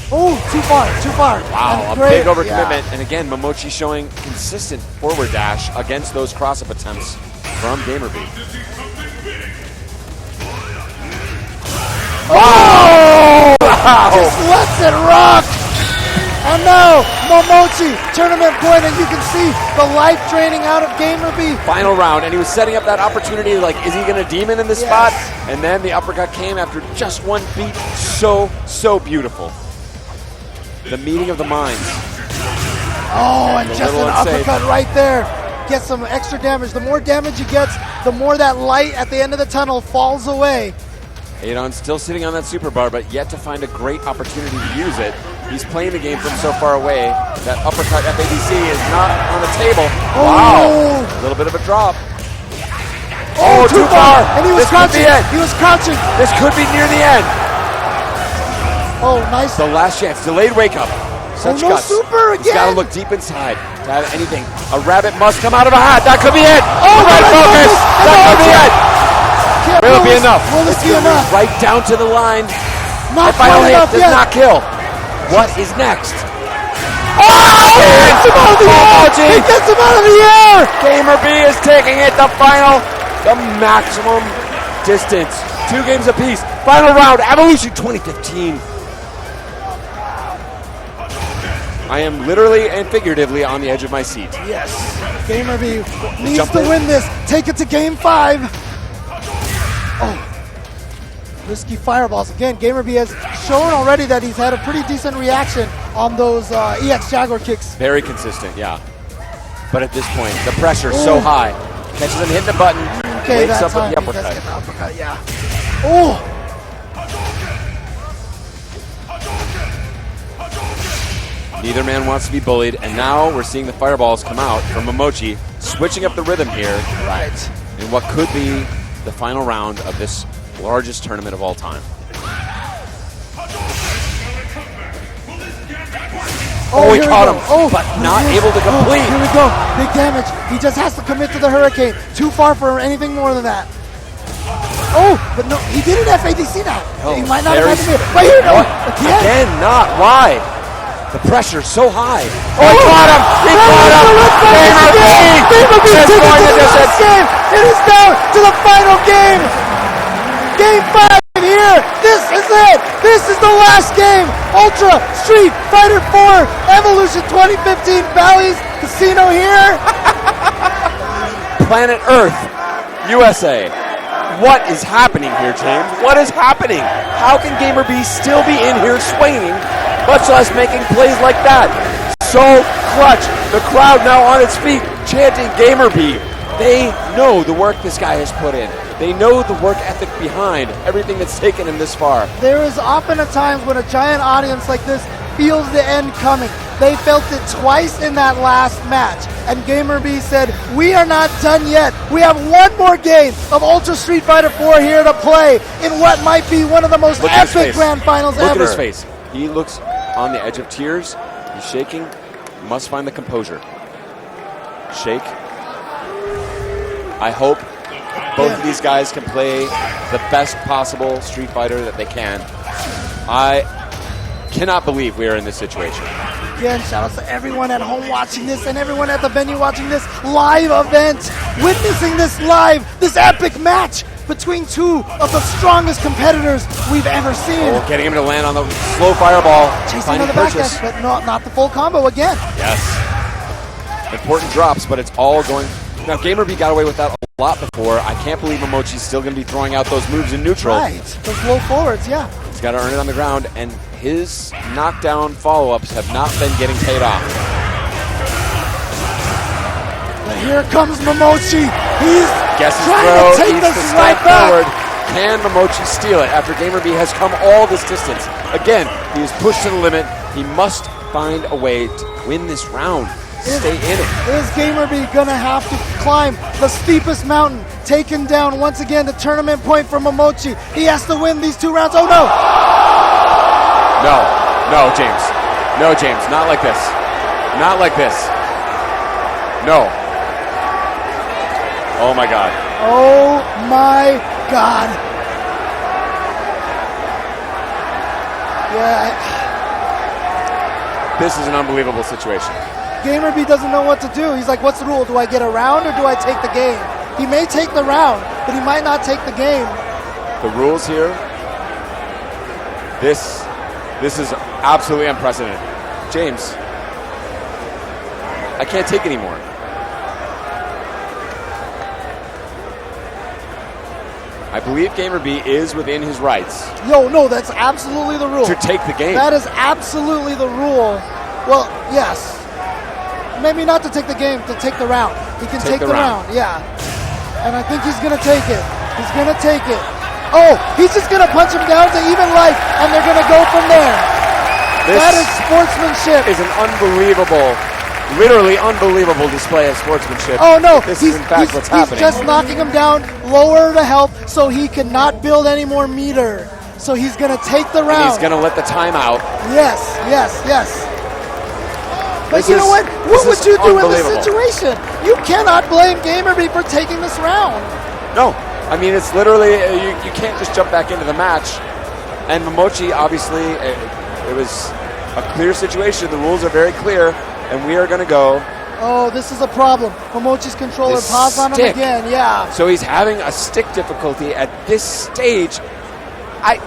Speaker 1: Too far.
Speaker 4: Wow, a big overcommitment. Yeah. And again, Momochi showing consistent forward dash against those cross-up attempts from Gamer B.
Speaker 1: Wow! Just lets it rock! And now, Momochi, tournament point, and you can see the life draining out of Gamer B.
Speaker 4: Final round, and he was setting up that opportunity, like, is he going to demon in this spot? And then the uppercut came after just 1 beat. So beautiful. The meeting of the minds.
Speaker 1: And just an uppercut right there. Gets some extra damage. The more damage he gets, the more that light at the end of the tunnel falls away.
Speaker 4: Adon still sitting on that super bar, but yet to find a great opportunity to use it. He's playing the game from so far away. That uppercut FADC is not on the table. Wow. A little bit of a drop. Too far.
Speaker 1: And he was crouching.
Speaker 4: This could be near the end.
Speaker 1: Nice.
Speaker 4: The last chance. Delayed wake up. Such
Speaker 1: no
Speaker 4: guts.
Speaker 1: Super again.
Speaker 4: He's got to look deep inside to have anything. A rabbit must come out of a hat. That could be it. Red focus. That could be it. Will it be enough?
Speaker 1: Will this be enough?
Speaker 4: Right down to the line.
Speaker 1: Not
Speaker 4: final hit
Speaker 1: enough
Speaker 4: does
Speaker 1: yet.
Speaker 4: not kill. What is next?
Speaker 1: He gets him out of the air! He gets him out of the air!
Speaker 4: Gamer B is taking it the maximum distance. 2 games apiece. Final round, Evolution 2015. I am literally and figuratively on the edge of my seat.
Speaker 1: Yes. Gamer B needs to win this. Take it to game 5. Risky fireballs. Again, Gamer B has shown already that he's had a pretty decent reaction on those EX Jaguar kicks.
Speaker 4: Very consistent, yeah. But at this point, the pressure is so high. Catches him hitting the button. Wakes up with the uppercut.
Speaker 1: Yeah.
Speaker 4: Neither man wants to be bullied, and now we're seeing the fireballs come out from Momochi, switching up the rhythm here.
Speaker 1: Right.
Speaker 4: In what could be the final round of this largest tournament of all time. He caught him, but not able to complete.
Speaker 1: Here we go. Big damage. He just has to commit to the Hurricane. Too far for anything more than that. But no, he didn't FADC that. He might not have had to be. Right here, no.
Speaker 4: Again, not. Why? The pressure's so high. He caught him.
Speaker 1: Gamer B taking it to the last game. It is down to the final game. Game 5 here. This is it. This is the last game. Ultra Street Fighter 4 Evolution 2015 Bally's Casino here.
Speaker 4: Planet Earth, USA. What is happening here, James? What is happening? How can GamerB still be in here swinging, much less making plays like that? So clutch. The crowd now on its feet, chanting GamerB. They know the work this guy has put in. They know the work ethic behind everything that's taken him this far.
Speaker 1: There is often a time when a giant audience like this feels the end coming. They felt it twice in that last match. And GamerB said, we are not done yet. We have one more game of Ultra Street Fighter 4 here to play in what might be one of the most epic grand finals ever.
Speaker 4: Look at his face. He looks on the edge of tears. He's shaking. Must find the composure. Shake. I hope both of these guys can play the best possible Street Fighter that they can. I cannot believe we are in this situation.
Speaker 1: Again, shout out to everyone at home watching this and everyone at the venue watching this live event, witnessing this live, this epic match between two of the strongest competitors we've ever seen.
Speaker 4: Oh, getting him to land on the slow fireball.
Speaker 1: Chasing on the back dash, but not the full combo again.
Speaker 4: Yes. Important drops, but it's all going. Now, GamerB got away with that a lot before. I can't believe Momochi's still going to be throwing out those moves in neutral.
Speaker 1: Right, those low forwards, yeah.
Speaker 4: He's got to earn it on the ground, and his knockdown follow-ups have not been getting paid off.
Speaker 1: But here comes Momochi. He's trying
Speaker 4: throw,
Speaker 1: to take this right
Speaker 4: forward.
Speaker 1: back.
Speaker 4: Can Momochi steal it after GamerB has come all this distance? Again, he is pushed to the limit. He must find a way to win this round. Stay in it.
Speaker 1: Is GamerB going to have to climb the steepest mountain? Taken down once again, the tournament point for Momochi. He has to win these 2 rounds. Oh, no.
Speaker 4: No, James. No, James. Not like this. Not like this. No. Oh, my God.
Speaker 1: Oh, my God. Yeah.
Speaker 4: This is an unbelievable situation.
Speaker 1: GamerB doesn't know what to do. He's like, what's the rule? Do I get a round or do I take the game? He may take the round, but he might not take the game.
Speaker 4: The rules here, this is absolutely unprecedented. James, I can't take anymore. I believe GamerB is within his rights.
Speaker 1: Yo, no, that's absolutely the rule.
Speaker 4: To take the game.
Speaker 1: That is absolutely the rule. Well, yes. Maybe not to take the game, to take the round. He can take the round, yeah. And I think he's going to take it. He's going to take it. Oh, he's just going to punch him down to even life, and they're going to go from there. That is sportsmanship.
Speaker 4: Is an unbelievable, literally unbelievable display of sportsmanship.
Speaker 1: Oh, no.
Speaker 4: This is, in fact, what's happening.
Speaker 1: He's just knocking him down lower to help so he cannot build any more meter. So he's going to take the round.
Speaker 4: And he's going to let the time out.
Speaker 1: Yes. But you know what? What would you do in this situation? You cannot blame GamerB for taking this round.
Speaker 4: No. I mean, it's literally, you can't just jump back into the match. And Momochi, obviously, it was a clear situation. The rules are very clear, and we are going to go.
Speaker 1: Oh, this is a problem. Momochi's controller paused on him again, yeah.
Speaker 4: So he's having a stick difficulty at this stage.
Speaker 1: I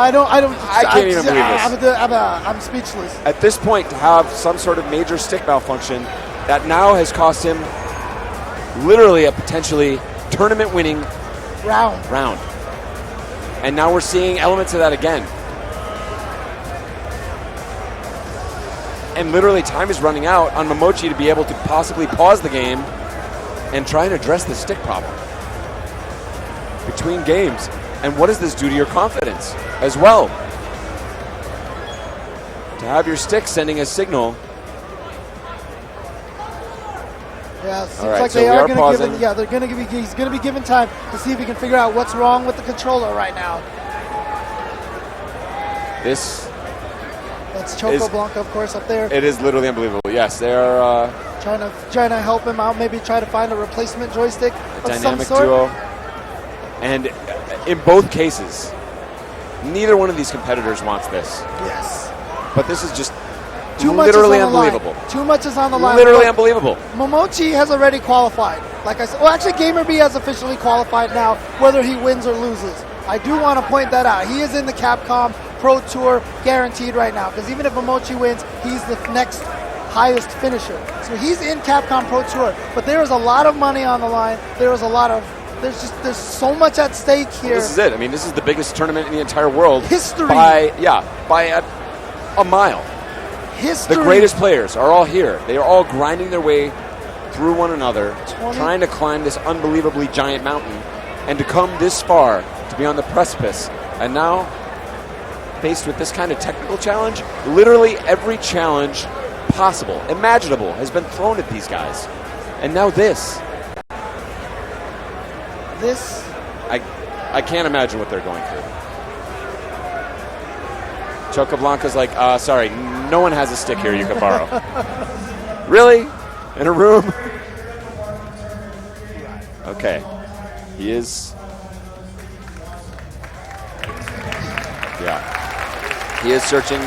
Speaker 4: can't even believe this.
Speaker 1: I'm speechless.
Speaker 4: At this point, to have some sort of major stick malfunction that now has cost him literally a potentially tournament-winning round. And now we're seeing elements of that again. And literally time is running out on Momochi to be able to possibly pause the game and try and address the stick problem between games. And what does this do to your confidence as well? To have your stick sending a signal.
Speaker 1: Yeah, seems like they are going to give him. Yeah, they're going to give. He's going to be given time to see if he can figure out what's wrong with the controller right now. That's Choco Blanca, of course, up there.
Speaker 4: It is literally unbelievable. Yes, they are
Speaker 1: trying to help him out. Maybe try to find a replacement joystick of some sort.
Speaker 4: Duo. And in both cases, neither one of these competitors wants this.
Speaker 1: Yes.
Speaker 4: But this is just
Speaker 1: literally
Speaker 4: unbelievable.
Speaker 1: Too much is on the line.
Speaker 4: Literally unbelievable.
Speaker 1: Momochi has already qualified. Like I said, well, actually, GamerB has officially qualified now, whether he wins or loses. I do want to point that out. He is in the Capcom Pro Tour guaranteed right now, because even if Momochi wins, he's the next highest finisher. So he's in Capcom Pro Tour, but there is a lot of money on the line. There's so much at stake here.
Speaker 4: Well, this is it. I mean, this is the biggest tournament in the entire world.
Speaker 1: History.
Speaker 4: By a mile.
Speaker 1: History.
Speaker 4: The greatest players are all here. They are all grinding their way through one another, trying to climb this unbelievably giant mountain, and to come this far, to be on the precipice. And now, faced with this kind of technical challenge, literally every challenge possible, imaginable, has been thrown at these guys. And now this. I can't imagine what they're going through. Chocoblanca's like, sorry, no one has a stick here you can borrow. Really? In a room? Okay. He is. Yeah. He is searching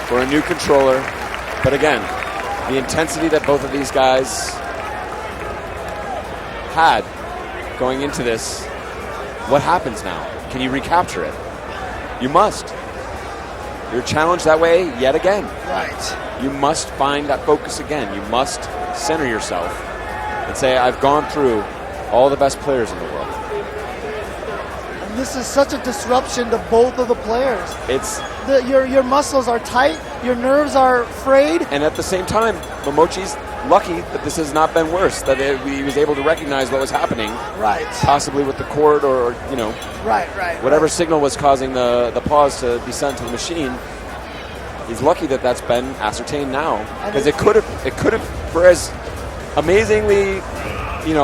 Speaker 4: for a new controller. But again, the intensity that both of these guys had going into this, what happens now? Can you recapture it? You must. You're challenged that way yet again.
Speaker 1: Right.
Speaker 4: You must find that focus again. You must center yourself and say, I've gone through all the best players in the world.
Speaker 1: And this is such a disruption to both of the players. Your muscles are tight, your nerves are frayed.
Speaker 4: And at the same time, Momochi's lucky that this has not been worse, that he was able to recognize what was happening.
Speaker 1: Right.
Speaker 4: Possibly with the cord or
Speaker 1: Right.
Speaker 4: whatever signal was causing the pause to be sent to the machine. He's lucky that that's been ascertained now, because it could have, for as amazingly,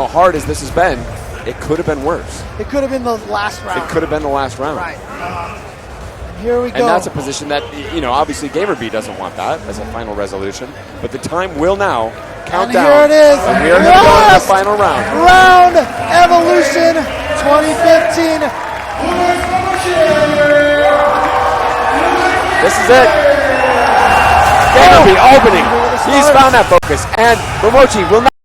Speaker 4: hard as this has been, it could have been worse.
Speaker 1: It could have been the last round.
Speaker 4: It could have been the last round.
Speaker 1: Right. Here we go.
Speaker 4: And that's a position that, obviously GamerB doesn't want that as a final resolution, but the time will now count down.
Speaker 1: Here it is.
Speaker 4: And we are going to go to the final round.
Speaker 1: Round Evolution 2015.
Speaker 4: This is it. GamerB opening. He's found that focus. And Momochi will